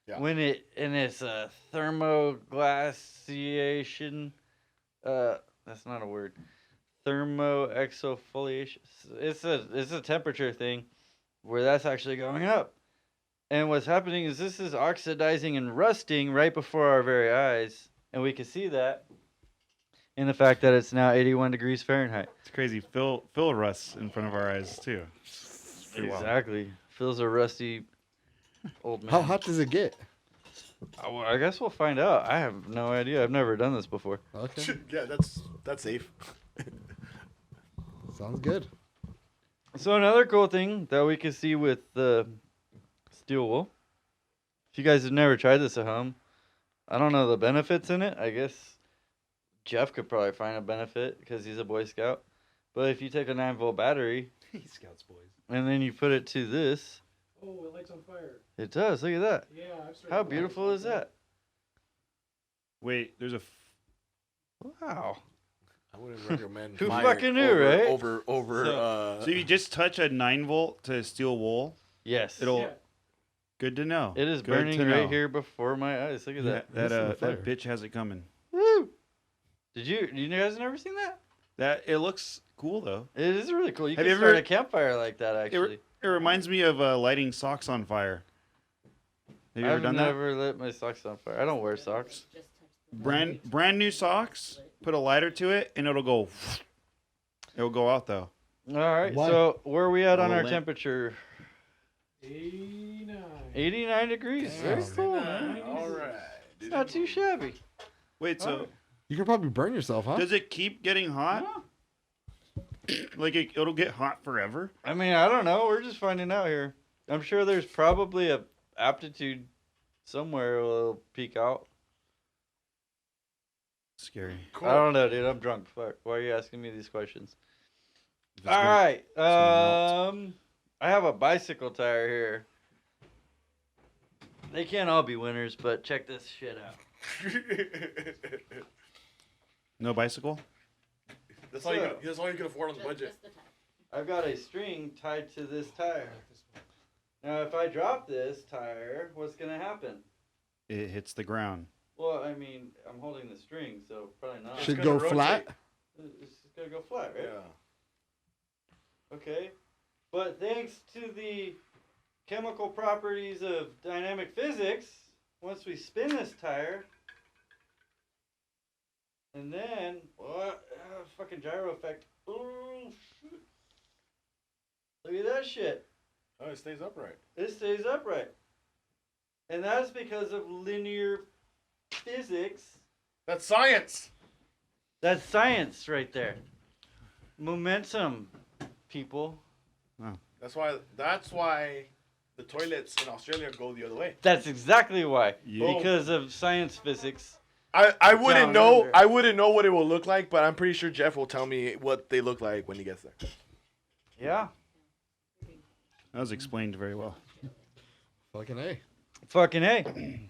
Speaker 3: Yeah.
Speaker 1: When it's a thermoglaciation. That's not a word. Thermoexfoliation. It's a temperature thing where that's actually going up. And what's happening is this is oxidizing and rusting right before our very eyes, and we can see that in the fact that it's now 81 degrees Fahrenheit.
Speaker 5: It's crazy. Phil rusts in front of our eyes too. Pretty wild.
Speaker 1: Exactly. Phil's a rusty old man.
Speaker 2: How hot does it get?
Speaker 1: Well, I guess we'll find out. I have no idea. I've never done this before.
Speaker 2: Okay.
Speaker 3: Yeah, that's safe.
Speaker 2: Sounds good.
Speaker 1: So another cool thing that we can see with the steel wool, if you guys have never tried this at home, I don't know the benefits in it. I guess Jeff could probably find a benefit because he's a Boy Scout. But if you take a 9-volt battery
Speaker 7: Scouts boys.
Speaker 1: and then you put it to this,
Speaker 6: Oh, it lights on fire.
Speaker 1: it does. Look at that.
Speaker 6: Yeah, I've started
Speaker 1: How
Speaker 6: to
Speaker 1: beautiful is that?
Speaker 5: Wait, there's a.
Speaker 1: Wow.
Speaker 3: I wouldn't recommend.
Speaker 1: Who
Speaker 3: fire
Speaker 1: fucking knew, right?
Speaker 3: Over.
Speaker 5: So you just touch a 9-volt to steel wool.
Speaker 1: Yes.
Speaker 5: It'll.
Speaker 6: Yeah.
Speaker 5: Good to know.
Speaker 1: It is
Speaker 5: Good
Speaker 1: burning
Speaker 5: to
Speaker 1: right
Speaker 5: know.
Speaker 1: here before my eyes. Look at that.
Speaker 5: That bitch has it coming.
Speaker 1: Woo! You guys never seen that?
Speaker 5: It looks cool though.
Speaker 1: It is really cool. You
Speaker 5: Have
Speaker 1: can
Speaker 5: you
Speaker 1: start
Speaker 5: ever-
Speaker 1: a campfire like that, actually.
Speaker 5: It reminds me of lighting socks on fire. Have you ever
Speaker 1: I've
Speaker 5: done
Speaker 1: never lit my socks on fire. I don't wear socks.
Speaker 5: that? Brand new socks. Put a lighter to it, and it'll go. It'll go out though.
Speaker 1: All right.
Speaker 2: Why?
Speaker 1: So where are we at on
Speaker 5: Little
Speaker 1: our
Speaker 5: lamp.
Speaker 1: temperature?
Speaker 6: 89.
Speaker 1: 89 degrees. Very cool, man.
Speaker 3: All right.
Speaker 1: It's not too shabby.
Speaker 5: Wait, so
Speaker 2: You can probably burn yourself, huh?
Speaker 5: does it keep getting hot? Like it'll get hot forever?
Speaker 1: I mean, I don't know. We're just finding out here. I'm sure there's probably a aptitude somewhere it'll peak out.
Speaker 5: Scary.
Speaker 1: I don't know, dude. I'm drunk. Fuck. Why are you asking me these questions?
Speaker 5: If it's
Speaker 1: All
Speaker 5: gonna-
Speaker 1: right.
Speaker 5: gonna
Speaker 1: I have a bicycle tire here. They can't all be winners, but check this shit out.
Speaker 5: No bicycle?
Speaker 3: That's all you can afford on the budget.
Speaker 1: I've got a string tied to this tire. Now, if I drop this tire, what's gonna happen?
Speaker 5: It hits the ground.
Speaker 1: Well, I mean, I'm holding the string, so probably not.
Speaker 2: Should
Speaker 3: gonna
Speaker 2: go
Speaker 3: rotate.
Speaker 2: flat.
Speaker 1: It's just gonna go flat, right?
Speaker 3: Yeah.
Speaker 1: Okay. But thanks to the chemical properties of dynamic physics, once we spin this tire, and then what? Fucking gyro effect. Oh shit! Look at that shit.
Speaker 3: Oh, it stays upright.
Speaker 1: It stays upright, and that's because of linear physics.
Speaker 3: That's science.
Speaker 1: That's science right there. Momentum, people.
Speaker 3: That's why the toilets in Australia go the other way.
Speaker 1: That's exactly why.
Speaker 5: Yeah.
Speaker 1: Because of science physics.
Speaker 3: I wouldn't
Speaker 1: Down
Speaker 3: know.
Speaker 1: under.
Speaker 3: I wouldn't know what it will look like, but I'm pretty sure Jeff will tell me what they look like when he gets there.
Speaker 1: Yeah.
Speaker 5: That was explained very well.
Speaker 2: Fucking A.
Speaker 1: Fucking A.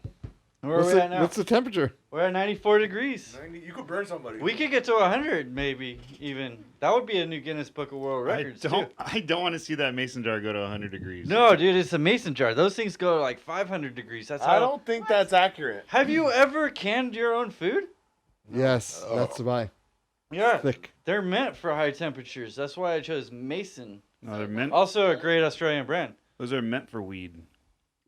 Speaker 1: Where are
Speaker 2: What's
Speaker 1: we at now?
Speaker 2: what's the temperature?
Speaker 1: We're at 94 degrees.
Speaker 3: You could burn somebody.
Speaker 1: We could get to 100 maybe even. That would be a new Guinness Book of World Records too.
Speaker 5: I don't want to see that mason jar go to 100 degrees.
Speaker 1: No, dude, it's a mason jar. Those things go to like 500 degrees. That's how.
Speaker 3: I don't think that's accurate.
Speaker 1: Have you ever canned your own food?
Speaker 2: Yes, that's why.
Speaker 1: Yeah.
Speaker 2: Thick.
Speaker 1: They're meant for high temperatures. That's why I chose Mason.
Speaker 5: No, they're meant.
Speaker 1: Also a great Australian brand.
Speaker 5: Those are meant for weed.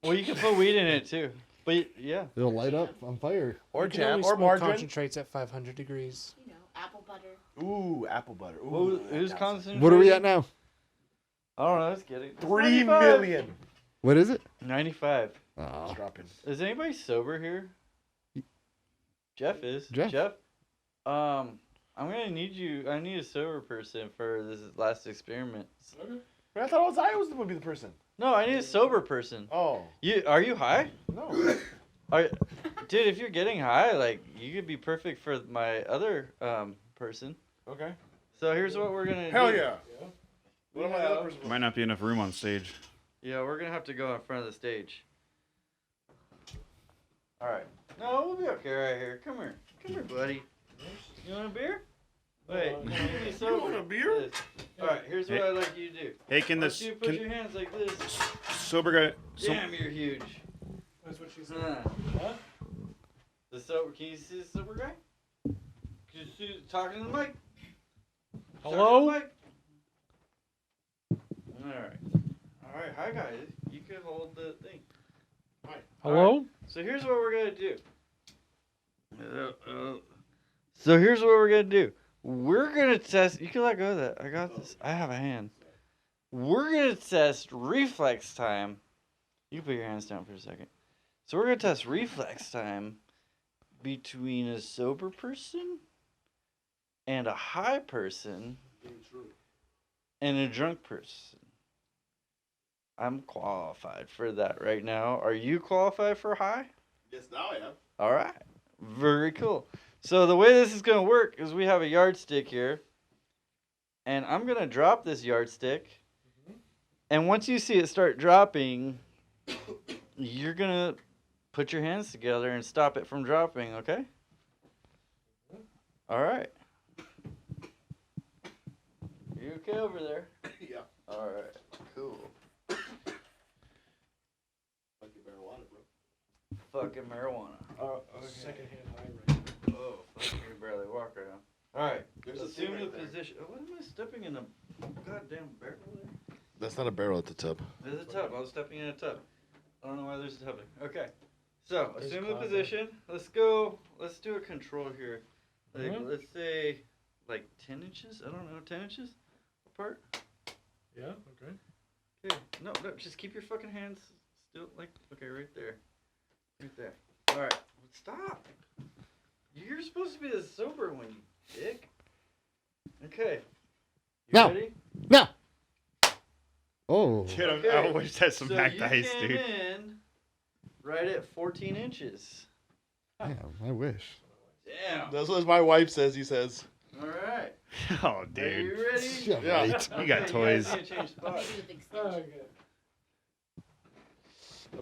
Speaker 1: Well, you can put weed in it too. But yeah.
Speaker 2: It'll light up on fire.
Speaker 3: Or
Speaker 7: You can
Speaker 3: jam
Speaker 7: only
Speaker 3: or
Speaker 7: smoke
Speaker 3: margarine.
Speaker 7: concentrates at 500 degrees.
Speaker 4: You know, apple butter.
Speaker 3: Ooh, apple butter. Ooh,
Speaker 1: Who's concentrating?
Speaker 2: What are we at now?
Speaker 1: I don't know. Let's get it. It's
Speaker 3: 3
Speaker 1: 95.
Speaker 3: million.
Speaker 2: What is it?
Speaker 1: 95.
Speaker 2: Oh.
Speaker 3: Dropping.
Speaker 1: Is anybody sober here? Jeff is.
Speaker 2: Jeff?
Speaker 1: I'm gonna need you. I need a sober person for this last experiment.
Speaker 3: I thought it was I was going to be the person.
Speaker 1: No, I need a sober person.
Speaker 3: Oh.
Speaker 1: Are you high?
Speaker 3: No.
Speaker 1: Dude, if you're getting high, like, you could be perfect for my other person.
Speaker 3: Okay.
Speaker 1: So here's what we're gonna
Speaker 3: Hell
Speaker 1: do.
Speaker 3: yeah. What am I the other person?
Speaker 5: Might not be enough room on stage.
Speaker 1: Yeah, we're gonna have to go in front of the stage. All right. No, we'll be okay right here. Come here. Come here, buddy. You want a beer? Wait.
Speaker 3: You want a beer?
Speaker 1: All right. Here's what
Speaker 5: Hey.
Speaker 1: I'd like you to do.
Speaker 5: Hey, can
Speaker 1: Once
Speaker 5: this
Speaker 1: you put your hands like this.
Speaker 5: sober guy?
Speaker 1: Damn, you're huge.
Speaker 6: That's what she said.
Speaker 1: Huh? The sober. Can you see the sober guy? Can you see talking to the mic?
Speaker 6: Hello?
Speaker 1: Talking to the mic? All right. All right. Hi guys. You can hold the thing. Hi.
Speaker 6: Hello?
Speaker 1: Right. So here's what we're gonna do. So here's what we're gonna do. We're gonna test. You can let go of that. I got this. I have a hand. We're gonna test reflex time. You can put your hands down for a second. So we're gonna test reflex time between a sober person and a high person and a drunk person. I'm qualified for that right now. Are you qualified for high?
Speaker 3: Yes, now I am.
Speaker 1: All right. Very cool. So the way this is going to work is we have a yardstick here. And I'm going to drop this yardstick. And once you see it start dropping, you're going to put your hands together and stop it from dropping, okay? All right. You okay over there?
Speaker 3: Yeah.
Speaker 1: All right. Cool.
Speaker 3: Fucking marijuana, bro.
Speaker 1: Fucking marijuana. Oh, okay.
Speaker 6: Secondhand high right.
Speaker 1: Oh, fuck, you can barely walk right now. All right.
Speaker 3: There's a
Speaker 1: Assume
Speaker 3: thing
Speaker 1: the
Speaker 3: right there.
Speaker 1: position. Oh, what am I stepping in a goddamn barrel there?
Speaker 3: That's not a barrel at the tub.
Speaker 1: There's a tub. I was stepping in a tub. I don't know why there's a tub there. Okay. So,
Speaker 6: There's
Speaker 1: assume the
Speaker 6: closet.
Speaker 1: position. Let's go. Let's do a control here. Like,
Speaker 6: Mhm.
Speaker 1: let's say, like 10 inches? I don't know, 10 inches apart?
Speaker 6: Yeah, okay.
Speaker 1: Okay. No, just keep your fucking hands still, like, okay, right there. Right there. All right. Stop. You're supposed to be the sober one, you dick. Okay. You
Speaker 2: Now.
Speaker 1: ready?
Speaker 2: Now. Oh.
Speaker 5: Dude, I
Speaker 1: Okay.
Speaker 5: wish that's some
Speaker 1: So
Speaker 5: hacked
Speaker 1: you
Speaker 5: ice,
Speaker 1: came
Speaker 5: dude.
Speaker 1: in right at 14 inches.
Speaker 2: Yeah, I wish.
Speaker 1: Damn.
Speaker 3: That's what my wife says. He says.
Speaker 1: All right.
Speaker 5: Oh,
Speaker 1: Are
Speaker 5: dude.
Speaker 1: you ready?
Speaker 2: Yeah,
Speaker 3: Yeah.
Speaker 2: right.
Speaker 5: You got
Speaker 1: Okay,
Speaker 5: toys.
Speaker 1: guys need to change spots.
Speaker 6: Okay.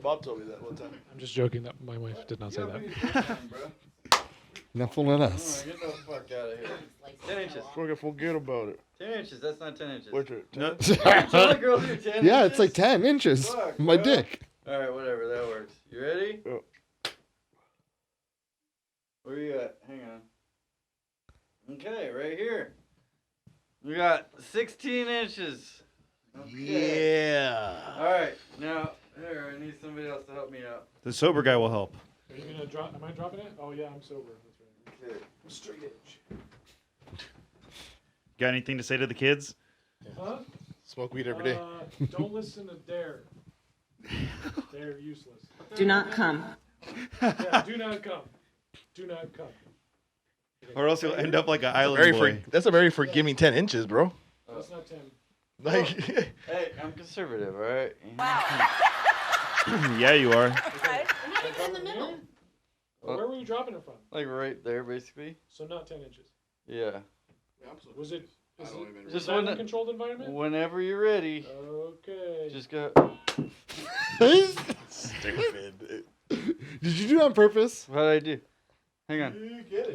Speaker 3: Bob told me that one time.
Speaker 6: I'm just joking that my wife did not say that.
Speaker 2: Not fooling
Speaker 1: Alright,
Speaker 2: us.
Speaker 1: get the fuck out of here. 10 inches.
Speaker 3: Fucking forget about it.
Speaker 1: 10 inches. That's not 10 inches.
Speaker 3: What's it?
Speaker 5: No,
Speaker 1: Tell the girl do 10
Speaker 2: Yeah,
Speaker 1: inches.
Speaker 2: it's like 10 inches.
Speaker 1: Fuck,
Speaker 2: My
Speaker 1: bro.
Speaker 2: dick.
Speaker 1: All right, whatever. That works. You ready?
Speaker 3: Yeah.
Speaker 1: Where you at? Hang on. Okay, right here. We got 16 inches. Okay.
Speaker 3: Yeah.
Speaker 1: All right, now here I need somebody else to help me out.
Speaker 5: the sober guy will help.
Speaker 6: Are you gonna drop? Am I dropping it? Oh yeah, I'm sober. That's right.
Speaker 1: Okay.
Speaker 6: Straight edge.
Speaker 5: Got anything to say to the kids?
Speaker 6: Huh?
Speaker 3: Smoke weed every day.
Speaker 6: Don't listen to Dare. They're useless.
Speaker 16: Do not come.
Speaker 6: Yeah, do not come. Do not come.
Speaker 5: Or else you'll end up like an island
Speaker 3: Very
Speaker 5: boy.
Speaker 3: that's a very forgiving 10 inches, bro.
Speaker 6: That's not 10.
Speaker 3: Like,
Speaker 1: Hey, I'm conservative, all right?
Speaker 5: Yeah, you are.
Speaker 4: We're not even in the middle.
Speaker 6: Where were you dropping it from?
Speaker 1: Like right there, basically.
Speaker 6: So not 10 inches.
Speaker 1: Yeah.
Speaker 6: Was it? Is
Speaker 3: don't
Speaker 6: it
Speaker 3: even
Speaker 6: was
Speaker 1: Just
Speaker 6: that in
Speaker 1: when
Speaker 6: a controlled environment?
Speaker 1: Whenever you're ready,
Speaker 6: Okay.
Speaker 1: just go.
Speaker 3: stupid.
Speaker 2: Did you do it on purpose?
Speaker 1: What did I do? Hang on.
Speaker 6: Do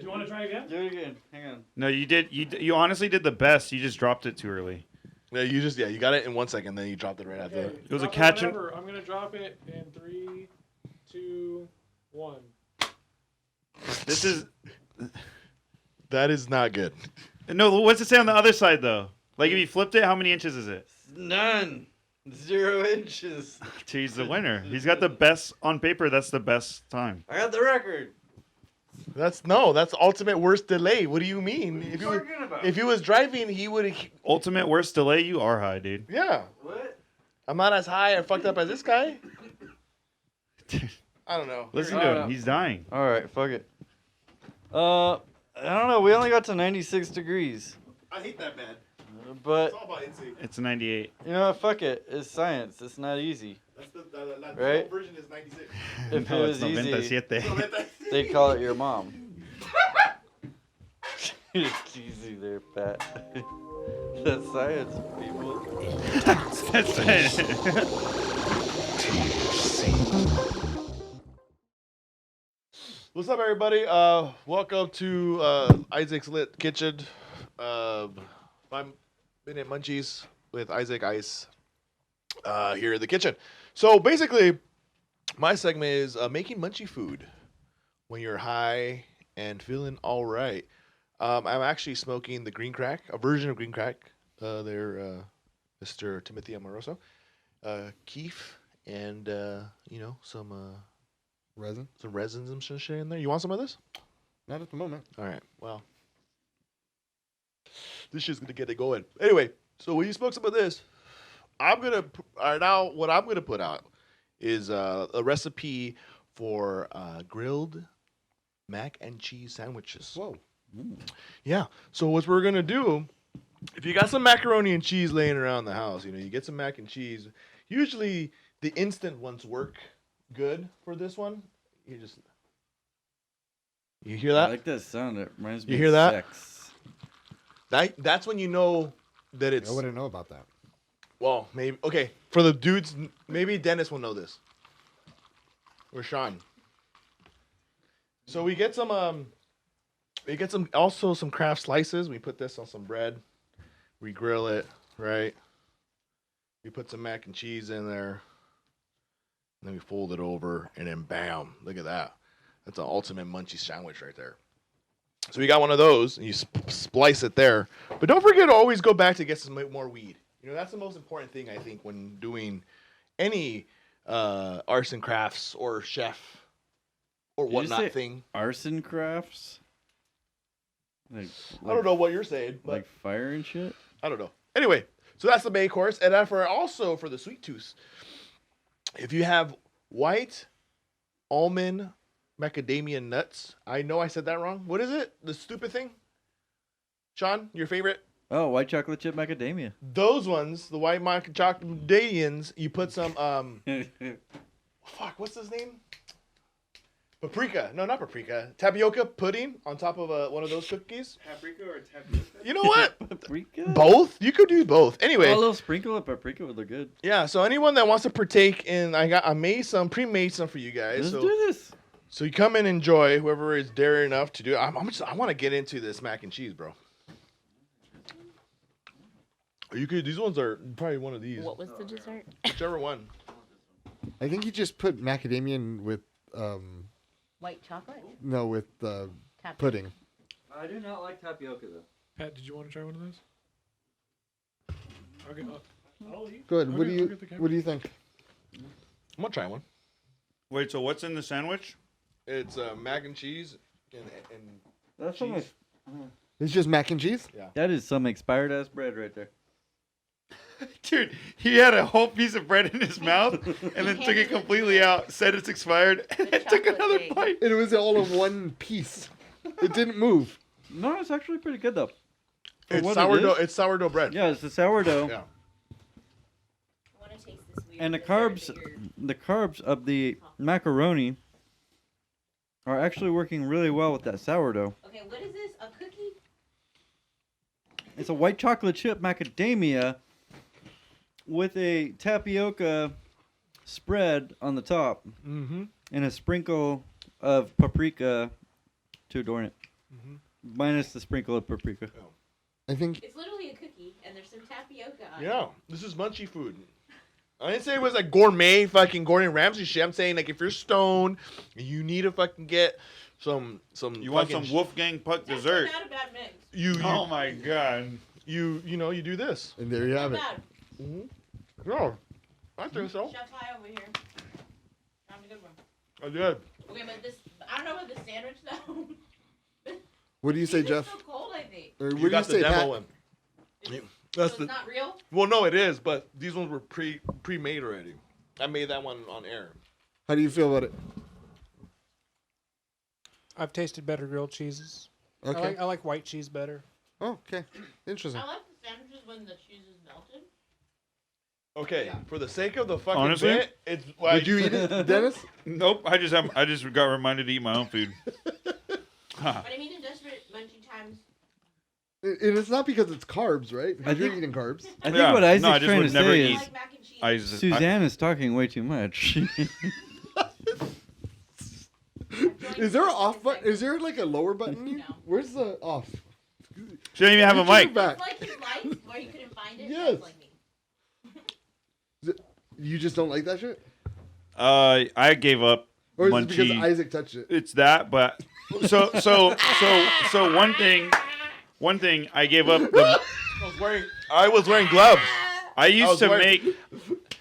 Speaker 6: you want to try again?
Speaker 1: Do it again. Hang on.
Speaker 5: No, you did. You honestly did the best. You just dropped it too early.
Speaker 3: Yeah, you got it in 1 second, then you dropped it right after
Speaker 6: Okay.
Speaker 3: that.
Speaker 5: It was a
Speaker 6: drop
Speaker 5: catch and-
Speaker 6: whenever. I'm gonna drop it in 3, 2, 1.
Speaker 5: This is
Speaker 3: That is not good.
Speaker 5: no. What's it say on the other side though? Like if you flipped it, how many inches is it?
Speaker 1: None. 0 inches.
Speaker 5: He's the winner. He's got the best on paper. That's the best time.
Speaker 1: I got the record.
Speaker 3: That's ultimate worst delay. What do you mean?
Speaker 1: What are you talking about?
Speaker 3: If he was driving, he would.
Speaker 5: Ultimate worst delay. You are high, dude.
Speaker 3: Yeah.
Speaker 1: What?
Speaker 3: I'm not as high and fucked up as this guy. I don't know.
Speaker 5: Listen to him. He's dying.
Speaker 1: All right, fuck it. I don't know. We only got to 96 degrees,
Speaker 3: I hate that bad.
Speaker 1: but
Speaker 3: It's all about instinct.
Speaker 5: It's 98.
Speaker 1: you know what? Fuck it. It's science. It's not easy.
Speaker 3: That's the
Speaker 1: Right?
Speaker 3: version is 96.
Speaker 1: If
Speaker 5: No,
Speaker 1: it
Speaker 5: it's
Speaker 1: was easy,
Speaker 5: 97.
Speaker 1: They call it your mom. It's easy there, Pat. That's science, people.
Speaker 5: That's it.
Speaker 3: What's up, everybody? Welcome to Isaac's Lit Kitchen. 5-minute munchies with Isaac Ice here in the kitchen. So basically, my segment is making munchy food when you're high and feeling all right. I'm actually smoking the green crack, a version of green crack. They're Mr. Timothy Amoroso, keef, and some
Speaker 2: Resin?
Speaker 3: some resins and shit in there. You want some of this?
Speaker 2: Not at the moment.
Speaker 3: All right. Well, this shit's gonna get it going. Anyway, so when you smoke some of this, what I'm gonna put out is a recipe for grilled mac and cheese sandwiches.
Speaker 2: Whoa.
Speaker 3: Yeah. So what we're gonna do, if you got some macaroni and cheese laying around the house, you get some mac and cheese. Usually the instant ones work good for this one. You hear that?
Speaker 8: I like that sound. It reminds me
Speaker 3: You hear
Speaker 8: of
Speaker 3: that?
Speaker 8: sex.
Speaker 3: That's when you know that it's.
Speaker 2: I wouldn't know about that.
Speaker 3: Well, maybe okay. For the dudes, maybe Dennis will know this. Or Sean. So we get some also some Kraft slices. We put this on some bread. We grill it, right? We put some mac and cheese in there. And then we fold it over, and then bam! Look at that. That's an ultimate munchy sandwich right there. So we got one of those, and you splice it there. But don't forget to always go back to get some more weed. That's the most important thing, I think, when doing any arts and crafts or chef or
Speaker 8: Did you
Speaker 3: whatnot
Speaker 8: say
Speaker 3: thing.
Speaker 8: Arson crafts? Like,
Speaker 3: I don't know what you're saying, but
Speaker 8: like fire and shit?
Speaker 3: I don't know. Anyway, so that's the main course. And then for the sweet tooth, if you have white almond macadamia nuts. I know I said that wrong. What is it? The stupid thing? Sean, your favorite?
Speaker 8: Oh, white chocolate chip macadamia.
Speaker 3: Those ones, the white macadamians, you put some what's his name? Paprika. No, not paprika. Tapioca pudding on top of one of those cookies.
Speaker 5: Paprika or tapioca?
Speaker 3: You know what?
Speaker 8: Paprika?
Speaker 3: Both? You could do both. Anyway.
Speaker 8: Oh, a little sprinkle of paprika would look good.
Speaker 3: Yeah, so anyone that wants to partake in, I pre-made some for you guys.
Speaker 8: Let's do this.
Speaker 3: So you come and enjoy, whoever is daring enough to do it. I want to get into this mac and cheese, bro. These ones are probably one of these.
Speaker 4: What was the dessert?
Speaker 3: Whichever one.
Speaker 2: I think you just put macadamia in with
Speaker 4: White chocolate?
Speaker 2: no, with pudding.
Speaker 8: I do not like tapioca though.
Speaker 6: Pat, did you want to try one of those? Okay, I'll eat.
Speaker 2: Good.
Speaker 6: Okay,
Speaker 2: What do
Speaker 6: I'll
Speaker 2: you
Speaker 6: get the camera.
Speaker 2: What do you think?
Speaker 3: I'm gonna try one.
Speaker 5: Wait, so what's in the sandwich?
Speaker 3: It's mac and cheese and
Speaker 8: That's
Speaker 3: cheese.
Speaker 2: It's just mac and cheese.
Speaker 3: Yeah.
Speaker 8: That is some expired ass bread right there.
Speaker 5: Dude, he had a whole piece of bread in his mouth and then took it completely out, said it's expired, and then took another bite.
Speaker 2: It was all in one piece. It didn't move.
Speaker 8: No, it's actually pretty good though. For
Speaker 3: It's
Speaker 8: what
Speaker 3: sourdough.
Speaker 8: it is.
Speaker 3: It's sourdough bread.
Speaker 8: Yeah, it's the sourdough.
Speaker 3: Yeah.
Speaker 4: I want to taste this weird
Speaker 8: And the
Speaker 4: dessert
Speaker 8: carbs of the macaroni are actually working really well with that sourdough.
Speaker 4: Okay, what is this? A cookie?
Speaker 8: It's a white chocolate chip macadamia with a tapioca spread on the top
Speaker 3: Mm-hmm.
Speaker 8: and a sprinkle of paprika to adorn it.
Speaker 3: Mhm.
Speaker 8: Minus the sprinkle of paprika.
Speaker 2: I think
Speaker 4: It's literally a cookie, and there's some tapioca on
Speaker 3: Yeah,
Speaker 4: it.
Speaker 3: this is munchy food. I didn't say it was like gourmet fucking Gordon Ramsay shit. I'm saying like if you're stoned, you need to fucking get some.
Speaker 5: You want
Speaker 3: fucking
Speaker 5: some Wolfgang Puck dessert?
Speaker 4: Not a bad mix.
Speaker 3: You
Speaker 5: Oh my god.
Speaker 3: you do this.
Speaker 2: and there you have it.
Speaker 4: Not bad.
Speaker 3: Mm-hmm. No, I think so.
Speaker 4: Chef High over here. Found a good one.
Speaker 3: I did.
Speaker 4: Okay, but this, I don't know about the sandwich though.
Speaker 2: What do you say,
Speaker 4: These are
Speaker 2: Jeff?
Speaker 4: so cold, I think.
Speaker 2: Or what
Speaker 3: You
Speaker 2: do you
Speaker 3: got the
Speaker 2: say,
Speaker 3: demo
Speaker 2: Pat?
Speaker 3: one.
Speaker 4: So
Speaker 3: That's
Speaker 4: it's
Speaker 3: the.
Speaker 4: not real?
Speaker 3: Well, no, it is, but these ones were pre-made already. I made that one on air.
Speaker 2: How do you feel about it?
Speaker 7: I've tasted better grilled cheeses.
Speaker 2: Okay.
Speaker 7: I like white cheese better.
Speaker 2: Oh, okay. Interesting.
Speaker 4: I like the sandwiches when the cheese is melted.
Speaker 3: Okay, for the sake of the fucking
Speaker 5: Honestly?
Speaker 3: bit, it's like.
Speaker 2: Would you eat it, Dennis?
Speaker 5: Nope. I just got reminded to eat my own food.
Speaker 4: But I mean, in desperate munching times.
Speaker 2: And it's not because it's carbs, right? Because you're eating carbs.
Speaker 8: I think what Isaac's
Speaker 5: I just
Speaker 8: trying
Speaker 5: would
Speaker 8: to
Speaker 5: never
Speaker 8: say
Speaker 5: eat.
Speaker 8: is Suzanne is talking way too much.
Speaker 2: Is there an off button? Is there like a lower button?
Speaker 4: No.
Speaker 2: Where's the off?
Speaker 5: She don't even have a
Speaker 2: Turn it
Speaker 5: mic.
Speaker 2: back.
Speaker 4: It's like his life, where you couldn't find it.
Speaker 2: Yes.
Speaker 4: That's like me.
Speaker 2: You just don't like that shit?
Speaker 5: I gave up
Speaker 2: Or is it
Speaker 5: Munchie.
Speaker 2: because Isaac touched it?
Speaker 5: It's that, but so one thing I gave up.
Speaker 3: I was wearing gloves.
Speaker 5: I used to make.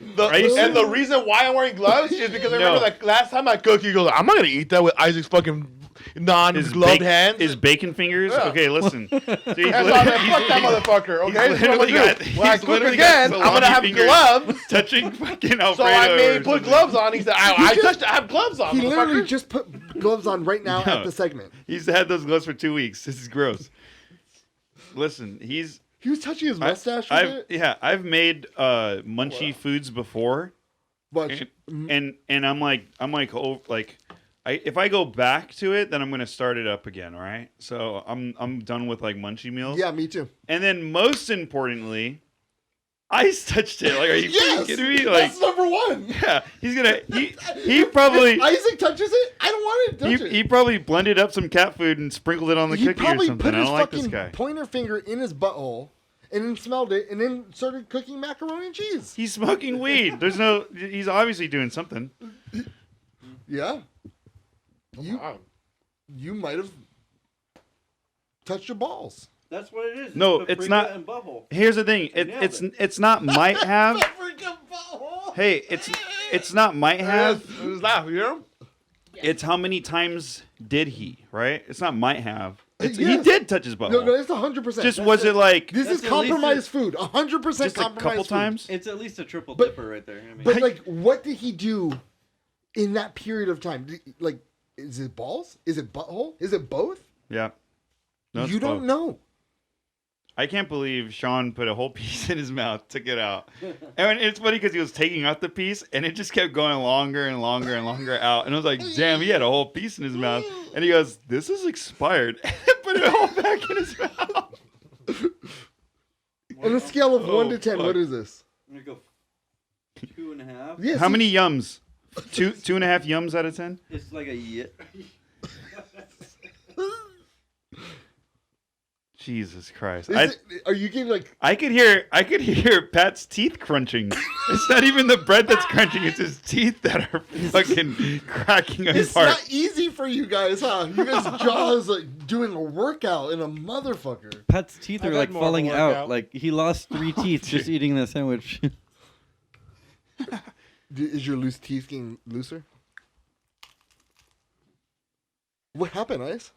Speaker 3: And the reason why I'm wearing gloves is because I remember like last time I cooked, you go, I'm not gonna eat that with Isaac's fucking non-gloved hands.
Speaker 5: His bacon fingers.
Speaker 3: Yeah.
Speaker 5: Okay, listen. So
Speaker 3: That's why I'm like, fuck that motherfucker. Okay,
Speaker 5: He's
Speaker 3: that's what I'm
Speaker 5: literally
Speaker 3: gonna
Speaker 5: got.
Speaker 3: do. When I
Speaker 5: He's
Speaker 3: cook
Speaker 5: literally
Speaker 3: again,
Speaker 5: got
Speaker 3: I'm gonna have
Speaker 5: fingers
Speaker 3: gloves.
Speaker 5: touching fucking Alfredo.
Speaker 3: So I made
Speaker 5: or
Speaker 3: put
Speaker 5: something.
Speaker 3: gloves on. He said, I have gloves on.
Speaker 2: He literally
Speaker 3: motherfucker.
Speaker 2: just put gloves on right now
Speaker 5: No.
Speaker 2: at the segment.
Speaker 5: He's had those gloves for 2 weeks. This is gross. Listen,
Speaker 2: He was touching his mustache with it.
Speaker 5: Yeah, I've made munchy foods before.
Speaker 2: But
Speaker 5: And I'm like if I go back to it, then I'm gonna start it up again. All right, so I'm done with like munchy meals.
Speaker 2: yeah, me too.
Speaker 5: And then most importantly, Ice touched it. Like, are you
Speaker 2: Yes,
Speaker 5: fucking kidding me? Like,
Speaker 2: that's number one.
Speaker 5: yeah, he probably
Speaker 2: If Isaac touches it, I don't want to touch it.
Speaker 5: he probably blended up some cat food and sprinkled it on the
Speaker 2: He
Speaker 5: cookie or
Speaker 2: probably
Speaker 5: something.
Speaker 2: put
Speaker 5: I
Speaker 2: his
Speaker 5: don't like this
Speaker 2: fucking
Speaker 5: guy.
Speaker 2: pointer finger in his butthole and then smelled it and then started cooking macaroni and cheese.
Speaker 5: He's smoking weed. There's no. He's obviously doing something.
Speaker 2: Yeah. You might have touched your balls.
Speaker 8: That's what it is.
Speaker 5: No, it's not.
Speaker 8: And butthole.
Speaker 5: Here's the thing. It's not might have. Hey, it's not might have.
Speaker 3: It's not, you know?
Speaker 5: It's how many times did he, right? It's not might have. It's, He
Speaker 2: Yes.
Speaker 5: did touch his butthole.
Speaker 2: No, it's 100%.
Speaker 5: Just was it like
Speaker 2: This is
Speaker 8: That's at least
Speaker 2: compromised food. 100%
Speaker 5: just a
Speaker 2: compromised
Speaker 5: couple
Speaker 2: food.
Speaker 5: times?
Speaker 8: It's at least a triple
Speaker 2: But-
Speaker 8: dipper right there. I mean,
Speaker 2: But like, what did he do in that period of time? Like, is it balls? Is it butthole? Is it both?
Speaker 5: Yeah. No, it's
Speaker 2: You don't
Speaker 5: both.
Speaker 2: know.
Speaker 5: I can't believe Sean put a whole piece in his mouth, took it out. And it's funny because he was taking out the piece and it just kept going longer and longer and longer out. And I was like, damn, he had a whole piece in his mouth. And he goes, this is expired. And put it all back in his mouth.
Speaker 2: On a scale of 1 to 10,
Speaker 5: fuck.
Speaker 2: what is this?
Speaker 8: I'm gonna go 2.5.
Speaker 2: Yes.
Speaker 5: How many yums? 2.5 yums out of 10?
Speaker 8: It's like a
Speaker 5: Jesus Christ.
Speaker 2: Are you getting like?
Speaker 5: I could hear Pat's teeth crunching. It's not even the bread that's crunching; it's his teeth that are fucking cracking
Speaker 2: It's
Speaker 5: apart.
Speaker 2: not easy for you guys, huh? You guys' jaw is like doing a workout in a motherfucker.
Speaker 8: Pat's teeth
Speaker 7: I've
Speaker 8: are
Speaker 7: had
Speaker 8: like
Speaker 7: more of a
Speaker 8: falling
Speaker 7: workout.
Speaker 8: out. Like he lost 3 teeth just eating that sandwich.
Speaker 2: Is your loose teeth getting looser? What happened, Ice?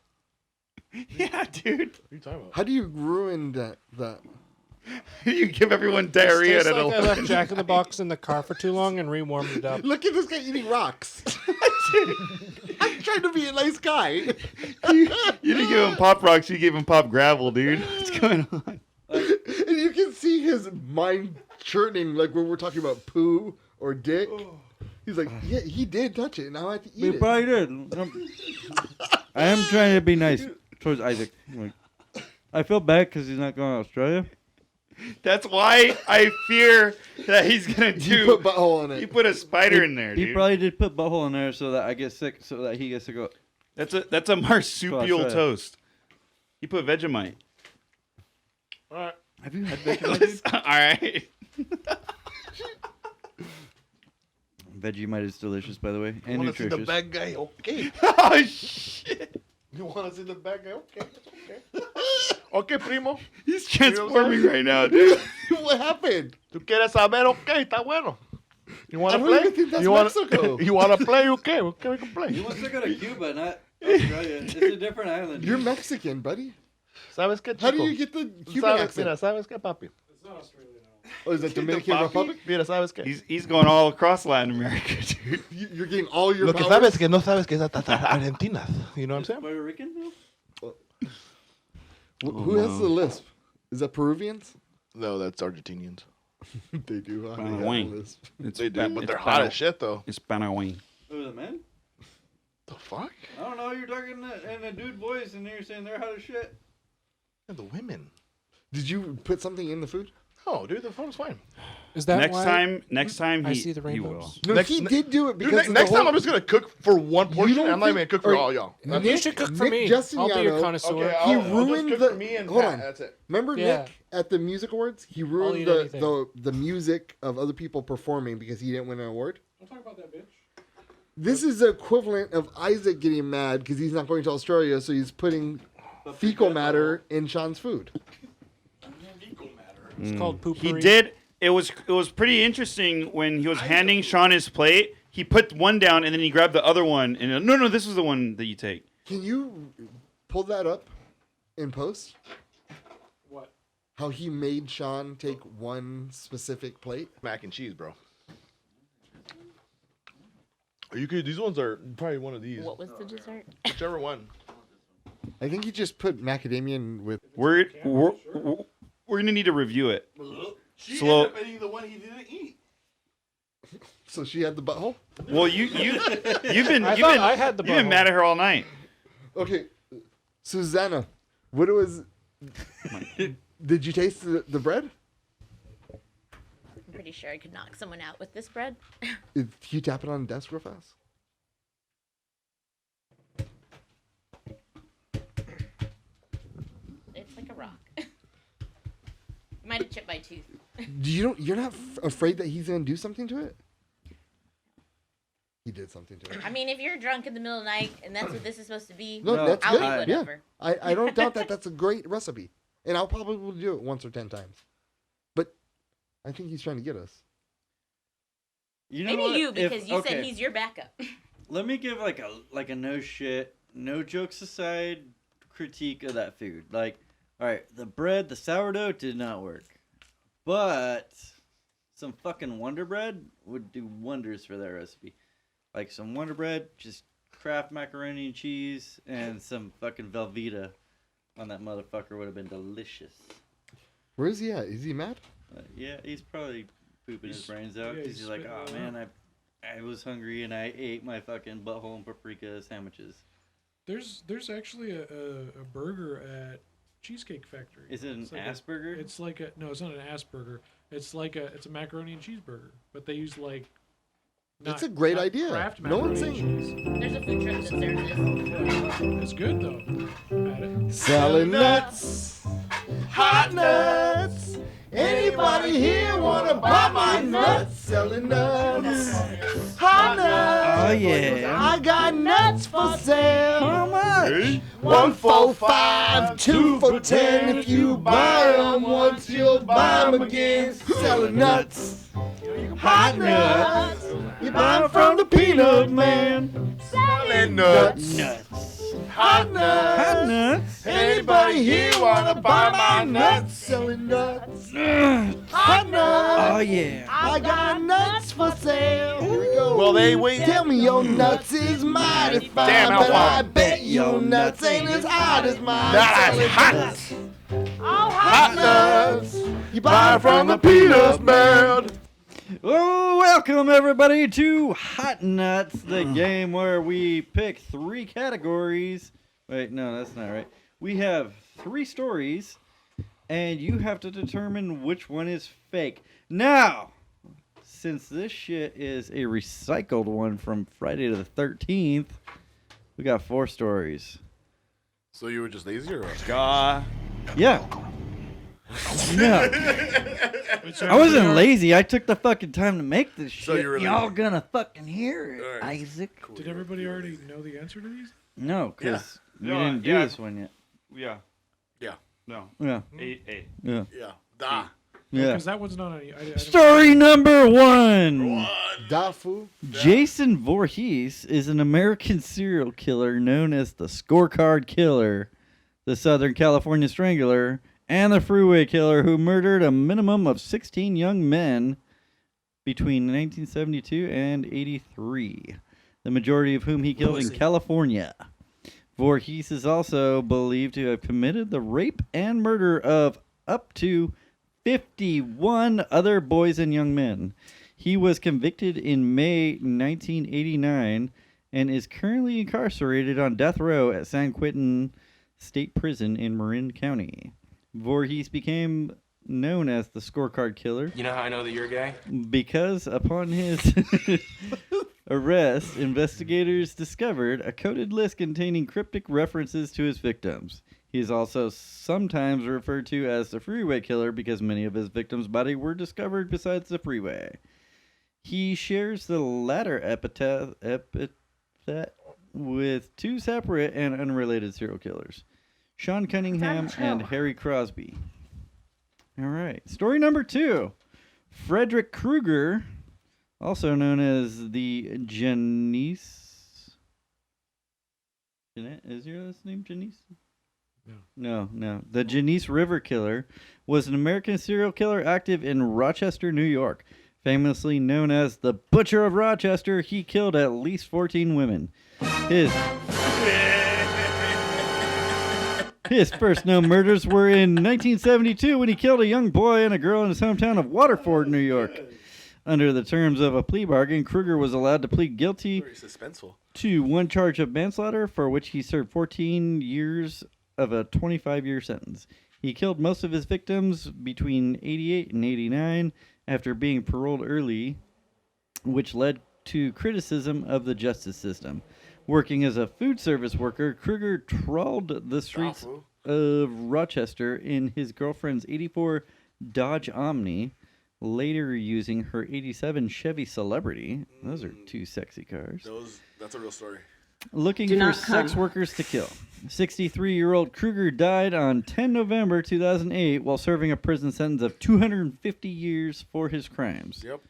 Speaker 5: Yeah, dude.
Speaker 3: What are you talking about?
Speaker 2: How do you ruin that?
Speaker 5: You give everyone diarrhea
Speaker 7: Tastes
Speaker 5: at
Speaker 7: like I
Speaker 5: a
Speaker 7: left Jack in the Box in the car for too long and rewarmed it up.
Speaker 2: Look at this guy eating rocks. I'm trying to be a nice guy.
Speaker 5: You didn't give him pop rocks; you gave him pop gravel, dude. What's going on?
Speaker 2: And you can see his mind churning, like when we're talking about poo or dick. He's like, yeah, he did touch it. Now I have to eat
Speaker 8: We
Speaker 2: it.
Speaker 8: probably did. I am trying to be nice towards Isaac. Like, I feel bad because he's not going to Australia.
Speaker 5: That's why I fear that he's gonna do.
Speaker 2: You put butthole in it.
Speaker 5: You put a spider in there,
Speaker 8: He
Speaker 5: dude.
Speaker 8: probably did put butthole in there so that I get sick, so that he gets to go.
Speaker 5: That's a marsupial
Speaker 8: Australia.
Speaker 5: toast. You put Vegemite.
Speaker 3: All right.
Speaker 8: Have you had Vegemite?
Speaker 5: All right.
Speaker 8: Vegemite is delicious, by the way, and
Speaker 3: Want to see the
Speaker 8: nutritious.
Speaker 3: bad guy? Okay.
Speaker 5: Oh shit!
Speaker 3: You want to see the bad guy? Okay. Okay. Okay, primo.
Speaker 5: He's transforming right now, dude.
Speaker 2: What happened?
Speaker 3: ¿Tú quieres saber? Okay, está bueno. You want
Speaker 2: I
Speaker 3: to
Speaker 2: don't
Speaker 3: play?
Speaker 2: even think that's
Speaker 3: you wanna,
Speaker 2: Mexico.
Speaker 3: You want to play? Okay, okay, we can play.
Speaker 8: He wants to go to Cuba, not Australia. It's a different island.
Speaker 2: You're Mexican, buddy.
Speaker 3: ¿Sabes qué,
Speaker 2: How do
Speaker 3: chico?
Speaker 2: you get the Cuban
Speaker 3: ¿Sabes?
Speaker 2: accent?
Speaker 3: Mira, ¿sabes qué, papi?
Speaker 6: It's not Australia, no.
Speaker 2: Oh, is that Dominican
Speaker 3: Papi,
Speaker 2: Republic?
Speaker 3: Mira, ¿sabes qué?
Speaker 5: He's going all across Latin America, dude.
Speaker 2: You're getting all your
Speaker 3: Lo que
Speaker 2: powers?
Speaker 3: sabes que no sabes que es Argentina. You know what I'm saying?
Speaker 8: Puerto Rican? No?
Speaker 2: Who has the lisp? Is that Peruvians?
Speaker 3: No, that's Argentinians.
Speaker 2: They do. Huh?
Speaker 5: Banana
Speaker 2: Yeah,
Speaker 5: wing.
Speaker 2: all this.
Speaker 3: They do, but they're hot as shit though.
Speaker 5: It's banana wing.
Speaker 8: Who are the men?
Speaker 3: The fuck?
Speaker 8: I don't know. You're talking in a dude voice, and you're saying they're hot as shit.
Speaker 3: Yeah, the women.
Speaker 2: Did you put something in the food?
Speaker 3: No, dude, the phone's fine.
Speaker 7: Is that
Speaker 5: Next time
Speaker 7: I
Speaker 5: he,
Speaker 7: see the
Speaker 5: he will.
Speaker 7: rainbows?
Speaker 2: No, he did do it
Speaker 3: Dude,
Speaker 2: because
Speaker 3: next time I'm just gonna cook for one portion.
Speaker 2: don't
Speaker 3: I'm not even gonna
Speaker 2: think-
Speaker 3: cook for
Speaker 2: or-
Speaker 3: all y'all.
Speaker 7: You
Speaker 2: Nick-
Speaker 7: should cook for
Speaker 2: Nick
Speaker 7: me.
Speaker 2: Justiniano-
Speaker 7: I'll be your connoisseur.
Speaker 3: Okay,
Speaker 2: He
Speaker 3: I'll just
Speaker 2: ruined
Speaker 3: cook
Speaker 2: the.
Speaker 3: for me and
Speaker 2: hold
Speaker 3: Pat,
Speaker 2: on.
Speaker 3: that's it.
Speaker 2: Remember
Speaker 7: Yeah.
Speaker 2: Nick at the music awards? He ruined
Speaker 7: eat
Speaker 2: the
Speaker 7: anything.
Speaker 2: the music of other people performing because he didn't win an award.
Speaker 6: Don't talk about that bitch.
Speaker 2: This is the equivalent of Isaac getting mad because he's not going to Australia, so he's putting fecal matter in Sean's food.
Speaker 7: It's called poopery.
Speaker 5: He did. It was pretty interesting when he was handing Sean his plate. He put one down and then he grabbed the other one and no, this was the one that you take.
Speaker 2: Can you pull that up in post?
Speaker 6: What?
Speaker 2: How he made Sean take one specific plate?
Speaker 3: Mac and cheese, bro. Are you good? These ones are probably one of these.
Speaker 4: What was the dessert?
Speaker 3: Whichever one.
Speaker 2: I think he just put macadamia with.
Speaker 5: We're gonna need to review it.
Speaker 3: She
Speaker 5: Slow-
Speaker 3: ended up eating the one he didn't eat.
Speaker 2: So she had the butthole?
Speaker 5: Well, you've been
Speaker 7: I
Speaker 5: you've
Speaker 7: thought
Speaker 5: been
Speaker 7: I had the
Speaker 5: you've been
Speaker 7: butthole.
Speaker 5: mad at her all night.
Speaker 2: Okay, Susanna, what it was? Did you taste the bread?
Speaker 4: I'm pretty sure I could knock someone out with this bread.
Speaker 2: Can you tap it on the desk real fast?
Speaker 4: It's like a rock. Might have chipped my tooth.
Speaker 2: You're not afraid that he's gonna do something to it? He did something to it.
Speaker 4: I mean, if you're drunk in the middle of the night and that's what this is supposed to be,
Speaker 2: No, that's
Speaker 4: I'll
Speaker 2: good.
Speaker 4: eat
Speaker 2: Yeah,
Speaker 4: whatever.
Speaker 2: I don't doubt that. That's a great recipe, and I'll probably do it once or 10 times. But I think he's trying to get us.
Speaker 8: You know
Speaker 4: Maybe
Speaker 8: what?
Speaker 4: you, because
Speaker 8: If-
Speaker 4: you
Speaker 8: okay,
Speaker 4: said he's your backup.
Speaker 8: Let me give like a no shit, no jokes aside critique of that food. Like, all right, the bread, the sourdough did not work, but some fucking Wonder Bread would do wonders for that recipe. Like some Wonder Bread, just Kraft macaroni and cheese, and some fucking Velveeta on that motherfucker would have been delicious.
Speaker 2: Where is he at? Is he mad?
Speaker 8: Yeah, he's probably pooping his brains out
Speaker 6: yeah,
Speaker 8: because he's like,
Speaker 6: spitting
Speaker 8: oh
Speaker 6: it
Speaker 8: man, I was hungry and I ate my fucking butthole and paprika sandwiches.
Speaker 6: There's actually a burger at Cheesecake Factory.
Speaker 8: Is it an
Speaker 6: It's like
Speaker 8: ass burger?
Speaker 6: It's like a no, it's not an ass burger. It's like it's a macaroni and cheeseburger, but they use like.
Speaker 2: That's a great idea.
Speaker 6: Kraft
Speaker 2: No one's
Speaker 6: macaroni and
Speaker 2: saying-
Speaker 6: cheese.
Speaker 4: There's a food truck that serves this.
Speaker 6: It's good though. Had it.
Speaker 2: Selling nuts, hot nuts. Anybody here wanna buy my nuts? Selling nuts, hot nuts.
Speaker 8: Oh yeah.
Speaker 2: I got nuts for sale.
Speaker 8: How much?
Speaker 2: 1 for 5, 2 for 10. If you buy them once, you'll buy them again. Selling nuts, hot nuts. You buy them from the peanut man.
Speaker 3: Selling nuts.
Speaker 8: Nuts.
Speaker 2: Hot nuts.
Speaker 8: Hot nuts.
Speaker 2: Anybody here wanna buy my nuts? Selling nuts. Hot nuts.
Speaker 8: Oh yeah.
Speaker 2: I got nuts for sale. Here we go.
Speaker 3: Well, they wait.
Speaker 2: Tell me your nuts is mighty fine,
Speaker 3: Damn,
Speaker 2: but I
Speaker 3: Alphonse.
Speaker 2: bet your nuts ain't as hot as mine.
Speaker 3: That's
Speaker 2: Selling
Speaker 3: hot.
Speaker 2: nuts.
Speaker 4: Oh,
Speaker 2: Hot nuts. You buy from the peanut man.
Speaker 8: Oh, welcome everybody to Hot Nuts, the game where we pick 3 categories. Wait, no, that's not right. We have 3 stories, and you have to determine which one is fake. Now, since this shit is a recycled one from Friday the 13th, we got 4 stories.
Speaker 3: So you were just lazy or what?
Speaker 8: Yeah. No. I wasn't lazy. I took the fucking time to make this shit.
Speaker 3: So you were
Speaker 8: Y'all
Speaker 3: lazy.
Speaker 8: gonna fucking hear it,
Speaker 3: Alright.
Speaker 8: Isaac.
Speaker 6: Did everybody already know the answer to these?
Speaker 8: No, because we
Speaker 5: No,
Speaker 8: didn't do
Speaker 5: yeah.
Speaker 8: this one yet.
Speaker 5: Yeah.
Speaker 3: Yeah.
Speaker 5: No.
Speaker 8: Yeah.
Speaker 5: 8.
Speaker 8: Yeah.
Speaker 3: Yeah. Da.
Speaker 8: Yeah.
Speaker 6: Because that one's not on. I don't-
Speaker 8: Story number 1.
Speaker 2: Dafu.
Speaker 8: Jason Voorhees is an American serial killer known as the Scorecard Killer, the Southern California Strangler, and the Freeway Killer who murdered a minimum of 16 young men between 1972 and 83, the majority of whom he killed in California. Voorhees is also believed to have committed the rape and murder of up to 51 other boys and young men. He was convicted in May 1989 and is currently incarcerated on death row at San Quentin State Prison in Marin County. Voorhees became known as the Scorecard Killer.
Speaker 16: You know how I know that you're gay?
Speaker 8: Because upon his arrest, investigators discovered a coded list containing cryptic references to his victims. He is also sometimes referred to as the Freeway Killer because many of his victims' bodies were discovered besides the freeway. He shares the latter epithet with two separate and unrelated serial killers, Sean Cunningham and Harry Crosby. All right. Story number 2. Frederick Krueger, also known as the Janice. Is your last name Janice? No. The Janice River Killer was an American serial killer active in Rochester, New York. Famously known as the Butcher of Rochester, he killed at least 14 women. His first known murders were in 1972 when he killed a young boy and a girl in his hometown of Waterford, New York. Under the terms of a plea bargain, Krueger was allowed to plead guilty to one charge of manslaughter, for which he served 14 years of a 25-year sentence. He killed most of his victims between 88 and 89 after being paroled early, which led to criticism of the justice system. Working as a food service worker, Krueger trawled the streets of Rochester in his girlfriend's 84 Dodge Omni, later using her 87 Chevy Celebrity. Those are two sexy cars.
Speaker 3: That's a real story.
Speaker 8: Looking for sex workers to kill. 63-year-old Krueger died on 10 November 2008 while serving a prison sentence of 250 years for his crimes.
Speaker 3: Yep.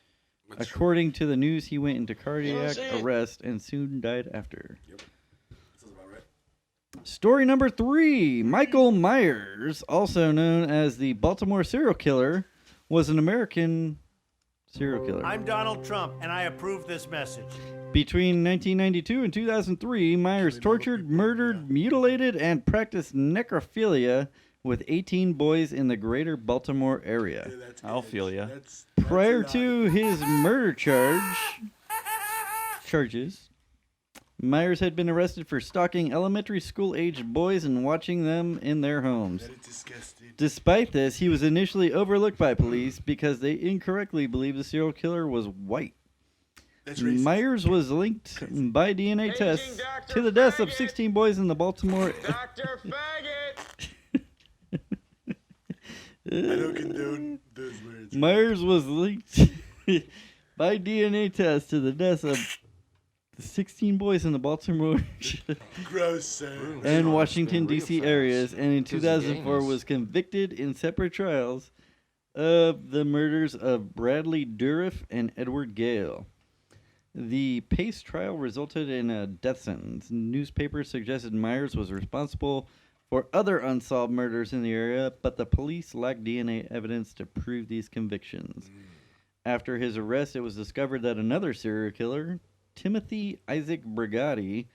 Speaker 8: According to the news, he went into cardiac arrest and soon died after.
Speaker 3: Yep. Sounds about right.
Speaker 8: Story number 3. Michael Myers, also known as the Baltimore serial killer, was an American serial killer.
Speaker 17: I'm Donald Trump, and I approve this message.
Speaker 8: Between 1992 and 2003, Myers tortured, murdered, mutilated, and practiced necrophilia with 18 boys in the greater Baltimore area.
Speaker 5: Alphilia.
Speaker 8: Prior to his murder charges, Myers had been arrested for stalking elementary school-aged boys and watching them in their homes. Despite this, he was initially overlooked by police because they incorrectly believed the serial killer was white. Myers was linked by DNA tests to the deaths of 16 boys in the Baltimore.
Speaker 12: Dr. Faggot!
Speaker 3: I don't condone those words.
Speaker 8: Myers was linked by DNA tests to the deaths of 16 boys in the Baltimore
Speaker 3: Gross,
Speaker 8: and Washington, D.C. areas, and in 2004 was convicted in separate trials of the murders of Bradley Dourif and Edward Gale. The Pace trial resulted in a death sentence. Newspapers suggested Myers was responsible for other unsolved murders in the area, but the police lacked DNA evidence to prove these convictions. After his arrest, it was discovered that another serial killer, Timothy Isaac Brigatti,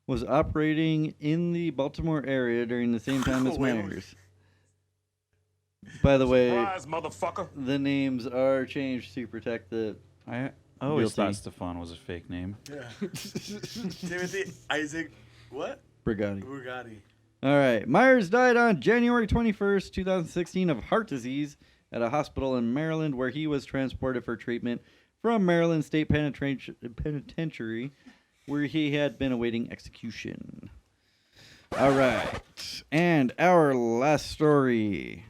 Speaker 8: was operating in the Baltimore area during the same time as Myers. By the way,
Speaker 16: Surprise, motherfucker.
Speaker 8: the names are changed to protect the
Speaker 5: I always thought
Speaker 8: guilty.
Speaker 5: Stefan was a fake name.
Speaker 3: Yeah. Timothy Isaac, what?
Speaker 8: Brigatti.
Speaker 3: Bugatti.
Speaker 8: All right. Myers died on January 21st, 2016 of heart disease at a hospital in Maryland where he was transported for treatment from Maryland State Penitentiary where he had been awaiting execution. All right. And our last story.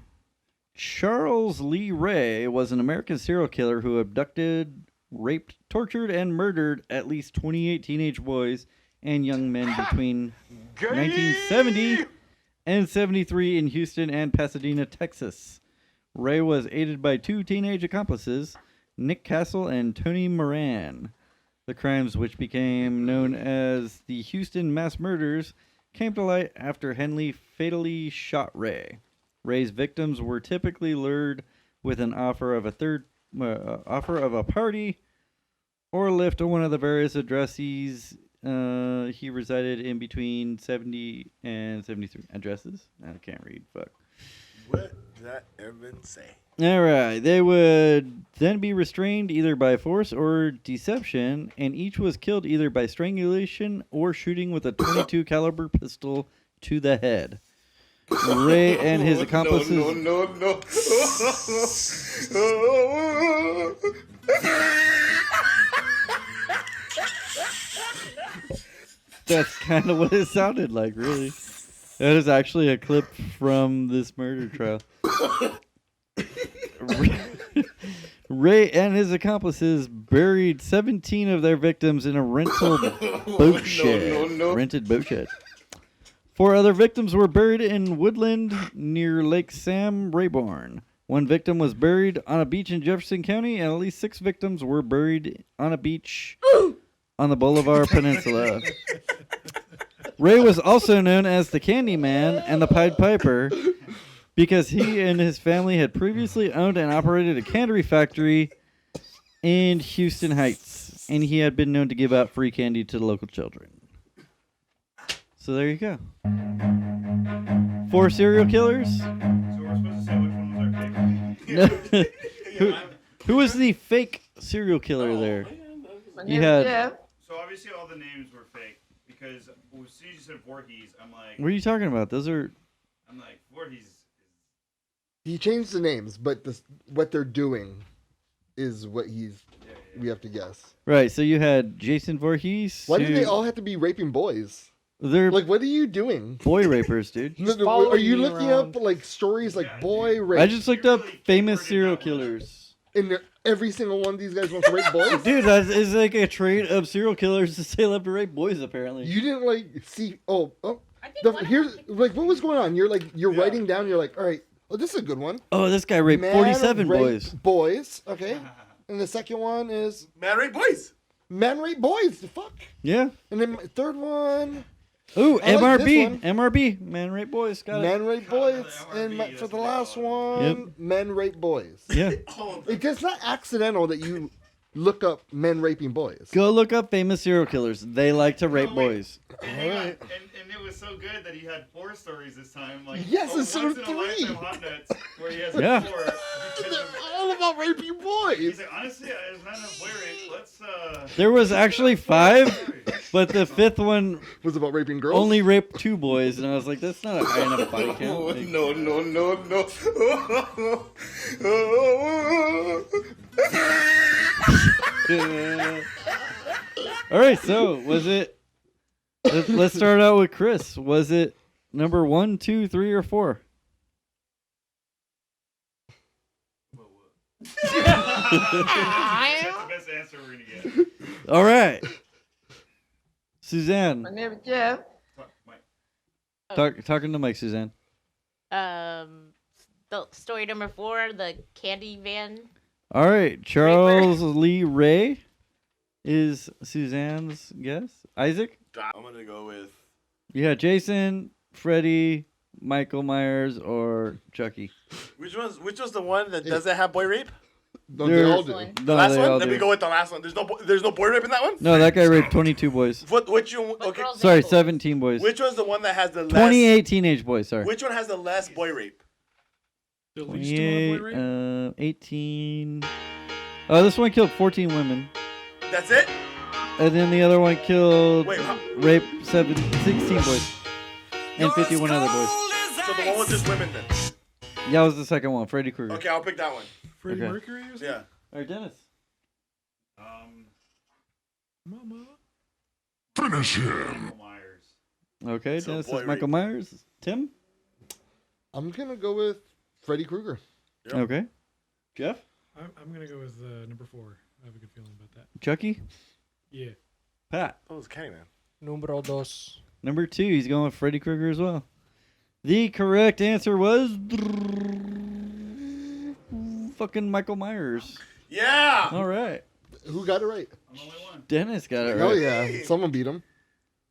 Speaker 8: Charles L.I.R.A. was an American serial killer who abducted, raped, tortured, and murdered at least 28 teenage boys and young men between 1970 and 73 in Houston and Pasadena, Texas. Ray was aided by two teenage accomplices, Nick Castle and Tony Moran. The crimes, which became known as the Houston mass murders, came to light after Henley fatally shot Ray. Ray's victims were typically lured with an offer of a party or lift to one of the various addresses he resided in between 70 and 73 addresses. I can't read. Fuck.
Speaker 3: What? that Evan say?
Speaker 8: All right. They would then be restrained either by force or deception, and each was killed either by strangulation or shooting with a .22 caliber pistol to the head. Ray and his accomplices.
Speaker 3: No.
Speaker 8: That's kind of what it sounded like, really. That is actually a clip from this murder trial. Ray and his accomplices buried 17 of their victims in a rental boat shed. Rented boat shed. 4 other victims were buried in woodland near Lake Sam Rayborn. 1 victim was buried on a beach in Jefferson County, and at least 6 victims were buried on a beach on the Bolivar Peninsula. Ray was also known as the Candy Man and the Pied Piper because he and his family had previously owned and operated a candy factory in Houston Heights, and he had been known to give out free candy to the local children. So there you go. 4 serial killers.
Speaker 5: So we're supposed to say which one was our favorite?
Speaker 8: Who was the fake serial killer there? You had.
Speaker 5: So obviously all the names were fake because as soon as you said Voorhees, I'm like.
Speaker 8: What are you talking about? Those are.
Speaker 5: I'm like Voorhees.
Speaker 2: He changed the names, but what they're doing is what we have to guess.
Speaker 8: Right. So you had Jason Voorhees.
Speaker 2: Why do they all have to be raping boys?
Speaker 8: They're
Speaker 2: like, what are you doing?
Speaker 8: Boy rapers, dude.
Speaker 2: Are you looking up like stories like boy rape?
Speaker 8: I just looked up famous serial killers.
Speaker 2: And every single one of these guys wants to rape boys?
Speaker 8: Dude, that is like a trait of serial killers to say love to rape boys, apparently.
Speaker 2: You didn't like see. Here's like what was going on. You're writing down. You're like, all right. Oh, this is a good one.
Speaker 8: Oh, this guy raped 47 boys.
Speaker 2: Boys, okay. And the second one is
Speaker 3: man rape boys.
Speaker 2: Man rape boys. The fuck.
Speaker 8: Yeah.
Speaker 2: And then my third one.
Speaker 8: Ooh,
Speaker 2: I like this
Speaker 8: MRB.
Speaker 2: one.
Speaker 8: MRB. Man rape boys. Got it.
Speaker 2: Men rape boys. And for the last one, men rape boys.
Speaker 8: Yeah.
Speaker 2: It's not accidental that you look up men raping boys.
Speaker 8: Go look up famous serial killers. They like to rape boys.
Speaker 5: And it was so good that he had 4 stories this time. Like,
Speaker 2: Yes, instead of
Speaker 5: once in a
Speaker 2: 3.
Speaker 5: lifetime Hot Nuts, where he has
Speaker 8: Yeah.
Speaker 5: 4.
Speaker 2: They're all about raping boys.
Speaker 5: He's like, honestly, there's not enough boy rape. Let's.
Speaker 8: There was actually 5, but the 5th one
Speaker 2: was about raping girls.
Speaker 8: Only raped 2 boys, and I was like, that's not a high enough body count. Like, All right, so was it? Let's start out with Chris. Was it number 1, 2, 3, or 4?
Speaker 5: That's the best answer we're gonna get.
Speaker 8: All right, Suzanne.
Speaker 16: My name is Jeff.
Speaker 8: Talking to Mike, Suzanne.
Speaker 4: The story number 4, the candy van.
Speaker 8: All right, Charles Lee Ray is Suzanne's guess. Isaac?
Speaker 3: I'm gonna go with.
Speaker 8: Yeah, Jason, Freddy, Michael Myers, or Chucky.
Speaker 3: Which was the one that doesn't have boy rape?
Speaker 2: No, they all do.
Speaker 3: The last one? Let
Speaker 8: do.
Speaker 3: me go with the last one. There's no boy rape in that one?
Speaker 8: No, that guy raped 22 boys.
Speaker 3: Which one? Okay.
Speaker 8: Sorry, 17 boys.
Speaker 3: Which one's the one that has the less?
Speaker 8: 28 teenage boys, sorry.
Speaker 3: Which one has the less boy rape?
Speaker 8: 28, 18. Oh, this one killed 14 women.
Speaker 3: That's it?
Speaker 8: And then the other one killed,
Speaker 3: Wait,
Speaker 8: raped 16 boys. And 51 other boys.
Speaker 3: So the one with just women then?
Speaker 8: That was the second one, Freddy Krueger.
Speaker 3: Okay, I'll pick that one.
Speaker 6: Freddie
Speaker 8: Okay.
Speaker 6: Mercury or something?
Speaker 3: Yeah.
Speaker 8: All right, Dennis.
Speaker 6: Mama.
Speaker 2: Finish him.
Speaker 5: Michael Myers.
Speaker 8: Okay,
Speaker 3: So
Speaker 8: Dennis
Speaker 3: boy
Speaker 8: is Michael Myers. Tim?
Speaker 2: I'm gonna go with Freddy Krueger.
Speaker 3: Yep.
Speaker 8: Okay. Jeff?
Speaker 6: I'm gonna go with number 4. I have a good feeling about that.
Speaker 8: Chucky?
Speaker 6: Yeah.
Speaker 8: Pat?
Speaker 3: Oh, it's Candyman.
Speaker 7: Numero 2.
Speaker 8: Number 2, he's going with Freddy Krueger as well. The correct answer was fucking Michael Myers.
Speaker 3: Yeah.
Speaker 8: All right.
Speaker 2: Who got it right?
Speaker 5: I'm the only one.
Speaker 8: Dennis got it right.
Speaker 2: Oh yeah, someone beat him.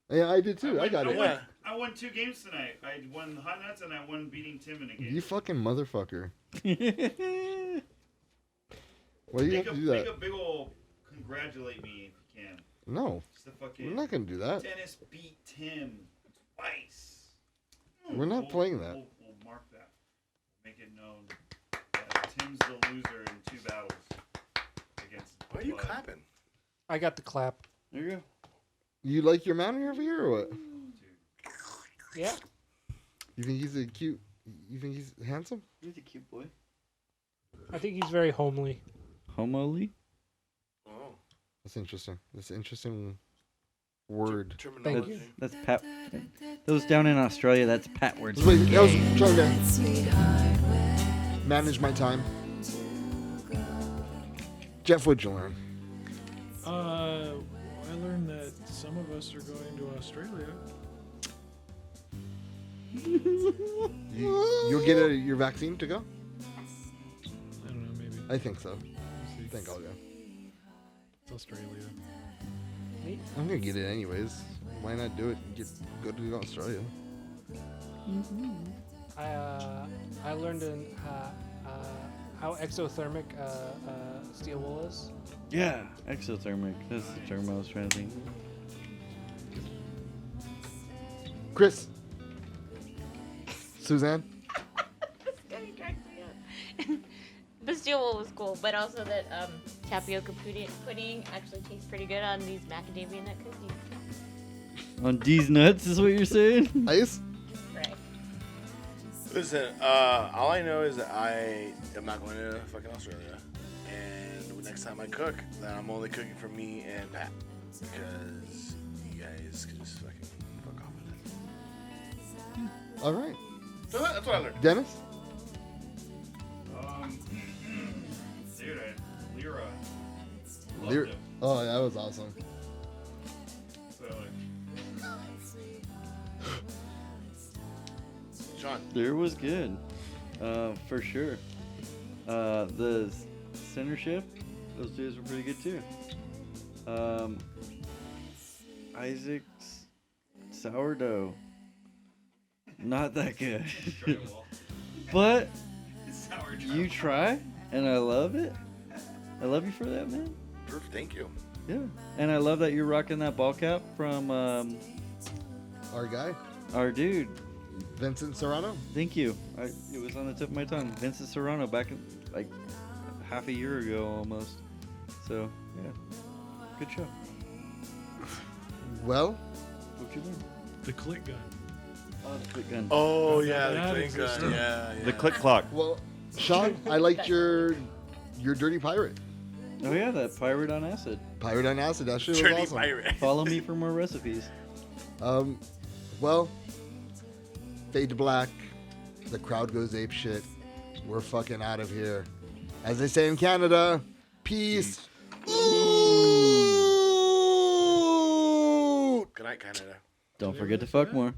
Speaker 2: Yeah, I did too. I got it.
Speaker 5: I won 2 games tonight. I won Hot Nuts and I won beating Tim in a game.
Speaker 2: You fucking motherfucker. Why do you have to do
Speaker 5: Make
Speaker 2: that?
Speaker 5: a big ol' congratulate me if you can.
Speaker 2: No,
Speaker 5: Just a fucking.
Speaker 2: we're not gonna do that.
Speaker 5: Dennis beat Tim twice.
Speaker 2: We're not playing that.
Speaker 5: We'll mark that. make it known that Tim's the loser in 2 battles against.
Speaker 3: Why are you
Speaker 5: Bud.
Speaker 3: clapping?
Speaker 7: I got the clap.
Speaker 8: There you go.
Speaker 2: You like your man over here or what?
Speaker 7: Yeah.
Speaker 2: You think he's a cute? You think he's handsome?
Speaker 8: He's a cute boy.
Speaker 7: I think he's very homely.
Speaker 8: Homily?
Speaker 3: Oh.
Speaker 2: That's interesting. That's an interesting word.
Speaker 7: Thank you.
Speaker 8: That's Pat. Those down in Australia, that's Pat words.
Speaker 2: Wait, that was trying to manage my time. Jeff, what'd you learn?
Speaker 6: I learned that some of us are going to Australia.
Speaker 2: You'll get your vaccine to go?
Speaker 6: I don't know, maybe.
Speaker 2: I think so. I think I'll go.
Speaker 6: It's Australia.
Speaker 2: I'm gonna get it anyways. Why not do it? Go to Australia.
Speaker 7: I learned how exothermic steel wool is.
Speaker 8: Yeah, exothermic. That's the term I was trying to think.
Speaker 2: Chris. Suzanne.
Speaker 4: Bastille wool was cool, but also that tapioca pudding actually tastes pretty good on these macadamia nut cookies.
Speaker 8: On these nuts is what you're saying?
Speaker 2: Ice?
Speaker 4: Right.
Speaker 3: Listen, all I know is that I am not going to fucking Australia. And next time I cook, then I'm only cooking for me and Pat. Because you guys can just fucking fuck off with it.
Speaker 2: All right.
Speaker 3: So that's what I learned.
Speaker 2: Dennis?
Speaker 5: Dude, L.I.R.A.
Speaker 2: L.I.R.A. Oh, that was awesome.
Speaker 5: So, like,
Speaker 3: Sean.
Speaker 8: There was good. For sure. The Centershift, those dudes were pretty good too. Isaac's sourdough. Not that good. But you try, and I love it. I love you for that, man.
Speaker 3: Proof, thank you.
Speaker 8: Yeah. And I love that you're rocking that ball cap from
Speaker 2: Our guy.
Speaker 8: our dude.
Speaker 2: Vincent Serrano.
Speaker 8: Thank you. It was on the tip of my tongue. Vincent Serrano back in, like half a year ago almost. So, yeah. Good show.
Speaker 2: Well,
Speaker 8: What you learn?
Speaker 6: The click gun.
Speaker 8: Oh, the click gun.
Speaker 3: Oh,
Speaker 6: That-
Speaker 3: yeah,
Speaker 6: that
Speaker 3: the clink
Speaker 6: exists.
Speaker 3: gun. Yeah, yeah.
Speaker 5: the click clock.
Speaker 2: well, Sean, I liked your dirty pirate.
Speaker 8: Oh yeah, that pirate on acid.
Speaker 2: Pirate on acid. That shit was
Speaker 3: Dirty
Speaker 2: awesome.
Speaker 3: pirate.
Speaker 8: Follow me for more recipes.
Speaker 2: Well, fade to black. The crowd goes ape shit. We're fucking out of here. As they say in Canada, peace. Ooh.
Speaker 3: Good night, Canada.
Speaker 8: Don't forget to fuck more.